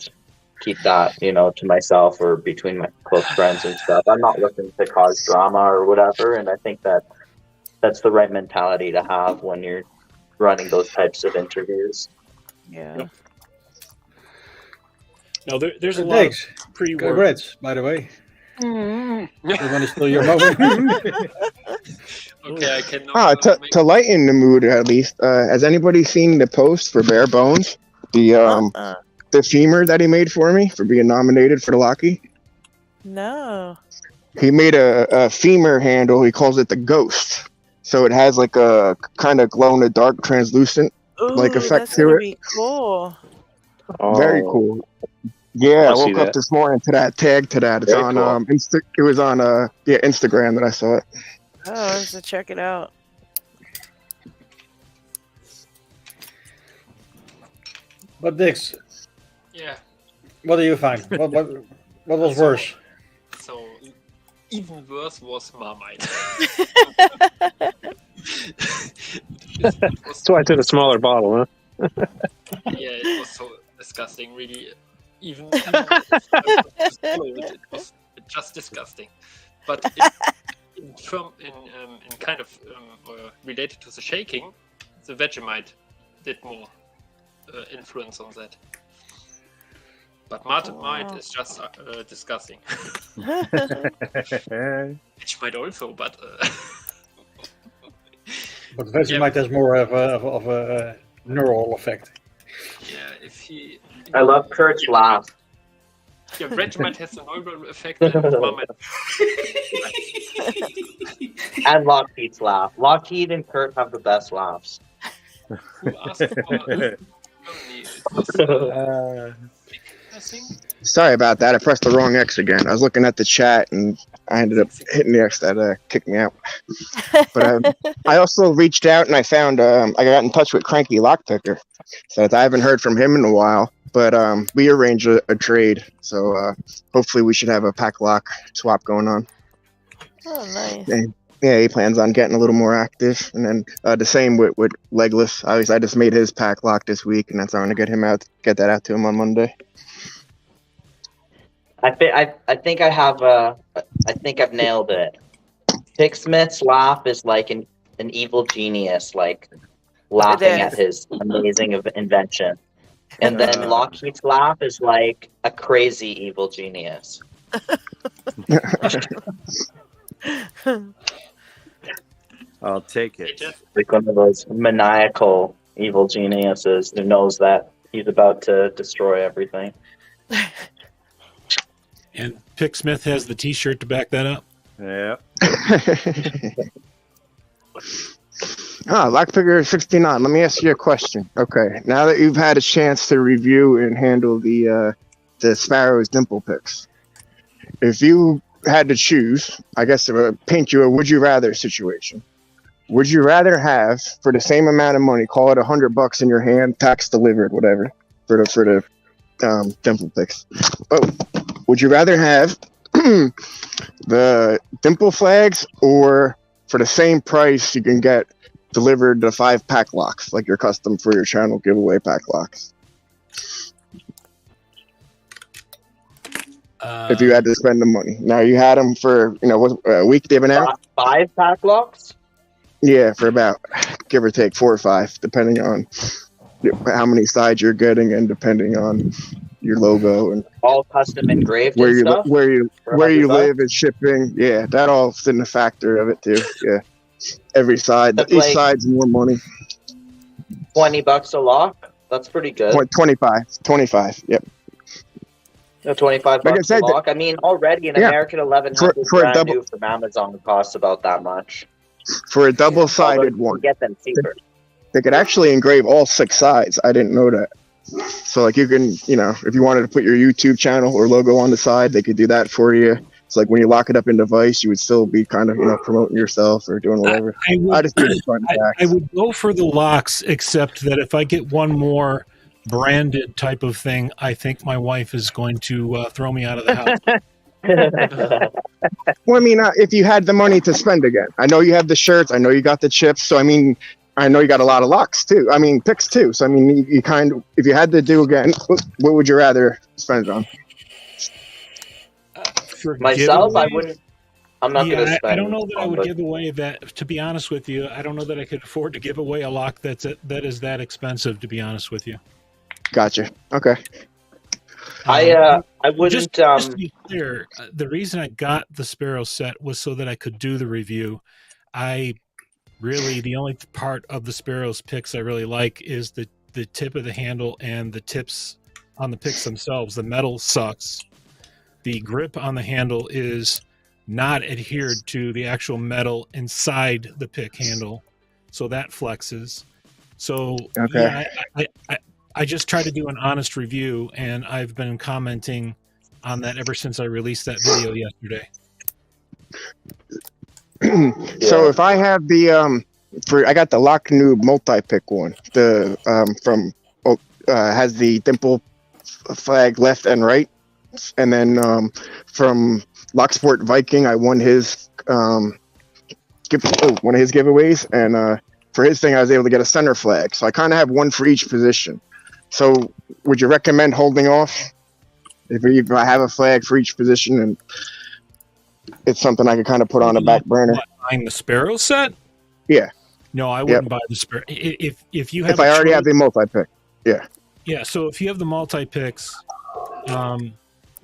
keep that, you know, to myself or between my close friends and stuff. I'm not looking to cause drama or whatever, and I think that's the right mentality to have when you're running those types of interviews. Yeah. No, there's a lot of pre-work. Congrats, by the way. You want to steal your moment? Okay, I cannot. To lighten the mood, at least, has anybody seen the post for Bare Bones? The femur that he made for me for being nominated for the Lockie? No. He made a femur handle. He calls it the Ghost. So it has like a kind of glow in the dark, translucent like effect to it. Be cool. Very cool. Yeah, I woke up this morning to that tag to that. It's on it was on Instagram that I saw it. Oh, I have to check it out. But Dix, yeah, what do you find? What was worse? So even worse was Marmite. That's why I did a smaller bottle, huh? Yeah, it was so disgusting. Really, even it was just disgusting. But in kind of related to the shaking, the Vegemite did more influence on that. But Marmite is just disgusting. Vegemite also, but. But Vegemite has more of a neural effect. Yeah, if he. I love Kurt's laugh. Yeah, Vegemite has a neural effect, and Marmite. And LockHeat's laugh. LockHeat and Kurt have the best laughs. Who asked for I think. Sorry about that. I pressed the wrong X again. I was looking at the chat and I ended up hitting the X that kicked me out. But I also reached out and I found I got in touch with Cranky Lockpicker. So I haven't heard from him in a while. But we arranged a trade. So hopefully we should have a pack lock swap going on. Oh, nice. And, yeah, he plans on getting a little more active. And then the same with Legless. I just made his pack lock this week and that's how I'm going to get that out to him on Monday. I think I've nailed it. Picksmith's laugh is like an evil genius, like laughing at his amazing invention. And then LockHeat's laugh is like a crazy evil genius. I'll take it. Like one of those maniacal evil geniuses who knows that he's about to destroy everything. And Picksmith has the T-shirt to back that up. Yeah. Lockpicker 69. Let me ask you a question. Okay, now that you've had a chance to review and handle the Sparrow's dimple picks, if you had to choose, I guess to paint you a would you rather situation, would you rather have for the same amount of money, call it $100 in your hand, tax delivered, whatever, for the dimple picks? Oh, would you rather have the dimple flags, or for the same price you can get delivered the 5-pack locks, like your custom for your channel giveaway pack locks? If you had to spend the money. Now you had them for a week they've been out. 5-pack locks? Yeah, for about give or take 4 or 5, depending on how many sides you're getting and depending on your logo and all custom engraved where and you stuff? where you live and shipping. Yeah, that all's in the factor of it too. Yeah, every side, each side's more money. $20 a lock. That's pretty good. 25. Yep. No, $25 a lock. I mean, already an American 1100 brand new from Amazon costs about that much. For a double-sided one, get them cheaper. They could actually engrave all 6 sides. I didn't know that. So like you can, if you wanted to put your YouTube channel or logo on the side, they could do that for you. It's like when you lock it up in device, you would still be kind of, promoting yourself or doing whatever. I would go for the locks, except that if I get one more branded type of thing, I think my wife is going to throw me out of the house. Well, I mean, if you had the money to spend again, I know you have the shirts, I know you got the chips, so I mean, I know you got a lot of locks too. I mean, picks too. So I mean, you kind of, if you had to do again, what would you rather spend it on? Myself, I wouldn't. I'm not going to spend. I don't know that I would give away that. To be honest with you, I don't know that I could afford to give away a lock that is that expensive. To be honest with you. Gotcha. Okay. I wouldn't. Just to be clear, the reason I got the Sparrow set was so that I could do the review. The only part of the Sparrow's picks I really like is the tip of the handle and the tips on the picks themselves. The metal sucks. The grip on the handle is not adhered to the actual metal inside the pick handle, so that flexes. So okay. Yeah, I just try to do an honest review, and I've been commenting on that ever since I released that video yesterday. So if I have the I got the Lock Noob multi-pick one, the has the dimple flag left and right, and then from Locksport Viking I won his one of his giveaways, and for his thing I was able to get a center flag, so I kind of have one for each position. So would you recommend holding off if I have a flag for each position and it's something I could kind of put on a back burner? What, buying the Sparrow set? Yeah. No, I wouldn't buy the Sparrow. If you have, if I already have the multi-pick, yeah. Yeah, so if you have the multi-picks,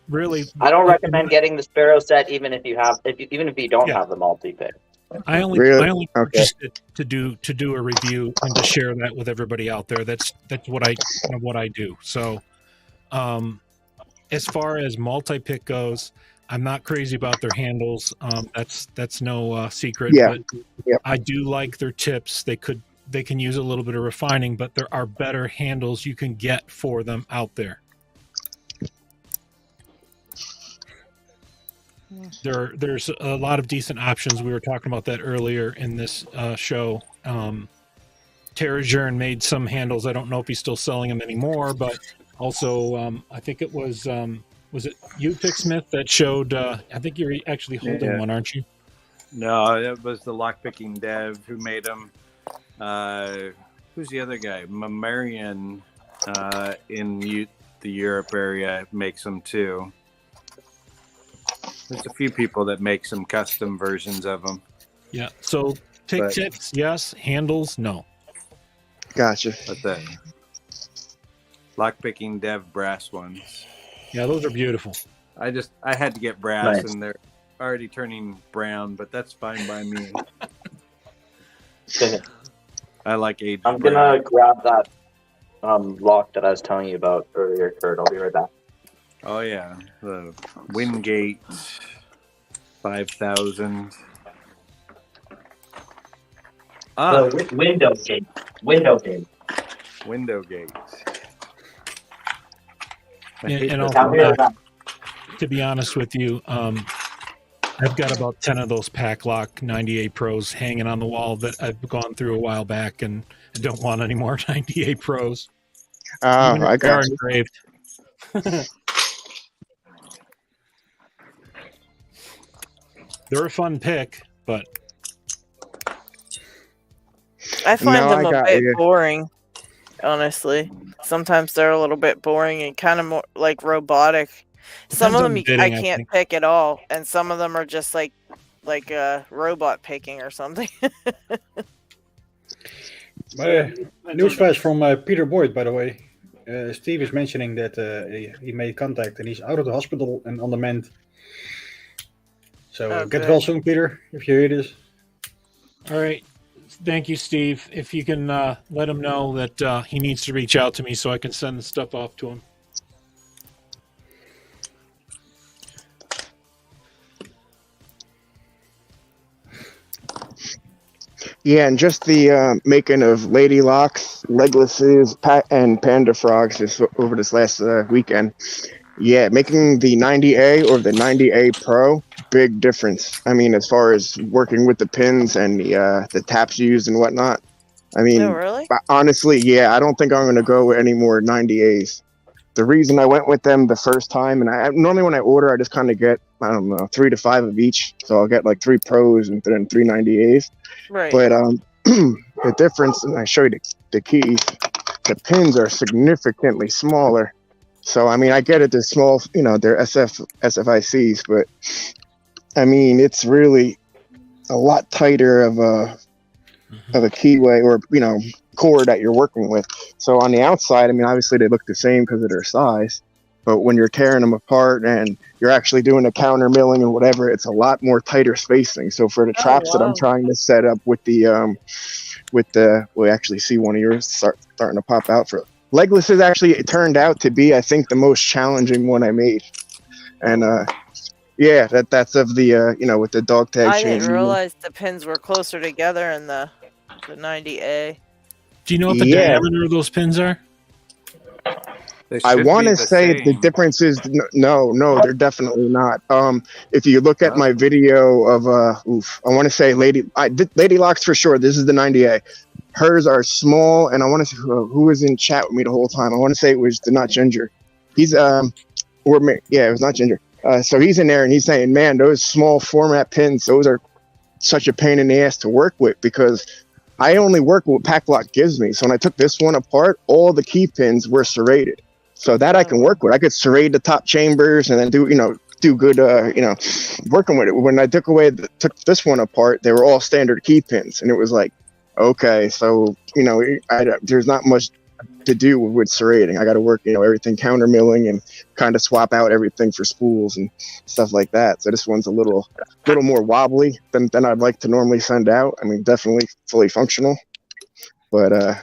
really, I don't recommend getting the Sparrow set, even if you don't have the multi-pick. I only purchased it to do a review and to share that with everybody out there. That's what I do. So, as far as multi-pick goes, I'm not crazy about their handles. That's no secret. Yeah. But I do like their tips. They can use a little bit of refining, but there are better handles you can get for them out there. There's a lot of decent options. We were talking about that earlier in this show. Terrajern made some handles. I don't know if he's still selling them anymore, but also I think it was it you, Picksmith, that showed? I think you're actually holding one, aren't you? No, it was the lockpicking dev who made them. Who's the other guy? Marion in the Europe area makes them too. There's a few people that make some custom versions of them. Yeah. So pick tips, yes. Handles, no. Gotcha. But the lockpicking dev brass ones. Yeah, those are beautiful. I had to get brass, Nice. and they're already turning brown, but that's fine by me. I like aged I'm brown. gonna grab that lock that I was telling you about earlier, Kurt. I'll be right back. Oh yeah, the Wingate 5000. The window gate. Window gate. Window gate. And I'll also, be right back. to be honest with you, I've got about 10 of those Packlock 98 Pros hanging on the wall that I've gone through a while back, and I don't want any more 98 Pros. Even if I they are got you. engraved. They're a fun pick, but I find No, them I a got bit you. boring, honestly. Sometimes they're a little bit boring and kind of more like robotic. Some of Depends on them the bidding, I I can't think. pick at all, and some of them are just like robot picking or something. Newsflash from Peter Boyd, by the way. Steve is mentioning that he made contact and he's out of the hospital and on the mend. So Oh, get good. well soon, Peter, if you hear this. all right. Thank you, Steve. If you can let him know that he needs to reach out to me so I can send the stuff off to him. Yeah, and just the making of Lady Locks, Leglesses, and Panda Frogs just over this last weekend. Yeah, making the 90A or the 90A Pro, big difference. I mean, as far as working with the pins and the taps used and whatnot. I mean, Oh, really? honestly, yeah, I don't think I'm going to go with any more 90As. The reason I went with them the first time, and I normally when I order, I just kind of get, I don't know, 3 to 5 of each. So I'll get like 3 Pros and then 3 90As. Right. But the difference, and I show you the keys, the pins are significantly smaller. So, I mean, I get it, they're small, they're SFICs, but I mean, it's really a lot tighter of a keyway or, core that you're working with. So on the outside, I mean, obviously they look the same because of their size, but when you're tearing them apart and you're actually doing a counter milling and whatever, it's a lot more tighter spacing. So for the traps that I'm trying to set up with we actually see one of yours starting to pop out for Legless is actually, it turned out to be, I think, the most challenging one I made. And yeah, that's of the with the dog tag I chain. didn't realize the pins were closer together in the 90A. Do you know what the diameter of those pins are? I want to say the difference is no, they're definitely not. If you look at my video of I want to say Lady Locks for sure. This is the 90A. Hers are small, and I want to say who was in chat with me the whole time. I want to say it was the Not Ginger. He's it was Not Ginger. So he's in there, and he's saying, man, those small format pins, those are such a pain in the ass to work with because I only work with what Packlock gives me. So when I took this one apart, all the key pins were serrated. So that I can work with. I could serrate the top chambers and then do good, working with it. When I took this one apart, they were all standard key pins, and it was like, okay, so there's not much to do with serrating. I got to work, everything counter milling and kind of swap out everything for spools and stuff like that. So this one's a little more wobbly than I'd like to normally send out. I mean, definitely fully functional, but I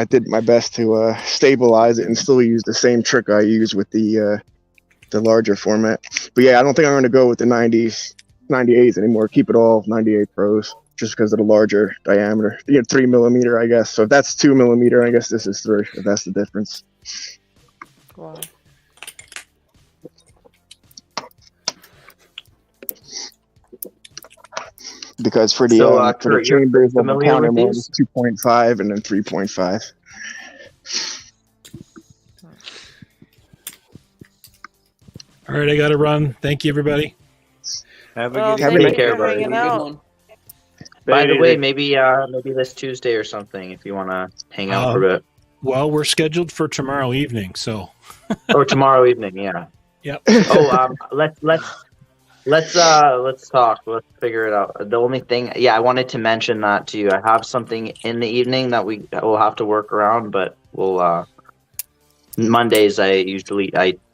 did my best to stabilize it and still use the same trick I use with the larger format. But yeah, I don't think I'm going to go with the 90s, 98s anymore. Keep it all 98 Pros. Just because of the larger diameter, 3 millimeter, I guess. So if that's 2 millimeter, I guess this is 3. If that's the difference. Wow. Because for the chambers, the counter mode is 2.5 and then 3.5. All right, I got to run. Thank you, everybody. Have a good Thank evening. you for hanging out. By the way, maybe this Tuesday or something, if you want to hang out for a bit. Well, we're scheduled for tomorrow evening, so. Or tomorrow evening, yeah. Yep. Oh, let's talk. Let's figure it out. The only thing, I wanted to mention that to you. I have something in the evening that we'll have to work around, but we'll. Mondays, I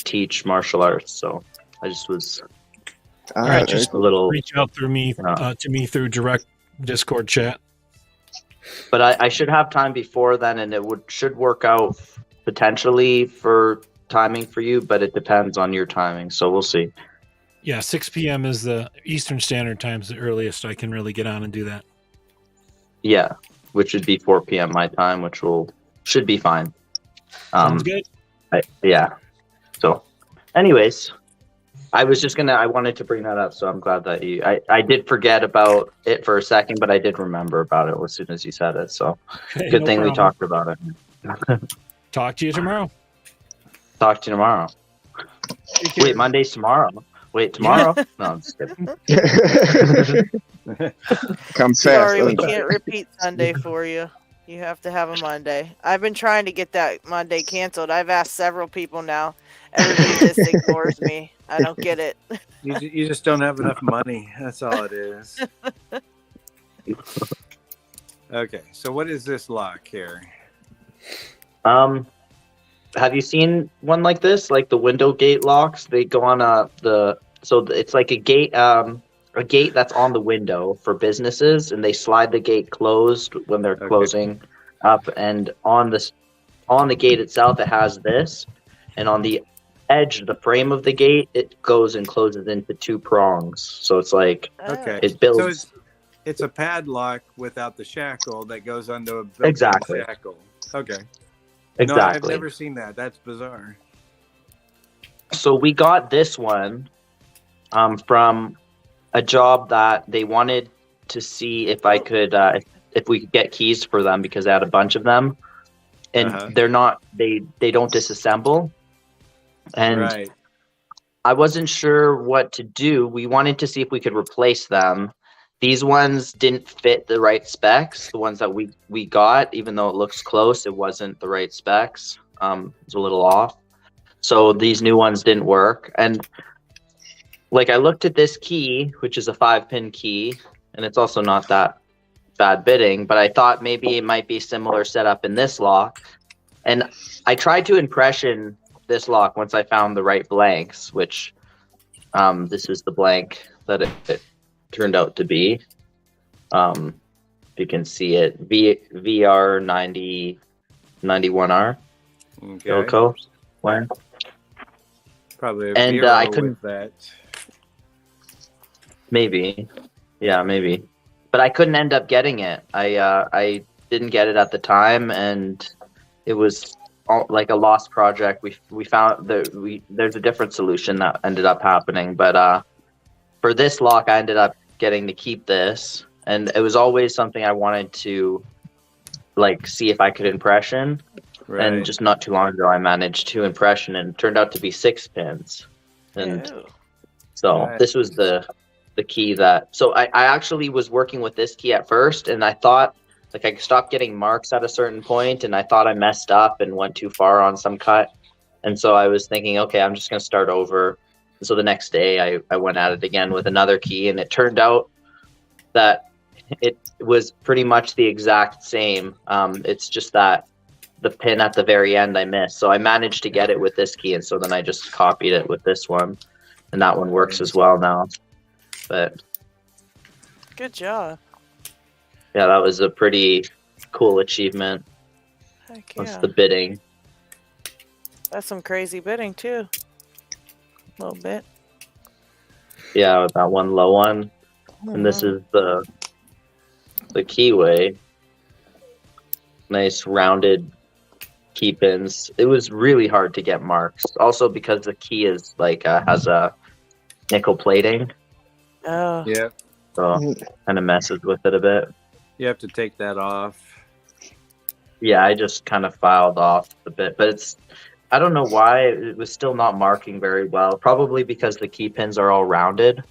teach martial arts, so I just was. All right, just a little. Reach out through me to me through direct Discord chat. But I should have time before then, and it should work out potentially for timing for you, but it depends on your timing, so we'll see. Yeah, 6 p.m. is the Eastern Standard Time is the earliest I can really get on and do that. Yeah, which would be 4 p.m. my time, which should be fine. Sounds good. So, anyways, I wanted to bring that up, so I'm glad that I did forget about it for a second, but I did remember about it as soon as you said it, so good thing we talked about it. Talk to you tomorrow. Talk to you tomorrow. Wait, Monday's tomorrow. Wait, tomorrow? No, I'm just kidding. Come fast. Sorry, we can't repeat Sunday for you. You have to have a Monday. I've been trying to get that Monday canceled. I've asked several people now. Everybody just ignores me. I don't get it. You just don't have enough money. That's all it is. Okay, so what is this lock here? Have you seen one like this? Like the window gate locks? They go on it's like a gate that's on the window for businesses, and they slide the gate closed when they're closing up. And on the gate itself, it has this, and on the edge, the frame of the gate, it goes and closes into 2 prongs. So it's like it builds. So it's a padlock without the shackle that goes onto a built-in shackle. Okay. Exactly. No, I've never seen that. That's bizarre. So we got this one from a job that they wanted to see if I could, if we could get keys for them because they had a bunch of them, and they're not, they don't disassemble, and I wasn't sure what to do. We wanted to see if we could replace them. These ones didn't fit the right specs. The ones that we got, even though it looks close, it wasn't the right specs. It's a little off. So these new ones didn't work. And like I looked at this key, which is a 5-pin key, and it's also not that bad bitting, but I thought maybe it might be similar setup in this lock. And I tried to impression this lock once I found the right blanks, which this is the blank that it turned out to be. You can see it, VR90 91R. Ilco. Where? Probably a and I couldn't. With that. Maybe, yeah, maybe, but I couldn't end up getting it. I didn't get it at the time, and it was like a lost project. We found there's a different solution that ended up happening, but for this lock, I ended up getting to keep this, and it was always something I wanted to like see if I could impression. Right. And just not too long ago, I managed to impression, and it turned out to be 6 pins. And so this was the key that. So I actually was working with this key at first, and I thought like I stopped getting marks at a certain point, and I thought I messed up and went too far on some cut. And so I was thinking, okay, I'm just going to start over. And so the next day I went at it again with another key, and it turned out that it was pretty much the exact same. It's just that the pin at the very end I missed. So I managed to get it with this key, and so then I just copied it with this one. And that one works as well now. But Good job. yeah, that was a pretty cool achievement. Heck That's yeah. the bidding. That's some crazy bidding too. A little bit. Yeah, that one low one. And this is the keyway. Nice rounded key pins. It was really hard to get marks. Also because the key is like has a nickel plating, Oh. Yeah, so kind of messes with it a bit. you have to take that off. Yeah, I just kind of filed off a bit, but I don't know why it was still not marking very well. Probably because the key pins are all rounded.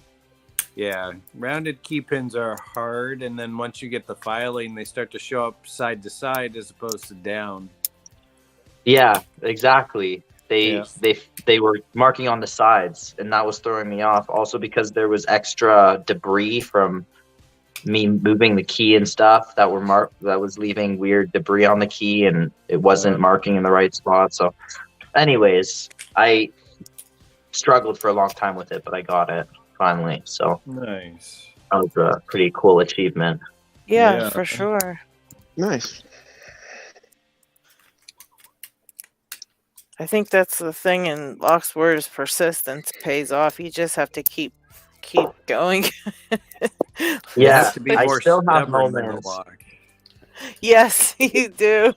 Yeah, rounded key pins are hard, and then once you get the filing, they start to show up side to side as opposed to down. Yeah, exactly. Yeah. They were marking on the sides, and that was throwing me off. Also because there was extra debris from me moving the key and stuff that was leaving weird debris on the key, and it wasn't marking in the right spot. So, anyways, I struggled for a long time with it, but I got it finally. So Nice. that was a pretty cool achievement. Yeah, Yeah. for sure. Nice. I think that's the thing in Locke's word is persistence pays off. You just have to keep going. You Yeah, have to be I more still have stubborn than a moments. lock. Yes, you do.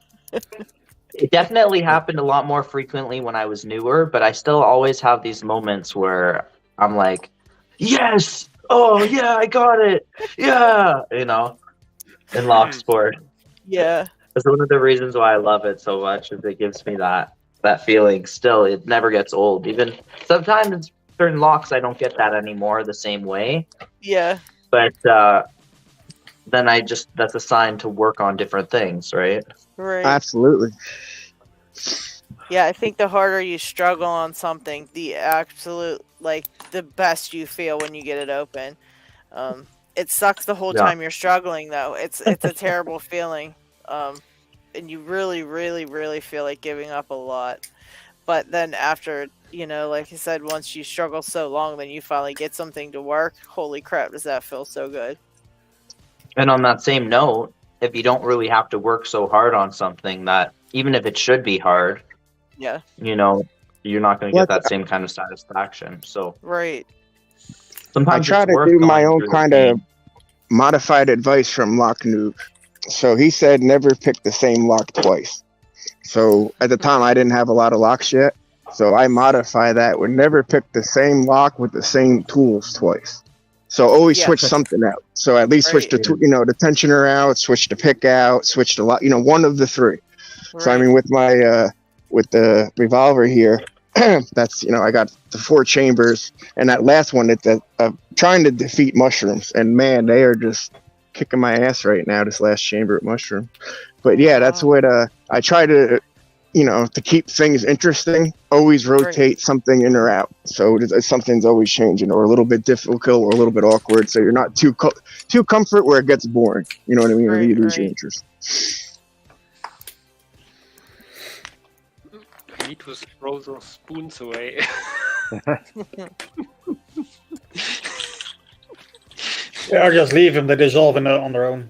It definitely happened a lot more frequently when I was newer, but I still always have these moments where I'm like, yes, oh yeah, I got it, yeah, in lock sport. Yeah. That's one of the reasons why I love it so much, is it gives me that feeling. Still, it never gets old. Even sometimes in certain locks, I don't get that anymore the same way. Yeah. But then that's a sign to work on different things, right? Right. Absolutely. Yeah, I think the harder you struggle on something, the absolute the best you feel when you get it open. It sucks the whole Yeah. time you're struggling though. It's a terrible feeling. And you really, really, really feel like giving up a lot. But then after, like I said, once you struggle so long, then you finally get something to work. Holy crap, does that feel so good? And on that same note, if you don't really have to work so hard on something, that even if it should be hard, Yeah. you're not going to get that same kind of satisfaction. So Right. sometimes I try it's to worth do my going own through the kind of pain. modified advice from Lock Noob. So he said never pick the same lock twice. So at the time I didn't have a lot of locks yet. So I modify that with never pick the same lock with the same tools twice. So always Yeah. switch something out. So at least switch Right. the tensioner out, switch the pick out, switch the lock, one of the three. So I Right. mean with my with the revolver here, that's I got the 4 chambers, and that last one I'm trying to defeat mushrooms, and man, they are just kicking my ass right now, this last chamber at mushroom. But yeah, that's Wow. what I try to to keep things interesting, always rotate something in or out. So something's always changing, or a little bit difficult, or a little bit awkward. So you're not too comfort where it gets boring. You know what I mean? Or you lose your Right. interest. I need to throw those spoons away. Yeah, or just leave them. They dissolve on their own.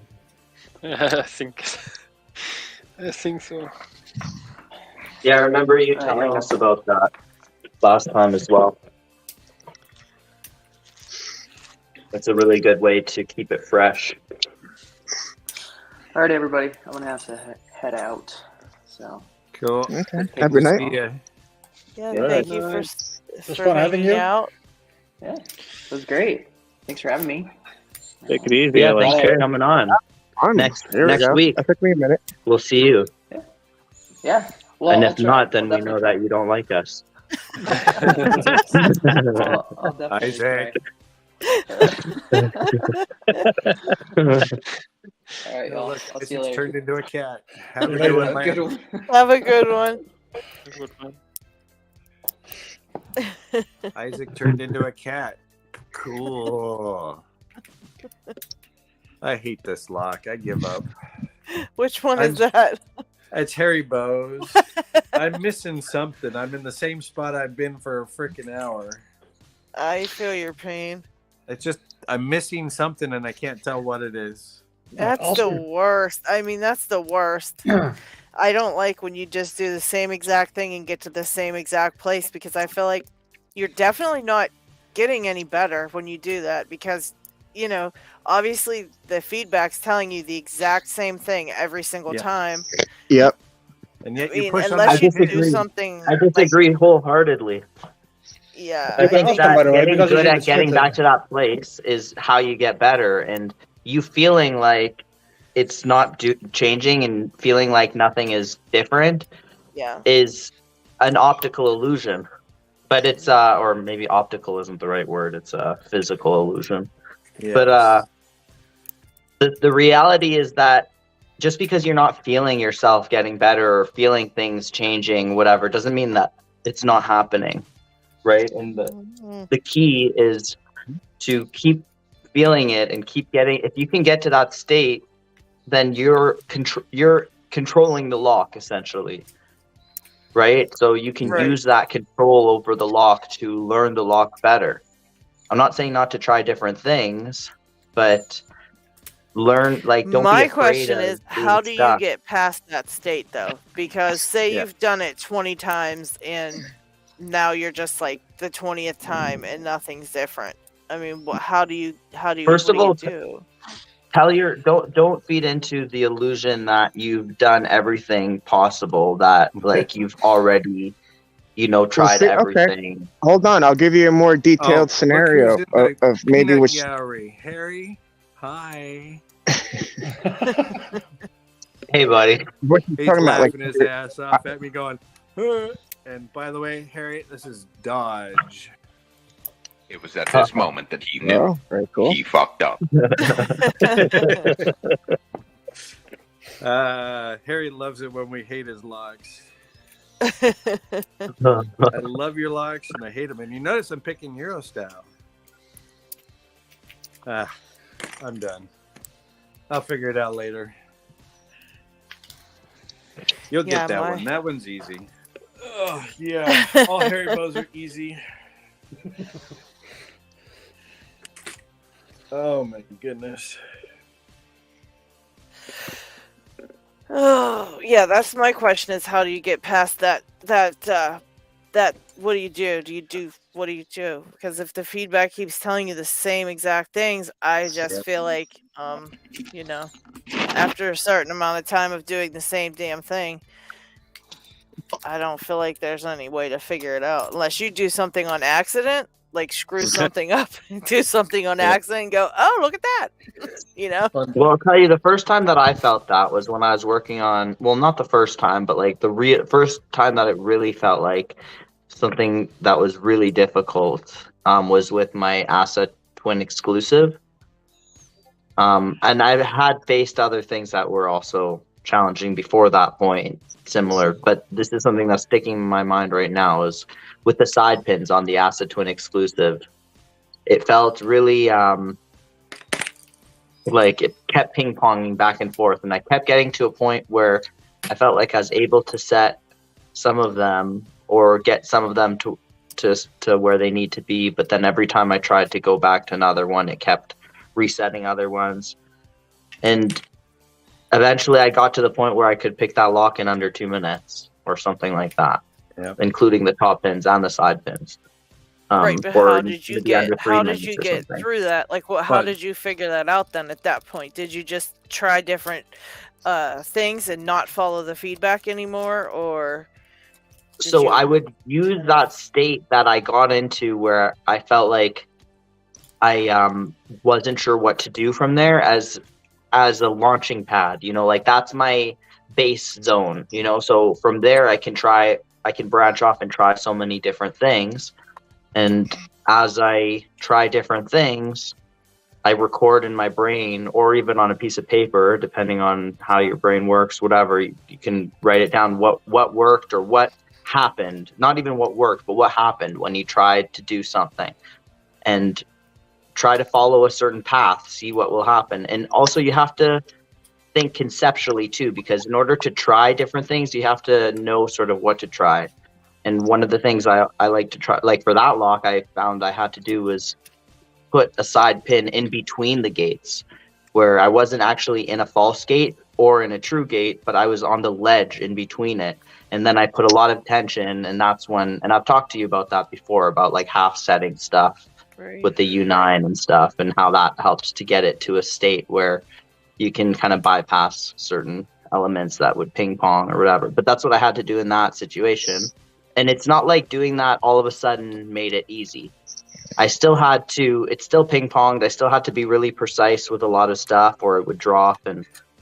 I think so. Yeah, I remember you telling us about that last time as well. That's a really good way to keep it fresh. All right, everybody. I'm gonna have to head out. So Cool. Okay. Hey, Have a good night. See ya. Yeah, Yeah. thank you for fun having hanging you. out. yeah, it was great. Thanks for having me. Take it easy. Yeah, Alex. thanks for coming on. Next There we go. week, That took me a minute. we'll see you. Yeah. Well, And I'll if try- not, then I'll we know definitely that you don't like us. try. I'll definitely Isaac. try. All right, Oh, y'all. look, I'll see you Isaac's later. turned into a cat. Have a Later. good one, Have a good man. one. Have a good one. Good one. Isaac turned into a cat. Cool. I hate this lock. I give up. Which one is that? It's Harry Bowes. I'm missing something. I'm in the same spot I've been for a freaking hour. I feel your pain. It's just I'm missing something and I can't tell what it is. That's Also- the worst. I mean, that's the worst. I don't like when you just do the same exact thing and get to the same exact place, because I feel like you're definitely not getting any better when you do that, because, you know, obviously the feedback's telling you the exact same thing every single Yeah. time. Yep. And I yet you mean, push on unless the you disagree. do something. I disagree wholeheartely. Yeah, I You can think ask them, that by the way, getting because good it's at getting written. back to that place is how you get better, and you feeling like it's not changing and feeling like nothing is different yeah. is an optical illusion. But it's or maybe optical isn't the right word. It's a physical illusion. Yes. But the reality is that just because you're not feeling yourself getting better or feeling things changing, whatever, doesn't mean that it's not happening, right? And the key is to keep feeling it and keep getting. If you can get to that state, then you're controlling the lock essentially, right? So you can Right. use that control over the lock to learn the lock better. I'm not saying not to try different things, but learn, like, don't My be afraid question of is, being how do you stuck. get past that state, though? Because say Yeah. you've done it 20 times and now you're just like the 20th time and nothing's different. I mean, how do you First of all, what do you do? don't feed into the illusion that you've done everything possible, that like you've already, tried see, okay. everything. Hold on. I'll give you a more detailed scenario Look who's in the of maybe peanut which. gallery. Harry, hi. Hey, buddy. What you He's talking about? Like, laughing his ass off at me going, huh. And by the way, Harry, this is Dodge. It was at this moment that he knew oh, very cool. he fucked up. Harry loves it when we hate his locks. I love your locks and I hate them. And you notice I'm picking Euro style. I'm done. I'll figure it out later. You'll get that one. That one's easy. Oh, yeah. All Harry Bows are easy. Oh, my goodness. Oh, yeah, that's my question, is how do you get past that what do you do? What do you do? Because if the feedback keeps telling you the same exact things, I just feel like, after a certain amount of time of doing the same damn thing, I don't feel like there's any way to figure it out. Unless you do something on accident, like screw something up, do something on accident and go, oh, look at that. Well, I'll tell you, the first time that I felt that was when I was working on, well, not the first time, but like the first time that it really felt like something that was really difficult was with my Asset Twin exclusive. And I had faced other things that were also challenging before that point, similar, but this is something that's sticking in my mind right now, is with the side pins on the Asset Twin exclusive. It felt really like it kept ping-ponging back and forth, and I kept getting to a point where I felt like I was able to set some of them or get some of them to where they need to be, but then every time I tried to go back to another one, it kept resetting other ones. And eventually I got to the point where I could pick that lock in under 2 minutes or something like that, including the top pins and the side pins. Right, but how did you get through that? Like, how did you figure that out then at that point? Did you just try different things and not follow the feedback anymore, or? So I would use that state that I got into where I felt like I wasn't sure what to do from there as a launching pad, like that's my base zone, so from there I can branch off and try so many different things. And as I try different things, I record in my brain, or even on a piece of paper, depending on how your brain works, whatever, you can write it down, what worked or what happened, not even what worked, but what happened when you tried to do something, and try to follow a certain path, see what will happen. And also you have to think conceptually too, because in order to try different things, you have to know sort of what to try. And one of the things I like to try, like for that lock, I found I had to do was put a side pin in between the gates, where I wasn't actually in a false gate or in a true gate, but I was on the ledge in between it. And then I put a lot of tension, and that's when, and I've talked to you about that before, about like half setting stuff with the U9 and stuff, and how that helps to get it to a state where you can kind of bypass certain elements that would ping pong or whatever. But that's what I had to do in that situation. And it's not like doing that all of a sudden made it easy. I still had to, it's still ping ponged. I still had to be really precise with a lot of stuff, or it would drop.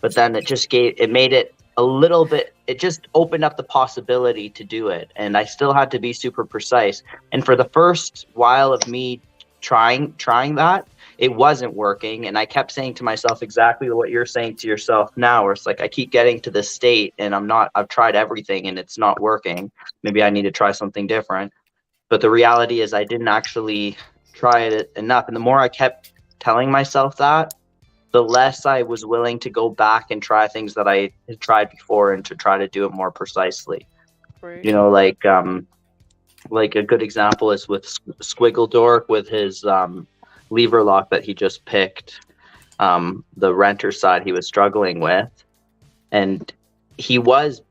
But then it made it a little bit, it just opened up the possibility to do it. And I still had to be super precise. And for the first while of me trying that, it wasn't working. And I kept saying to myself exactly what you're saying to yourself now, where it's like, I keep getting to this state and I've tried everything and it's not working. Maybe I need to try something different. But the reality is I didn't actually try it enough. And the more I kept telling myself that, the less I was willing to go back and try things that I had tried before, and to try to do it more precisely. Right. You know, like a good example is with Squiggle Dork with his lever lock that he just picked, the renter side he was struggling with, and he was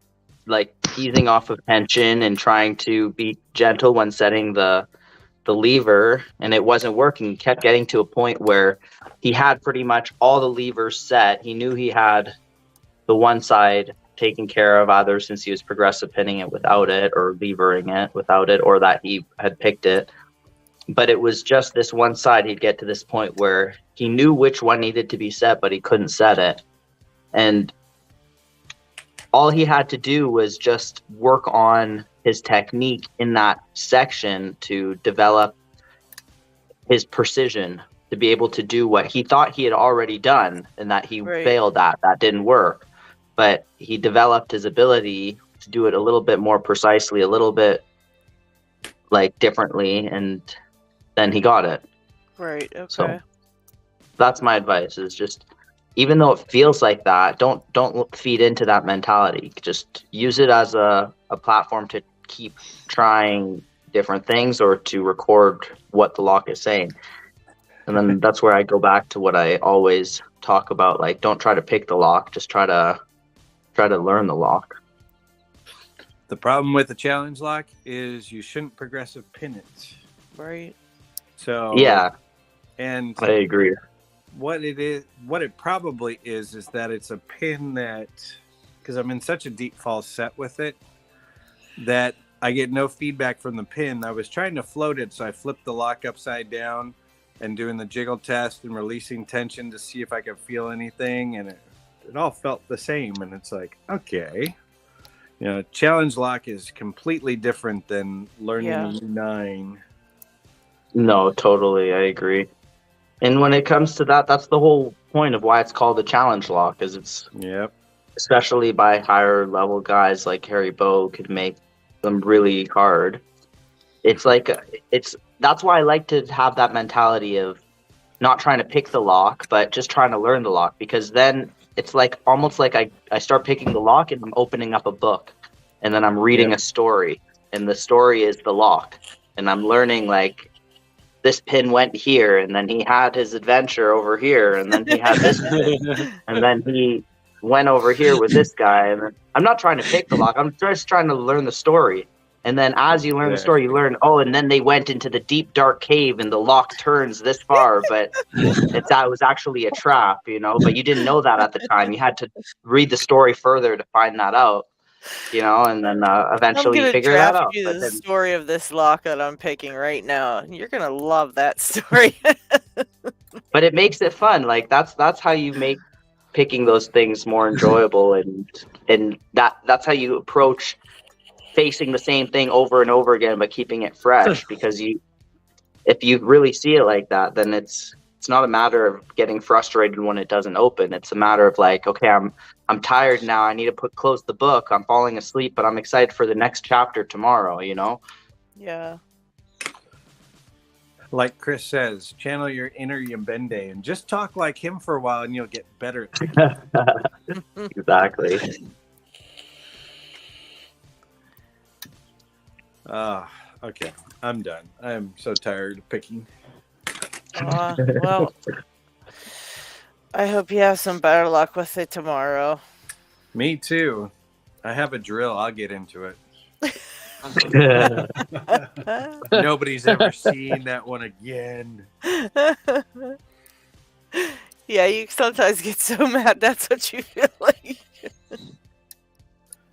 like easing off of tension and trying to be gentle when setting the lever, and it wasn't working. He kept getting to a point where he had pretty much all the levers set. He knew he had the one side taken care of, either since he was progressive pinning it without it, or levering it without it, or that he had picked it. But it was just this one side. He'd get to this point where he knew which one needed to be set, but he couldn't set it. And all he had to do was just work on his technique in that section to develop his precision, to be able to do what he thought he had already done and that he failed at. That didn't work. But he developed his ability to do it a little bit more precisely, a little bit like differently, and then he got it. Right, okay. So that's my advice, is just, even though it feels like that, don't feed into that mentality. Just use it as a platform to keep trying different things, or to record what the lock is saying. And then that's where I go back to what I always talk about, like, don't try to pick the lock, just try to learn the lock. The problem with the challenge lock is you shouldn't progressive pin it. Right. So yeah, and I agree. What it probably is that it's a pin that, because I'm in such a deep false set with it, that I get no feedback from the pin. I was trying to float it, so I flipped the lock upside down and doing the jiggle test and releasing tension to see if I could feel anything, and it all felt the same. And it's like, okay, you know, challenge lock is completely different than learning U9. No, totally, I agree. And when it comes to that, that's the whole point of why it's called a challenge lock, is it's, especially by higher level guys like Harry Bow, could make them really hard. It's like, that's why I like to have that mentality of not trying to pick the lock, but just trying to learn the lock, because then it's like almost like I start picking the lock and I'm opening up a book, and then I'm reading a story, and the story is the lock, and I'm learning, like, this pin went here, and then he had his adventure over here, and then he had this pin, and then he went over here with this guy. And then, I'm not trying to pick the lock, I'm just trying to learn the story. And then as you learn the story, you learn, oh, and then they went into the deep dark cave and the lock turns this far, but that was actually a trap, you know, but you didn't know that at the time. You had to read the story further to find that out, you know, and then eventually figure that out. I'm going to draft you the story of this lock that I'm picking right now. You're going to love that story. But it makes it fun. Like, that's how you make picking those things more enjoyable, and that's how you approach facing the same thing over and over again, but keeping it fresh. Because if you really see it like that, then it's it's not a matter of getting frustrated when it doesn't open. It's a matter of like, okay, I'm tired now. I need to close the book. I'm falling asleep, but I'm excited for the next chapter tomorrow. You know? Yeah. Like Chris says, channel your inner Yambende and just talk like him for a while, and you'll get better at picking. Exactly. Okay, I'm done. I'm so tired of picking. Well, I hope you have some better luck with it tomorrow. Me too. I have a drill. I'll get into it. Nobody's ever seen that one again. Yeah, you sometimes get so mad. That's what you feel like.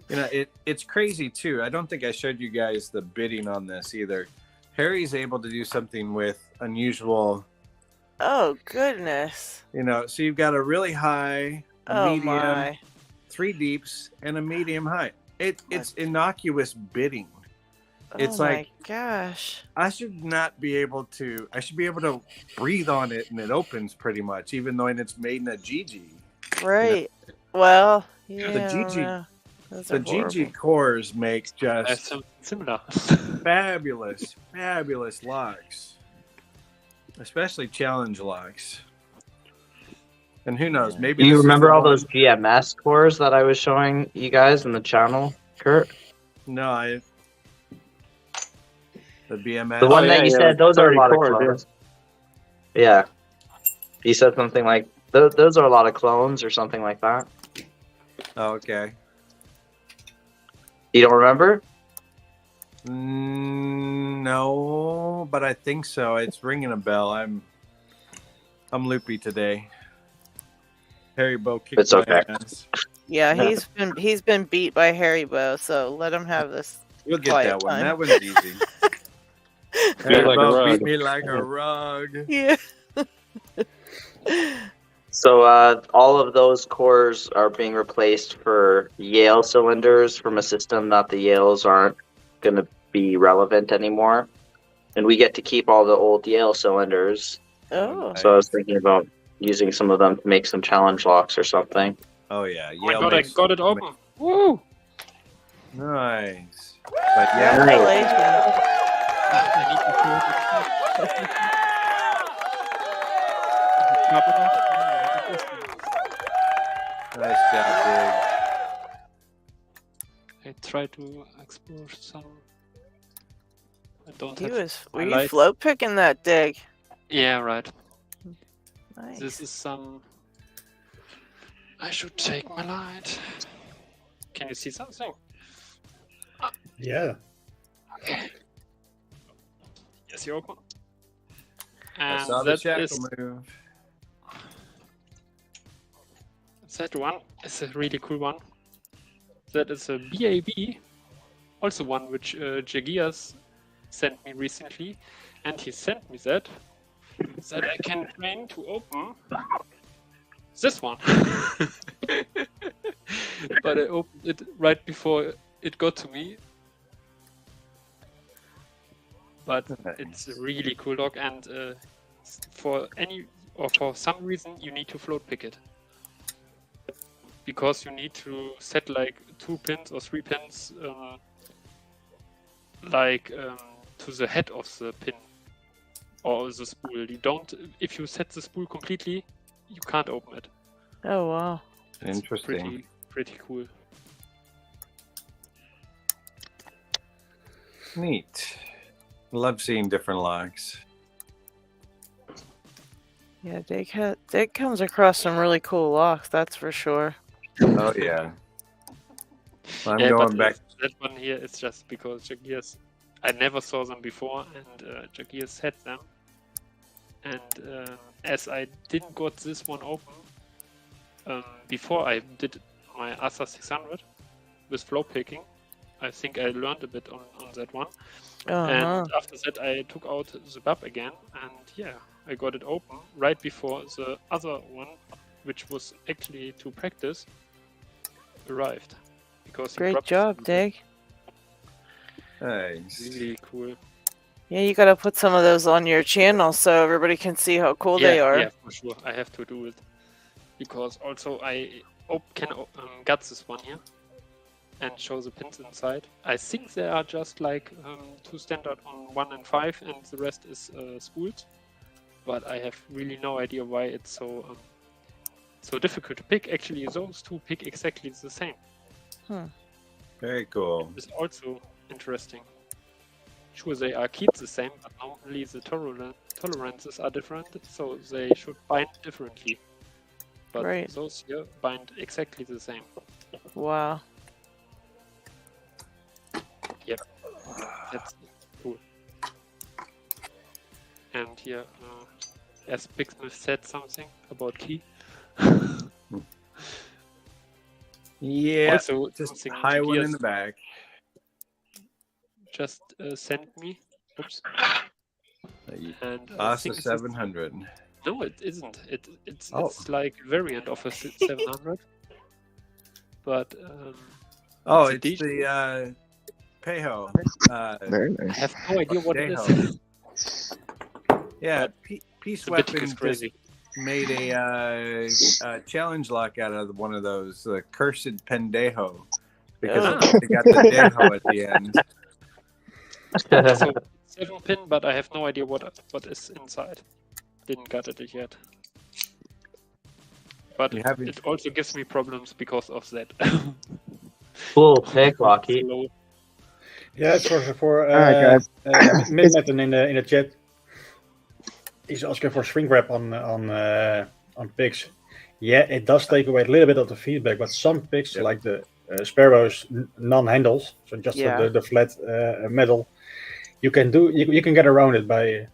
You know, it's crazy too. I don't think I showed you guys the bidding on this either. Harry's able to do something with unusual. Oh goodness. You know, so you've got a really high, a medium, my. 3 deeps, and a medium high. It's innocuous bidding. It's oh like, my gosh. I should be able to breathe on it and it opens pretty much, even though it's made in a GG. Right. You know? Well, yeah. The GG cores make just similar fabulous locks, especially challenge locks. And who knows? Maybe Do you remember all those GMS cores that I was showing you guys in the channel, Kurt? No, the BMS. The one that you said, those are a lot of clones. Yeah. You said something like, those are a lot of clones or something like that. Oh, okay. You don't remember? No, but I think so. It's ringing a bell. I'm loopy today. Harry Bow kicked It's okay. my ass. Yeah, he's been beat by Harry Bow, so let him have this. We'll get that one. Time. That one's easy. Harry Bow beat me like a rug. Yeah. So all of those cores are being replaced for Yale cylinders from a system that the Yales aren't going to be relevant anymore. And we get to keep all the old Yale cylinders. Oh. So I was thinking about using some of them to make some challenge locks or something. Oh, yeah. Oh my God, I got it open. Woo! Nice. But yeah. I need Nice job, Dig. I try to explore some. I don't Were you float picking that Dig? Yeah, right. Nice. This is some. I should take my light. Can you see something? Yeah. Yes, you open. I And saw the that shackle is move. that one is a really cool one. That is a BAB, also one which Jagias sent me recently, and he sent me that I can train to open this one. But I opened it right before it got to me. But it's a really cool lock, and for some reason you need to float pick it. Because you need to set like 2 pins or 3 pins to the head of the pin or the spool. You don't. If you set the spool completely, you can't open it. Oh wow! It's Interesting. Pretty cool. Neat. Love seeing different locks. Yeah, Dig comes across some really cool locks. That's for sure. Oh yeah. I'm going back. That one here is just because Jagias. I never saw them before, and Jagias had them. And as I didn't got this one open before I did my Asa 600 with float picking, I think I learned a bit on that one. And after that, I took out the bub again, and yeah, I got it open right before the other one, which was actually to practice, arrived. Because Great job, Dig. Nice. Really cool. Yeah, you gotta put some of those on your channel so everybody can see how cool they are. Yeah, for sure. I have to do it because also I can gut this one here and show the pins inside. I think they are just like 2 standard on 1 and 5, and the rest is spooled. But I have really no idea why it's so difficult to pick. Actually, those two pick exactly the same. Very cool. It's also interesting. Sure, they are keep the same, but normally the tolerances are different, so they should bind differently. But Right. those here bind exactly the same. Wow. Yep, that's cool. And here, as Bixmith said something about key. Yeah, Also, just something high one in Tobias the back. just sent me. Oops. And I Asa think it's 700. no, it isn't. It's Oh. it's like variant of a 700. But Oh, a it's D- the Pejo. Very I nice. have no idea what it is. Deho. Yeah, Peace The bidding Weapon is just crazy. made a challenge lock out of one of those, cursed pendejo, because Oh. they got the dejo at the end. So 7 pin, but I have no idea what is inside. Didn't get it yet. But You haven't- it also gives me problems because of that. Cool pick, Lockheat. Slow. Yeah, it's for Alright, guys. Midnight in the chat. He's asking for shrink wrap on picks. Yeah, it does take away a little bit of the feedback, but some picks like the Sparrows non-handles, so just Yeah. the flat metal, you can get around it by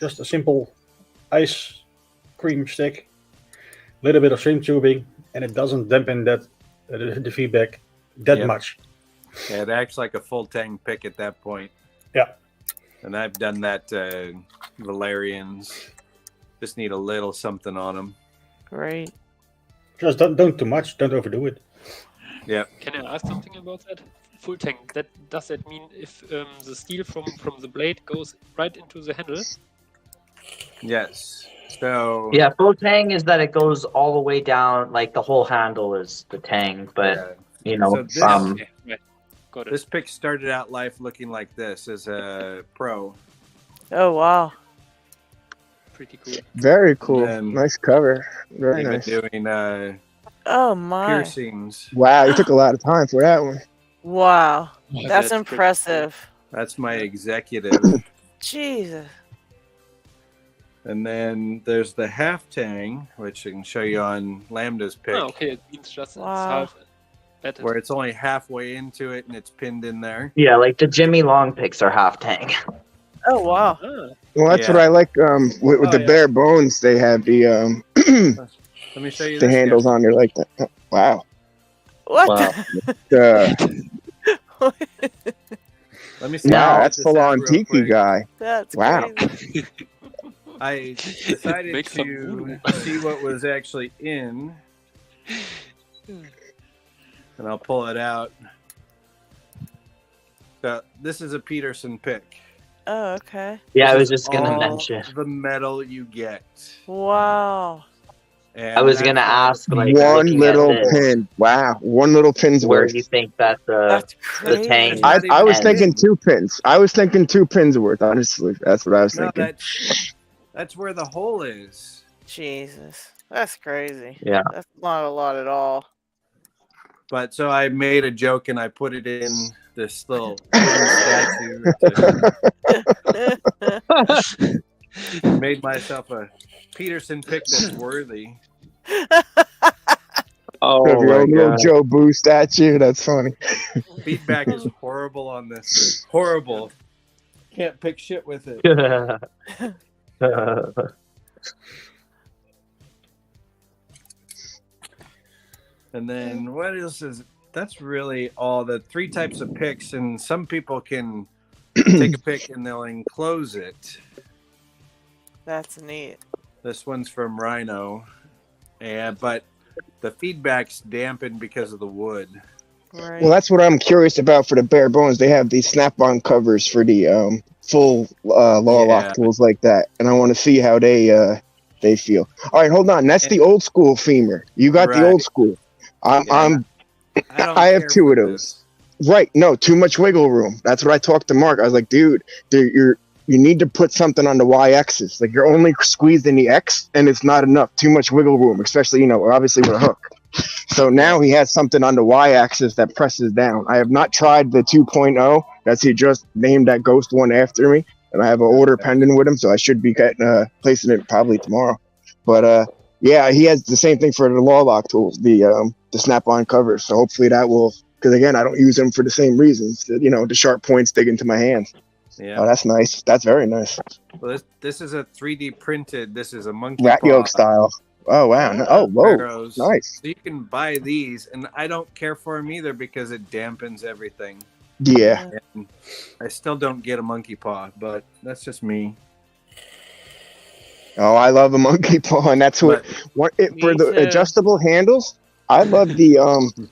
just a simple ice cream stick, a little bit of shrimp tubing, and it doesn't dampen that the feedback that Yep. much. Yeah, it acts like a full tang pick at that point. Yeah. And I've done that Valerians. Just need a little something on them. Great. Just don't too much, don't overdo it. Yep. Can I ask something about that? Full tank. Does that mean if the steel from the blade goes right into the handle? Yes. So Yeah, full tang is that it goes all the way down, like the whole handle is the tang, but yeah. you know, So this- Okay, right. Got it. This pick started out life looking like this as a pro. Oh wow. Pretty cool. Very cool. Then- Nice cover. Very They've nice. been doing Oh my. piercings. Wow, you took a lot of time for that one. Wow. Yeah, That's pretty impressive. That's my executive. Jesus. And then there's the half tang, which I can show you on Lambda's pick, cool. Oh, okay, it means just it's Wow. half. Better. where it's only halfway into it and it's pinned in there. yeah, like the Jimmy Long picks are half tang. Oh wow. Ah, Well, that's Yeah. what I like. With Oh, the yeah. bare bones, they have the Let me show you the this handles guy. on there like that. Oh, wow. What? Wow. Let me see. Wow, Now- that's full on Real tiki quick. guy. That's Wow. crazy. I decided Make some to voodoo. see what was actually in, and I'll pull it out. So this is a Peterson pick. Oh, okay. Yeah, I This was is just gonna all mention. the metal you get. Wow. And I was that's gonna why- ask, like, One looking little at this, pin. Wow. One little pin's where worth. do you think that That's the crazy. tang? I was and- thinking 2 pins. I was thinking 2 pins worth, honestly. That's what I was No, thinking. that's where the hole is. Jesus. That's crazy. Yeah. That's not a lot at all. But so I made a joke and I put it in this little statue. To, made myself a Peterson pick that's worthy. Oh Of your my own little god. Joe Boo statue. That's funny. Feedback is horrible on this thing. Horrible. Can't pick shit with it. And then what else is? That's really all the 3 types of picks, and some people can take a pick and they'll enclose it. That's neat. This one's from Rhino, but the feedback's dampened because of the wood. Right. Well, that's what I'm curious about for the bare bones. They have these snap-on covers for the full law lock tools like that, and I want to see how they feel. All right, hold on. That's the old school femur. You got the old school. I have two of those. Right. No, too much wiggle room. That's what I talked to Mark. I was like, dude, you need to put something on the y-axis. Like, you're only squeezed in the X, and it's not enough. Too much wiggle room, especially, obviously with a hook. So now he has something on the y-axis that presses down. I have not tried the 2.0. That's he just named that ghost one after me, and I have an order pending with him, so I should be placing it probably tomorrow. But yeah, he has the same thing for the law lock tools, the snap-on covers. So hopefully that will, because again, I don't use them for the same reasons. The sharp points dig into my hands. Yeah. Oh, that's nice. That's very nice. Well, this is a 3D printed. This is a monkey rat paw. yoke style. Oh wow! Oh whoa! Sparrows. Nice. So you can buy these, and I don't care for them either because it dampens everything. Yeah. And I still don't get a monkey paw, but that's just me. Oh, I love a monkey paw, and that's for the adjustable handles. I love the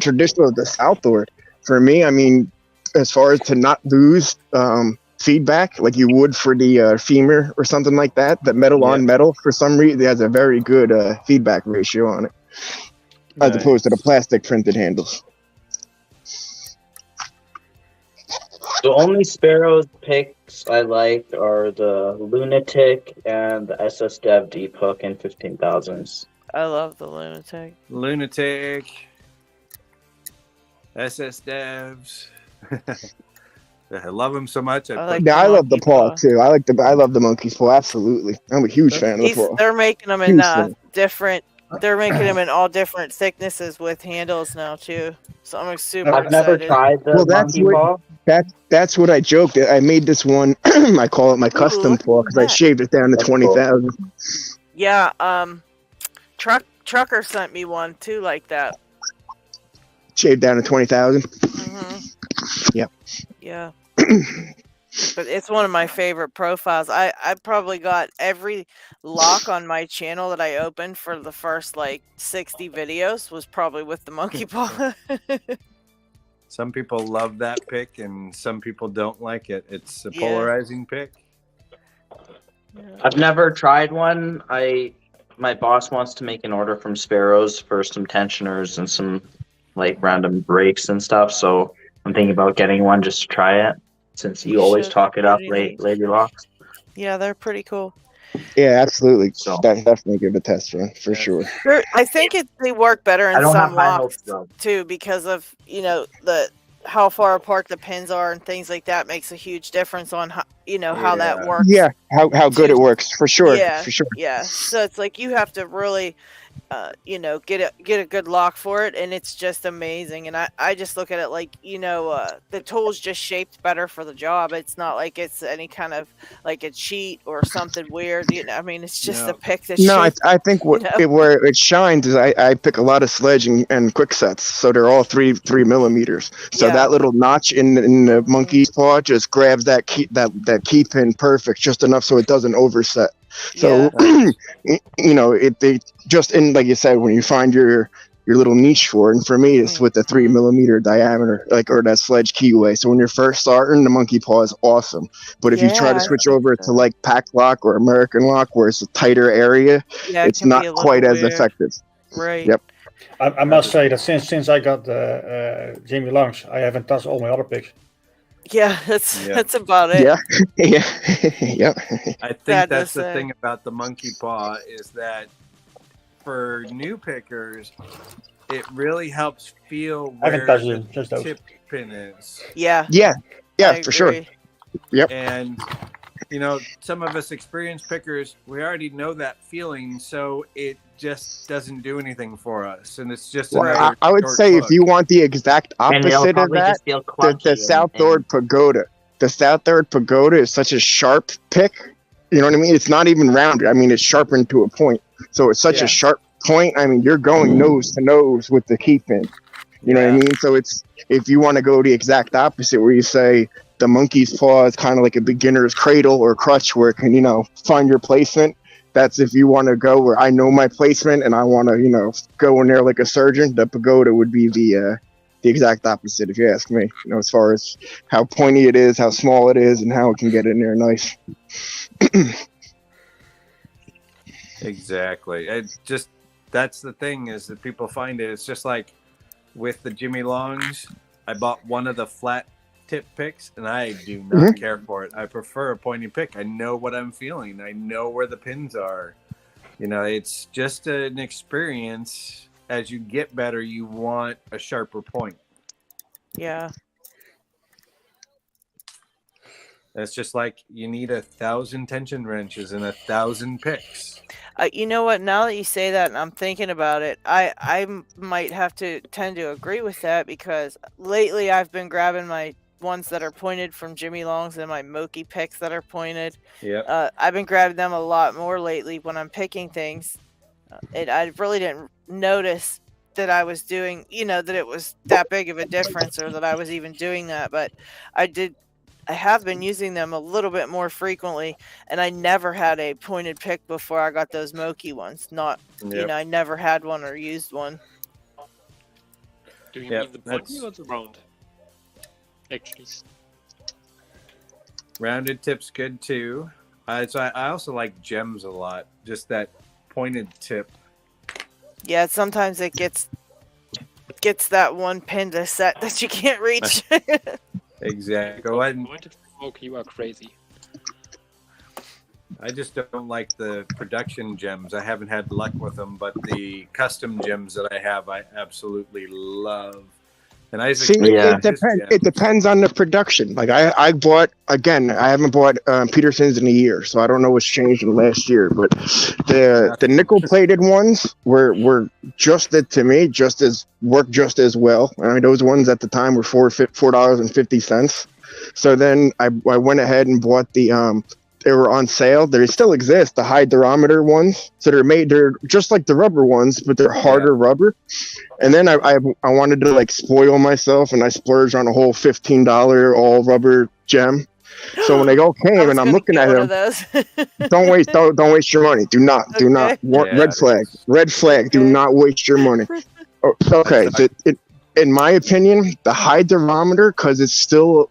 traditional, the Southward. For me, I mean, as far as to not lose feedback like you would for the femur or something like that, the metal on metal, for some reason, it has a very good feedback ratio on it, as opposed to the plastic printed handles. The only Sparrows picks I like are the Lunatic and the SS Dev Deep Hook in 15,000s. I love the Lunatic. SS Devs. I love him so much. I love the paw too. I love the monkey's paw. Absolutely, I'm a huge fan of the paw. They're making them in different. They're making them in all different thicknesses with handles now too. So I'm super excited. I've never tried the monkey paw. That's what I joked. I made this one. I call it my custom paw because I shaved it down to 20,000. Yeah. Trucker sent me one too, like that. Shaved down to 20,000. Yep. Yeah. But it's one of my favorite profiles. I probably got every lock on my channel that I opened for the first 60 videos was probably with the monkey paw. Some people love that pick and some people don't like it. It's a polarizing pick. I've never tried one. My boss wants to make an order from Sparrows for some tensioners and some random brakes and stuff. So I'm thinking about getting one just to try it, since you always talk it up, LadyLocks. Yeah, they're pretty cool. Yeah, absolutely. So definitely give it a test, man, for sure. I think they work better in some locks too, because of how far apart the pins are and things like that makes a huge difference on how how that works. Yeah, how good it works for sure. Yeah, for sure. Yeah, so it's you have to really get a good lock for it, and it's just amazing. And I just look at it the tool's just shaped better for the job. It's not like it's any kind of a cheat or something weird. I mean, it's just a pick that. No, I think where it shines is I pick a lot of sledge and quick sets, so they're all 3 millimeters. So that little notch in the monkey's paw just grabs that key pin perfect, just enough so it doesn't overset. So they just in, like you said, when you find your little niche for it, and for me it's with the 3 millimeter diameter, or that sledge keyway. So when you're first starting, the monkey paw is awesome. But if you try to switch over to Pack Lock or American Lock, where it's a tighter area, it's not quite as effective. Right. Yep. I must say that since I got the Jamie Longs, I haven't touched all my other picks. Yeah, that's about it. Yeah. Yeah. I think that's the thing about the monkey paw is that for new pickers, it really helps feel where the tip pin is. Yeah. Yeah, for sure. Yep. And some of us experienced pickers, we already know that feeling, so it just doesn't do anything for us, and it's just. I would say if you want the exact opposite of that, the Southward Pagoda. The Southward Pagoda is such a sharp pick. You know what I mean? It's not even rounded. I mean, it's sharpened to a point. So it's such a sharp point. I mean, you're going nose to nose with the key pin. You know what I mean? So it's, if you want to go the exact opposite, where you say the monkey's paw is kind of like a beginner's cradle or crutch, where it can, find your placement. That's if you want to go where I know my placement and I want to, go in there like a surgeon. The Pagoda would be the the exact opposite, if you ask me. You know, as far as how pointy it is, how small it is, and how it can get in there nice. Exactly. That's the thing is that people find it. It's just like with the Jimmy Longs. I bought one of the flat tip picks, and I do not care for it. I prefer a pointy pick. I know what I'm feeling. I know where the pins are. You know, it's just an experience. As you get better, you want a sharper point. Yeah. It's just like you need 1,000 tension wrenches and 1,000 picks. You know what? Now that you say that, and I'm thinking about it, I might have to tend to agree with that, because lately I've been grabbing my ones that are pointed from Jimmy Longs and my Moki picks that are pointed. Yeah. I've been grabbing them a lot more lately when I'm picking things. I really didn't notice that I was doing, that it was that big of a difference, or that I was even doing that. But I have been using them a little bit more frequently, and I never had a pointed pick before I got those Moki ones. I never had one or used one. Do you mean the pointy or the round? Actually, rounded tip's good too. So I also like gems a lot. Just that pointed tip. Yeah, sometimes it gets that one pin to set that you can't reach. Exactly. Pointed smoke, you are crazy. I just don't like the production gems. I haven't had luck with them, but the custom gems that I have, I absolutely love. And Isaac, it depends on the production. Like I bought, again, I haven't bought Peterson's in a year, so I don't know what's changed in the last year. But the nickel plated ones were just worked just as well. I mean, those ones at the time were $4.50. So then I went ahead and bought the they were on sale. They still exist, the high durometer ones. So they're just like the rubber ones, but they're harder rubber. And then I wanted to like spoil myself, and I splurged on a whole $15 all rubber gem. So when they all came, and I'm looking at them, don't waste your money. Do not. Red flag. Do not waste your money. Oh, okay. In my opinion, the high durometer, because it's still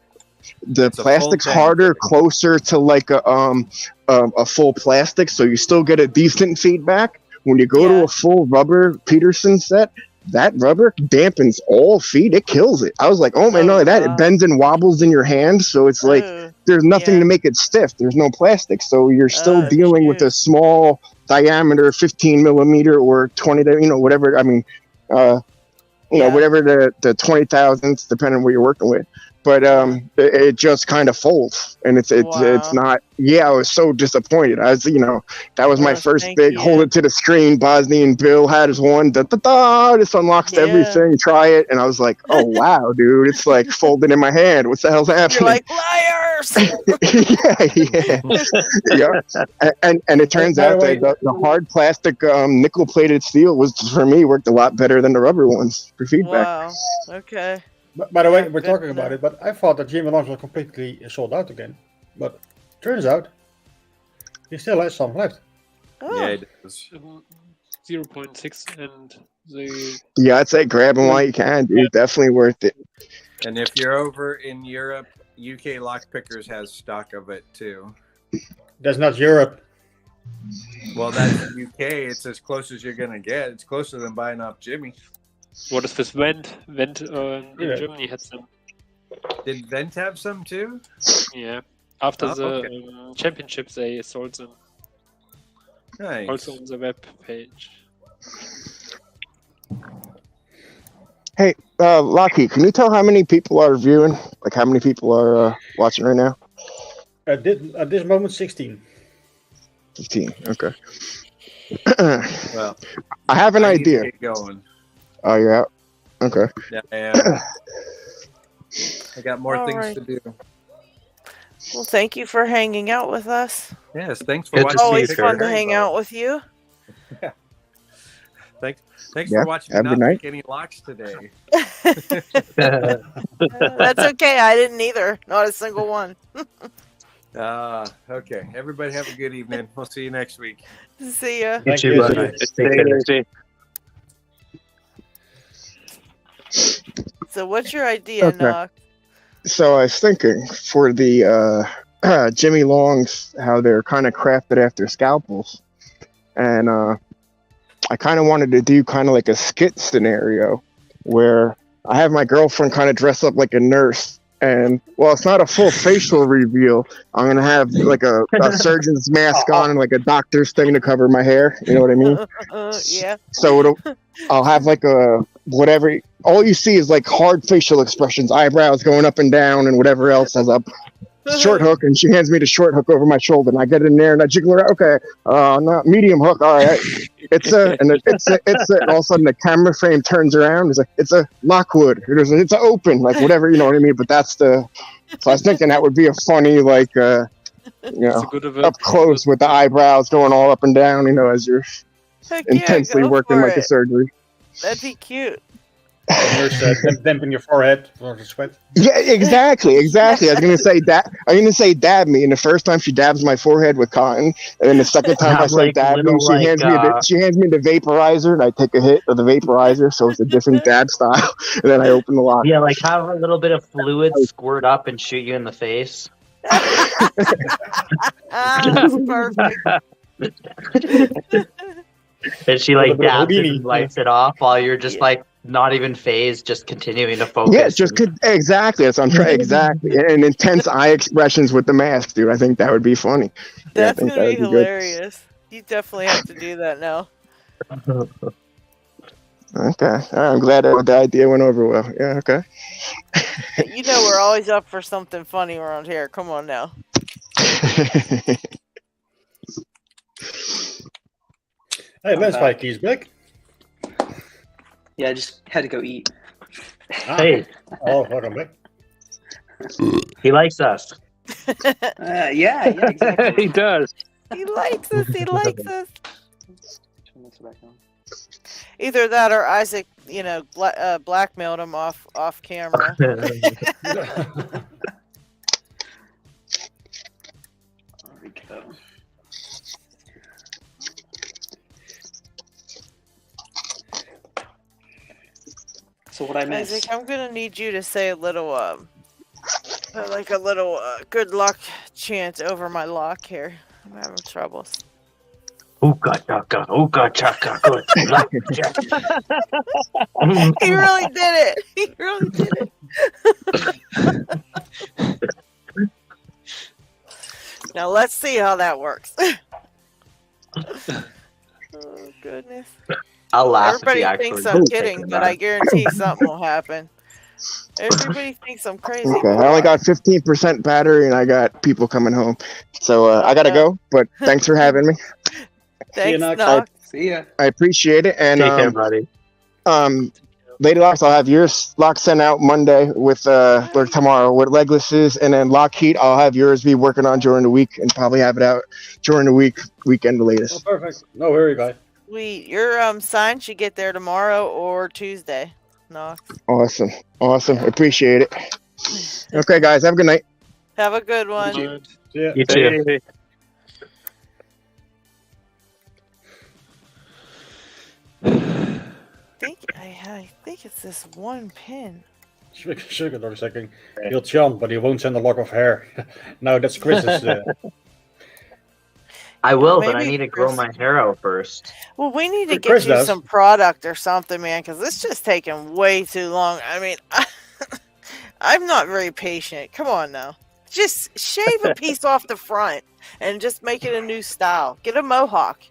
the plastic's harder, closer to like a full plastic, so you still get a decent feedback. When you go to a full rubber Peterson set, that rubber dampens all feet. It kills it. I was like, oh man, not like that. It bends and wobbles in your hand, so it's like there's nothing to make it stiff. There's no plastic, so you're still dealing with a small diameter, 15 millimeter or 20, whatever. I mean, whatever the 20 thousandths, depending on what you're working with. But it just kind of folds, and it's not. Yeah, I was so disappointed. I was, that was my first big hold it to the screen. Bosnian Bill had his one. This unlocks everything. Try it, and I was like, oh wow, dude, it's like folded in my hand. What the hell's happening? You're like, liars. And it turns out that the hard plastic nickel plated steel worked a lot better than the rubber ones for feedback. Wow. Okay. By the way, we're talking about it, but I thought that Jimmy Longs was completely sold out again. But turns out he still has some left. Oh. Yeah, it does. 0.6 and the... Yeah, I'd say grab them while you can, dude. Definitely worth it. And if you're over in Europe, UK Lockpickers has stock of it too. That's not Europe. Well, that's UK. It's as close as you're going to get. It's closer than buying off Jimmy. What is this Vent? Vent in Germany had some. Did Vent have some too? Yeah. After the championships, they sold them. Nice. Also on the web page. Hey, LockHeat, can you tell how many people are viewing? Like how many people are watching right now? At this moment, 16. 15. Okay. Well, I have an idea. Get going. Oh, you're out? Okay. Yeah, I got more things to do. Well, thank you for hanging out with us. Yes, thanks for watching. It's always fun to hang out with you. Yeah. Thanks for watching not pick any locks today. That's okay. I didn't either. Not a single one. Okay. Everybody have a good evening. We'll see you next week. See ya. Thank you, buddy. Stay easy. So what's your idea, Okay. Nox? So I was thinking for the Jimmy Longs, how they're kind of crafted after scalpels, and I kind of wanted to do kind of like a skit scenario where I have my girlfriend kind of dress up like a nurse, and well, it's not a full facial reveal. I'm gonna have like a surgeon's mask on and like a doctor's thing to cover my hair. You know what I mean? Yeah. So I'll have like a whatever. All you see is like hard facial expressions, eyebrows going up and down, and whatever else as a short hook. And she hands me the short hook over my shoulder, and I get in there and I jiggle her. Okay, not medium hook. All right, it's a, and all of a sudden the camera frame turns around. It's a Lockwood. It's a open, like whatever, you know what I mean. But that's the. So I was thinking that would be a funny like. Up close with the eyebrows going all up and down, as you're Heck yeah, intensely go working for like a it. surgery. That'd be cute. Nurse damping your forehead for the sweat. Yeah, exactly. I was gonna say that. I'm gonna say dab me, and the first time she dabs my forehead with cotton, and then the second time I Have, say like, dab me, little, she hands me the vaporizer, and I take a hit of the vaporizer, so it's a different dab style, and then I open the lock. Yeah, like have a little bit of fluid squirt up and shoot you in the face. That's perfect. And she like Little bit of dabs it Houdini. and lights it off while you're just like not even phased, just continuing to focus. Yeah, exactly. That's what I'm trying. Exactly, and intense eye expressions with the mask, dude. I think that would be funny. Yeah, I That's think gonna that be would be good. hilarious. You definitely have to do that now. Okay, all right, I'm glad that the idea went over well. Yeah, okay. You know we're always up for something funny around here. Come on now. Hey, Ben Spikey's back. Yeah, I just had to go eat. Hey, Oh, welcome back. he likes us. Yeah, exactly. he does. He likes us. He likes us. Turn this back on. Either that or Isaac, blackmailed him off camera. There we go. So what I missed? Isaac, I'm gonna need you to say a little, good luck chant over my lock here. I'm having troubles. Ooka chaka, ooka chaka, good luck. He really did it. He really did it. Now let's see how that works. Oh goodness. I'll laugh Everybody if he thinks actually I'm does kidding, take but it I guarantee something will happen. Everybody thinks I'm crazy. Okay, I only got 15% battery, and I got people coming home, so I gotta go. But thanks for having me. Thanks, Nox. Nox. See ya. I appreciate it. And Take care, buddy. Lady Locks, I'll have yours lock sent out Monday with or tomorrow with Legless's, and then LockHeat, I'll have yours be working on during the week, and probably have it out during the weekend the Oh, latest. perfect. No worry, guy. Your sign should get there tomorrow or Tuesday. Nox. Awesome. Appreciate it. Okay, guys, have a good night. Have a good one. Yeah. You too. Hey. I think it's this one pin. Sugar another second. He'll chant, but he won't send a lock of hair. No, that's Chris's. I will, but I Maybe need to grow Chris- my hair out first. Well, we need to But get Chris you does. some product or something, man, because it's just taking way too long. I mean, I'm not very patient. Come on now. Just shave a piece off the front and just make it a new style. Get a mohawk.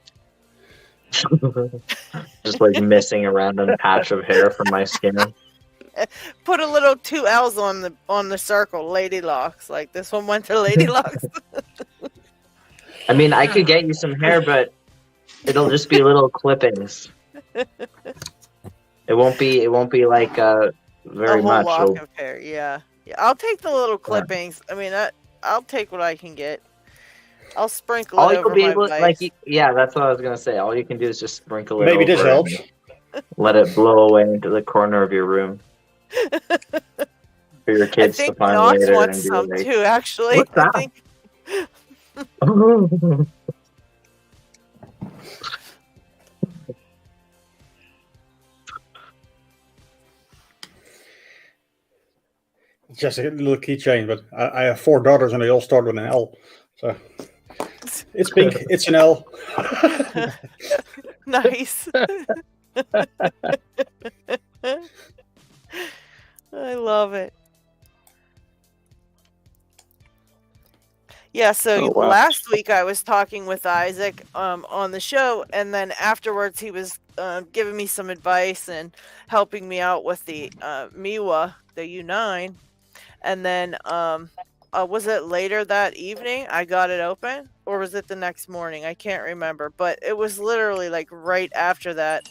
Just like missing a random patch of hair from my skin. Put a little 2 L's on the circle, Lady Locks. Like this one went to Lady Locks. I mean, I could get you some hair, but it'll just be little clippings. It won't be like very a whole much. lock It'll- of hair. Yeah. I'll take the little clippings. I mean, I'll take what I can get. I'll sprinkle All it you'll over be my able, face. yeah, that's what I was gonna say. All you can do is just sprinkle it. Maybe this over helps. and let it blow away into the corner of your room for your I kids to think find Nox later wants and be some like, too. Actually, "What's I that?" think. just a little keychain, but I have 4 daughters and they all start with an L. So it's pink. It's an L. Nice. I love it. Yeah, so Oh, wow. last week I was talking with Isaac on the show, and then afterwards he was giving me some advice and helping me out with the Miwa, the U9. And then was it later that evening I got it open, or was it the next morning? I can't remember, but it was literally like right after that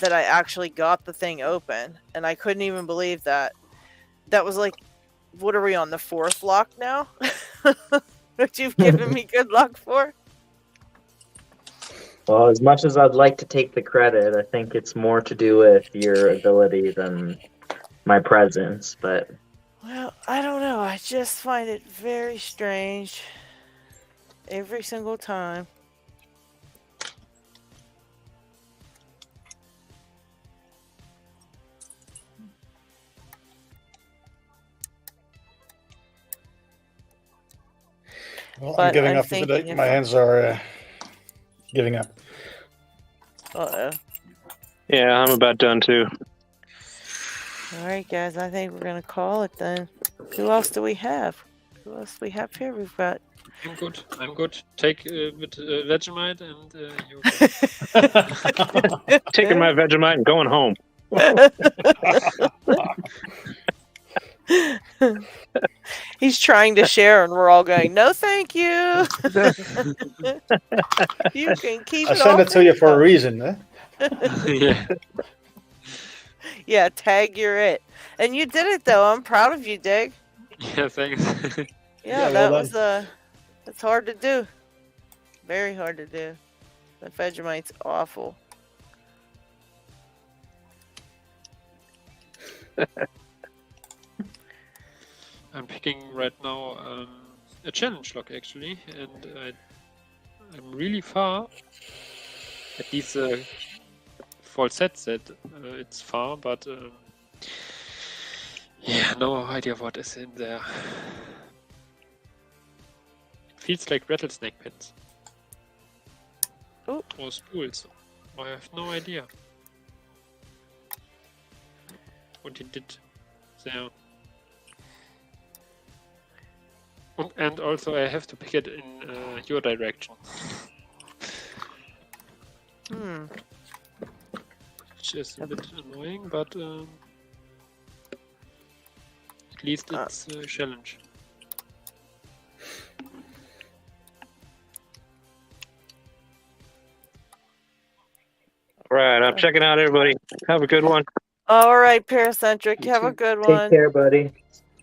I actually got the thing open, and I couldn't even believe that. That was like, what are we on, the 4th lock now? That you've given me good luck for? Well, as much as I'd like to take the credit, I think it's more to do with your ability than my presence, but... Well, I don't know. I just find it very strange every single time. Well, But I'm giving I'm up for today. thinking My if- hands are giving up. Uh-oh. Yeah, I'm about done too. All right, guys. I think we're going to call it then. Who else do we have? Who else do we have here? We've got... I'm good. I'm good. Take with Vegemite and you. Taking my Vegemite and going home. He's trying to share, and we're all going, no, thank you. You can keep I it sent all it to you for a yourself. reason. Eh? Yeah. Yeah, tag, you're it. And you did it, though. I'm proud of you, Dig. Yeah, thanks. Yeah, well that done. was that's hard to do. Very hard to do. The Vegemite's awful. I'm picking right now a challenge lock actually, and I'm really far. At least full set said it's far, but yeah, no idea what is in there. It feels like rattlesnake pins. Oh. Or spools. I have no idea what he did there. And also I have to pick it in your direction. Which is a bit annoying, but at least it's a challenge. Right, I'm checking out everybody. Have a good one. All right, Paracentric. Have a good one. Take care, buddy.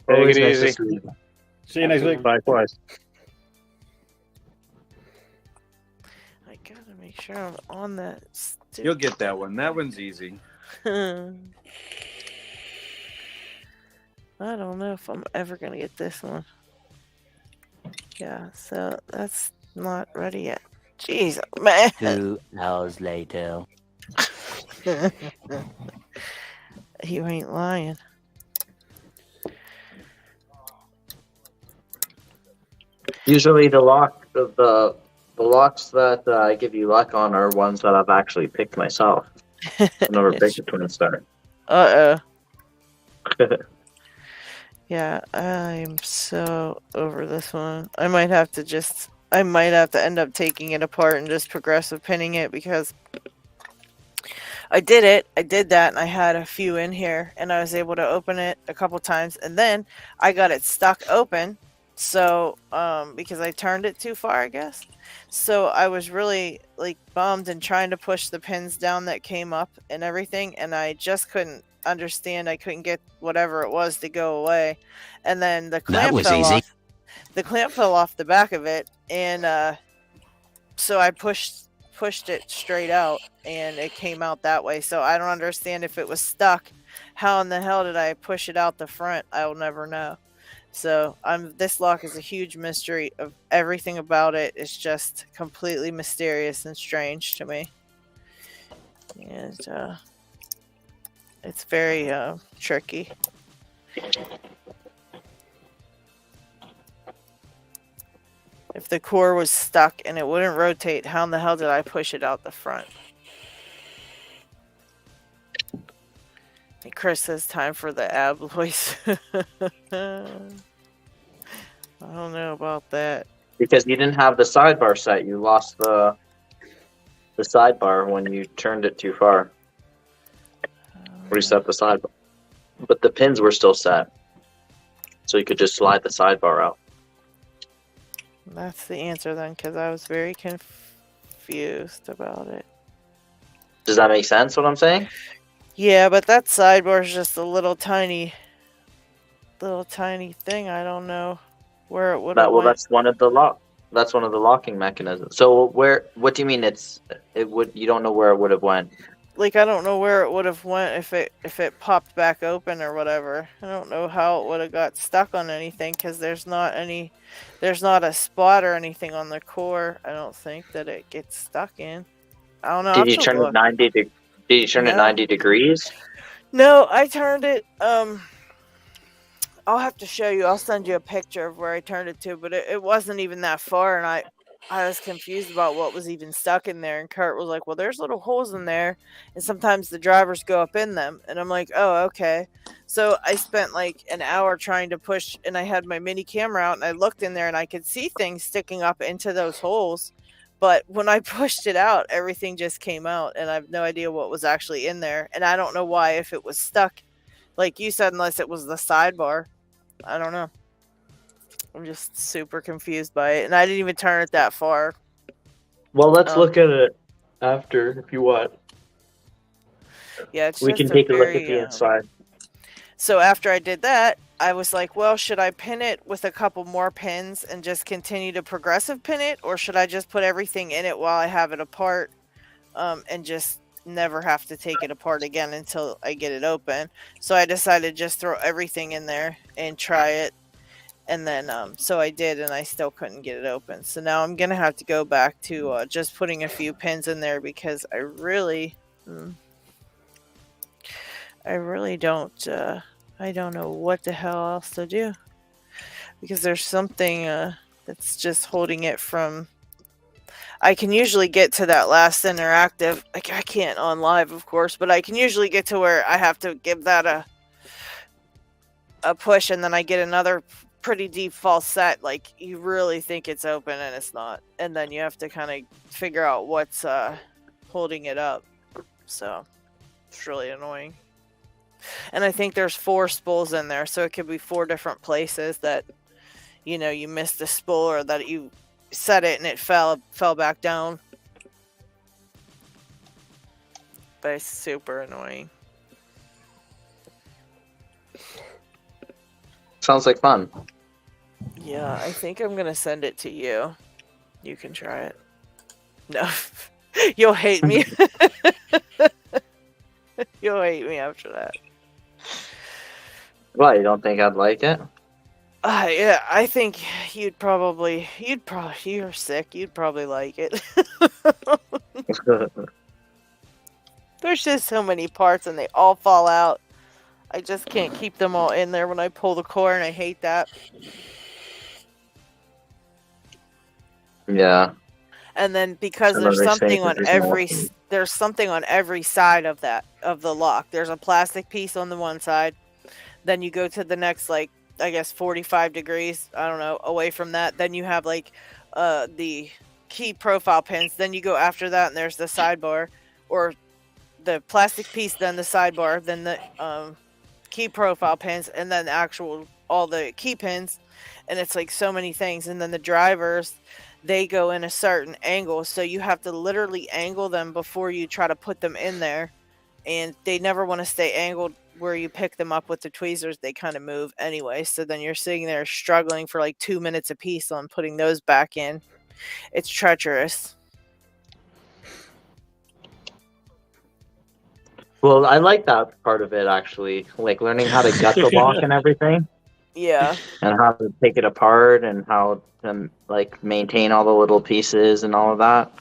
Take Always it nice to easy. see you. See you next week. Likewise. I gotta make sure I'm on that. You'll get that one. That one's easy. I don't know if I'm ever gonna get this one. Yeah, so that's not ready yet. Jeez, man. 2 hours later. You ain't lying. Usually the locks that I give you luck on are ones that I've actually picked myself. I've never picked a twin star. Yeah, I'm so over this one. I might have to end up taking it apart and just progressive pinning it, because I did that, and I had a few in here, and I was able to open it a couple times, and then I got it stuck open. So, because I turned it too far, I guess. So I was really like bummed and trying to push the pins down that came up and everything, and I just couldn't understand. I couldn't get whatever it was to go away, and then the clamp fell off. The clamp fell off the back of it, and so I pushed it straight out, and it came out that way. So I don't understand if it was stuck. How in the hell did I push it out the front? I will never know. So this lock is a huge mystery. Of everything about it is just completely mysterious and strange to me. And it's very tricky. If the core was stuck and it wouldn't rotate, how in the hell did I push it out the front? And Chris says time for the abloys. I don't know about that. Because you didn't have the sidebar set. You lost the sidebar when you turned it too far. Reset the sidebar. But the pins were still set. So you could just slide the sidebar out. That's the answer then, because I was very confused about it. Does that make sense what I'm saying? Yeah, but that sidebar is just a little tiny thing. I don't know where it would have went. That's one of the locking mechanisms. So what do you mean you don't know where it would have went? Like, I don't know where it would have went if it popped back open or whatever. I don't know how it would have got stuck on anything, because there's not a spot or anything on the core. I don't think that it gets stuck in. I don't know. Did you turn it 90? Did you turn it 90 degrees? No, I turned it. I'll have to show you. I'll send you a picture of where I turned it to, but it wasn't even that far, and I was confused about what was even stuck in there. And Kurt was like, "Well, there's little holes in there, and sometimes the drivers go up in them." And I'm like, "Oh, okay." So I spent like an hour trying to push, and I had my mini camera out, and I looked in there, and I could see things sticking up into those holes. But when I pushed it out, everything just came out, and I have no idea what was actually in there. And I don't know why, if it was stuck, like you said, unless it was the sidebar. I don't know. I'm just super confused by it, and I didn't even turn it that far. Well, let's look at it after, if you want. Yeah, we can take a look at the inside. So after I did that, I was like, well, should I pin it with a couple more pins and just continue to progressive pin it, or should I just put everything in it while I have it apart, and just never have to take it apart again until I get it open? So I decided to just throw everything in there and try it. And then, so I did, and I still couldn't get it open. So now I'm going to have to go back to just putting a few pins in there, because I really don't, I don't know what the hell else to do. Because there's something that's just holding it from... I can usually get to that last interactive. Like, I can't on live, of course, but I can usually get to where I have to give that a push, and then I get another pretty deep false set. Like, you really think it's open and it's not, and then you have to kind of figure out what's holding it up. So it's really annoying. And I think there's 4 spools in there, so it could be 4 different places that, you know, you missed a spool, or that you set it and it fell back down. But it's super annoying. Sounds like fun. Yeah, I think I'm gonna send it to you. You can try it. No. You'll hate me. You'll hate me after that. Why, you don't think I'd like it? Yeah, I think you're sick. You'd probably like it. There's just so many parts, and they all fall out. I just can't keep them all in there when I pull the core, and I hate that. Yeah. And then because there's something on every side of the lock. There's a plastic piece on the one side. Then you go to the next, like, I guess 45 degrees, I don't know, away from that. Then you have like the key profile pins. Then you go after that, and there's the sidebar, or the plastic piece, then the sidebar, then the key profile pins, and then all the key pins. And it's like so many things. And then the drivers, they go in a certain angle, so you have to literally angle them before you try to put them in there. And they never want to stay angled where you pick them up with the tweezers. They kind of move anyway, so then you're sitting there struggling for like 2 minutes a piece on putting those back in. It's treacherous. Well, I like that part of it, actually, like learning how to gut the lock and everything. Yeah. And how to take it apart, and how to like maintain all the little pieces and all of that.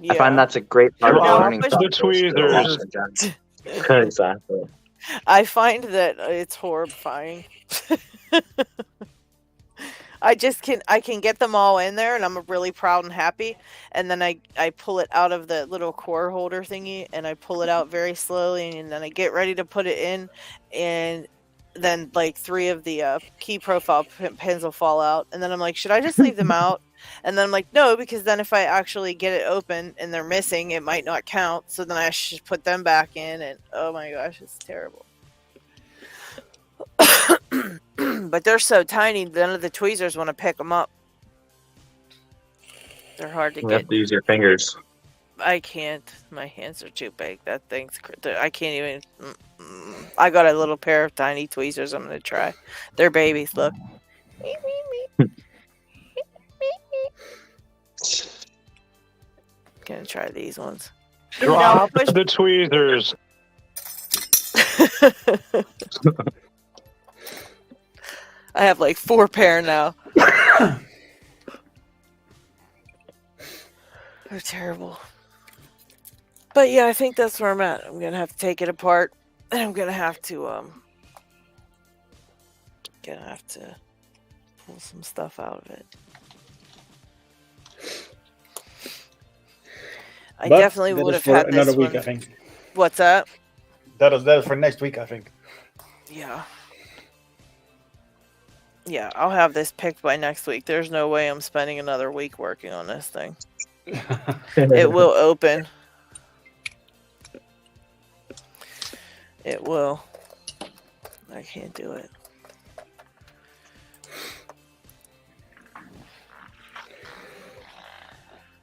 Yeah. I find that's a great part of learning. The tweezers. Exactly. I find that it's horrifying. I can get them all in there, and I'm really proud and happy. And then I pull it out of the little core holder thingy, and I pull it out very slowly, and then I get ready to put it in, and then like 3 of the key profile pins will fall out, and then I'm like, should I just leave them out? And then I'm like, no, because then if I actually get it open and they're missing, it might not count. So then I should put them back in, and oh my gosh, it's terrible. But they're so tiny, none of the tweezers want to pick them up. They're hard to You get. have to use your fingers. I can't. My hands are too big. That thing's. I can't even. I got a little pair of tiny tweezers. I'm gonna try. They're babies. Look. Gonna try these ones. Drop the tweezers. I have like 4 pair now. They're terrible. But yeah, I think that's where I'm at. I'm gonna have to take it apart, and I'm gonna have to pull some stuff out of it. I But definitely that would is have for had another this week, one. I think. What's that? That is for next week, I think. Yeah. Yeah, I'll have this picked by next week. There's no way I'm spending another week working on this thing. It will open. It will. I can't do it.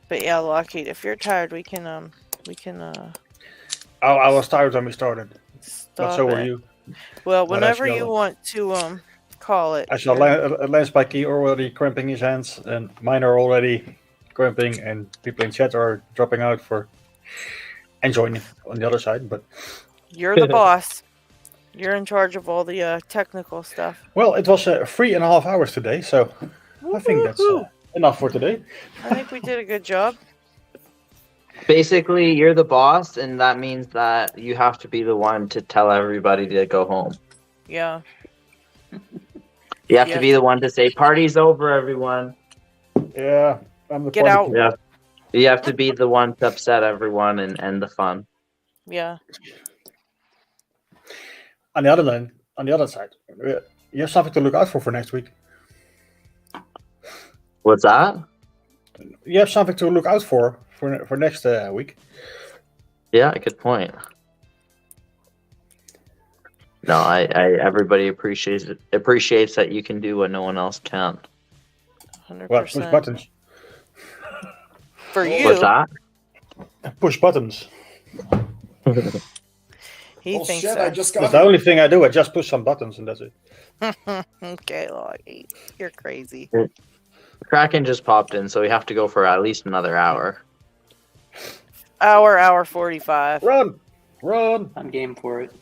But yeah, LockHeat, if you're tired, we can I was tired when we started. But stop so were it. you. Well, But I whenever shall- you want to call it. I saw Lance Pikey already cramping his hands, and mine are already cramping, and people in chat are dropping out for enjoying on the other side. But You're the boss. You're in charge of all the technical stuff. well, it was 3.5 hours today, so I think that's enough for today. I think we did a good job. Basically, you're the boss, and that means that you have to be the one to tell everybody to go home. Yeah. You have to be the one to say, "Party's over, everyone." Yeah, I'm the Get out. Yeah. You have to be the one to upset everyone and end the fun. Yeah. On the other side, you have something to look out for next week. What's that? You have something to look out for next week. Yeah, good point. No, I everybody appreciates that you can do what no one else can. 100%. Well, push buttons. For you. What's that? Push buttons. He thinks shit, so. I just got That's the only thing I do. I just push some buttons, and that's it. Okay, LockHeat. You're crazy. Kraken just popped in, so we have to go for at least another hour. Hour 45. Run! I'm game for it.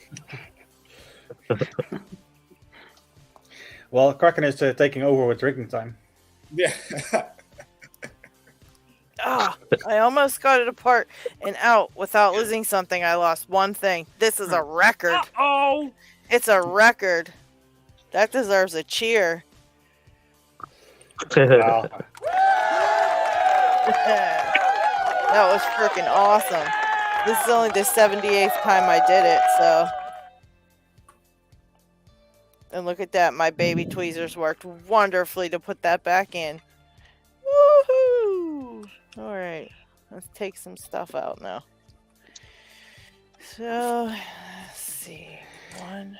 Well, Kraken is taking over with drinking time. Yeah. I almost got it apart and out without losing something. I lost one thing. This is a record. Oh! It's a record. That deserves a cheer. Wow. That was freaking awesome. This is only the 78th time I did it, so. And look at that. My baby tweezers worked wonderfully to put that back in. Woohoo! Alright. Let's take some stuff out now. So, let's see. One.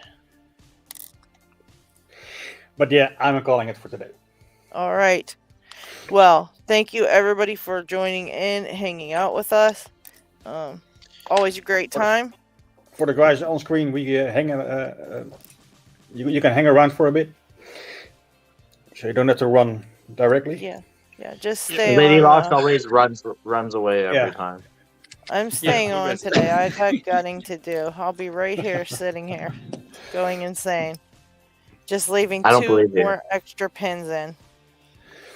But yeah, I'm calling it for today. All right. Well, thank you everybody for joining in, hanging out with us. Always a great time. For the guys on screen, we hang. You can hang around for a bit, so you don't have to run directly. Yeah, just stay Lady on. Locks always runs away every time. I'm staying on today. I've got gutting to do. I'll be right here, sitting here, going insane. Just leaving I don't 2 believe you. more extra pins in.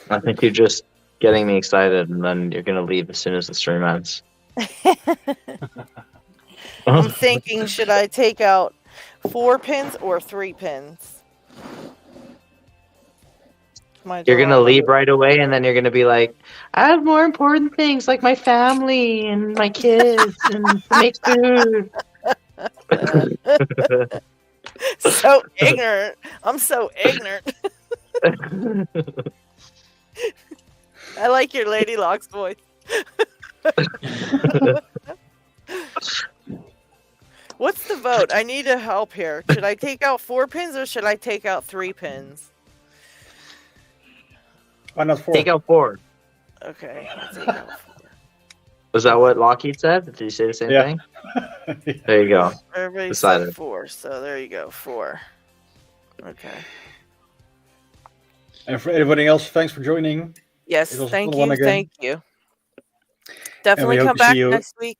I think you're just getting me excited, and then you're gonna leave as soon as the stream ends. I'm thinking, should I take out 4 pins or 3 pins? My You're gonna dilemma. leave right away, and then you're gonna be like, "I have more important things like my family and my kids and to make food." So ignorant. I'm so ignorant. I like your Lady Locks voice. What's the vote? I need help here. Should I take out 4 pins or should I take out 3 pins? Why not 4? Take out 4. Okay, I'll take out 4. Was that what LockHeat said? Did you say the same thing? There you go. Everybody Decided. said 4, so there you go, 4. Okay. And for everybody else, thanks for joining. Yes, It was a thank fun one you, again. thank you. Definitely hope come to see back you next week.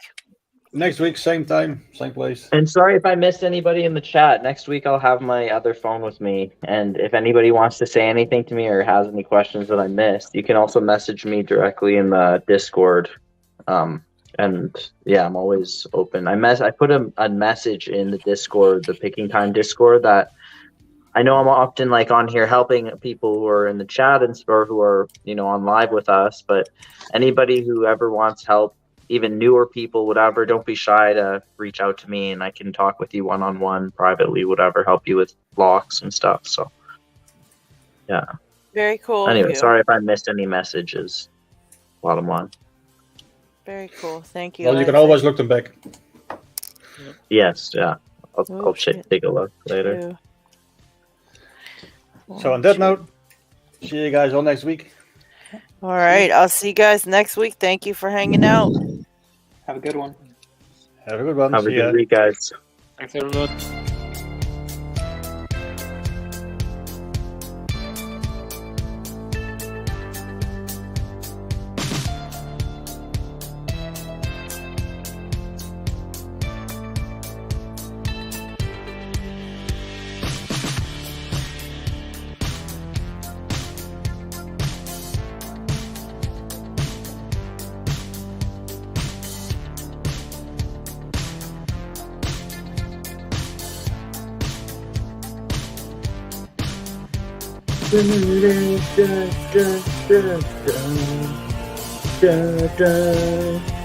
Next week, same time, same place. And sorry if I missed anybody in the chat. Next week I'll have my other phone with me, and if anybody wants to say anything to me or has any questions that I missed, you can also message me directly in the Discord. And yeah, I'm always open. I put a message in the Discord, the Picking Time Discord, that I know I'm often like on here helping people who are in the chat and or who are, you know, on live with us, but anybody who ever wants help, even newer people, whatever, don't be shy to reach out to me, and I can talk with you one-on-one, privately, whatever, help you with locks and stuff. So yeah. Very cool. Anyway, sorry if I missed any messages. Bottom line. Very cool. Thank you. Well, you can Lance. always look them back. Yes, yeah. I'll Oh, shit. take a look later. 2. So on that note, see you guys all next week. All right, I'll see you guys next week. Thank you for hanging out. Have a good one. Have a good one. Have a See ya. good week, guys. Thanks, everyone. Da, da, da, da, da, da, da.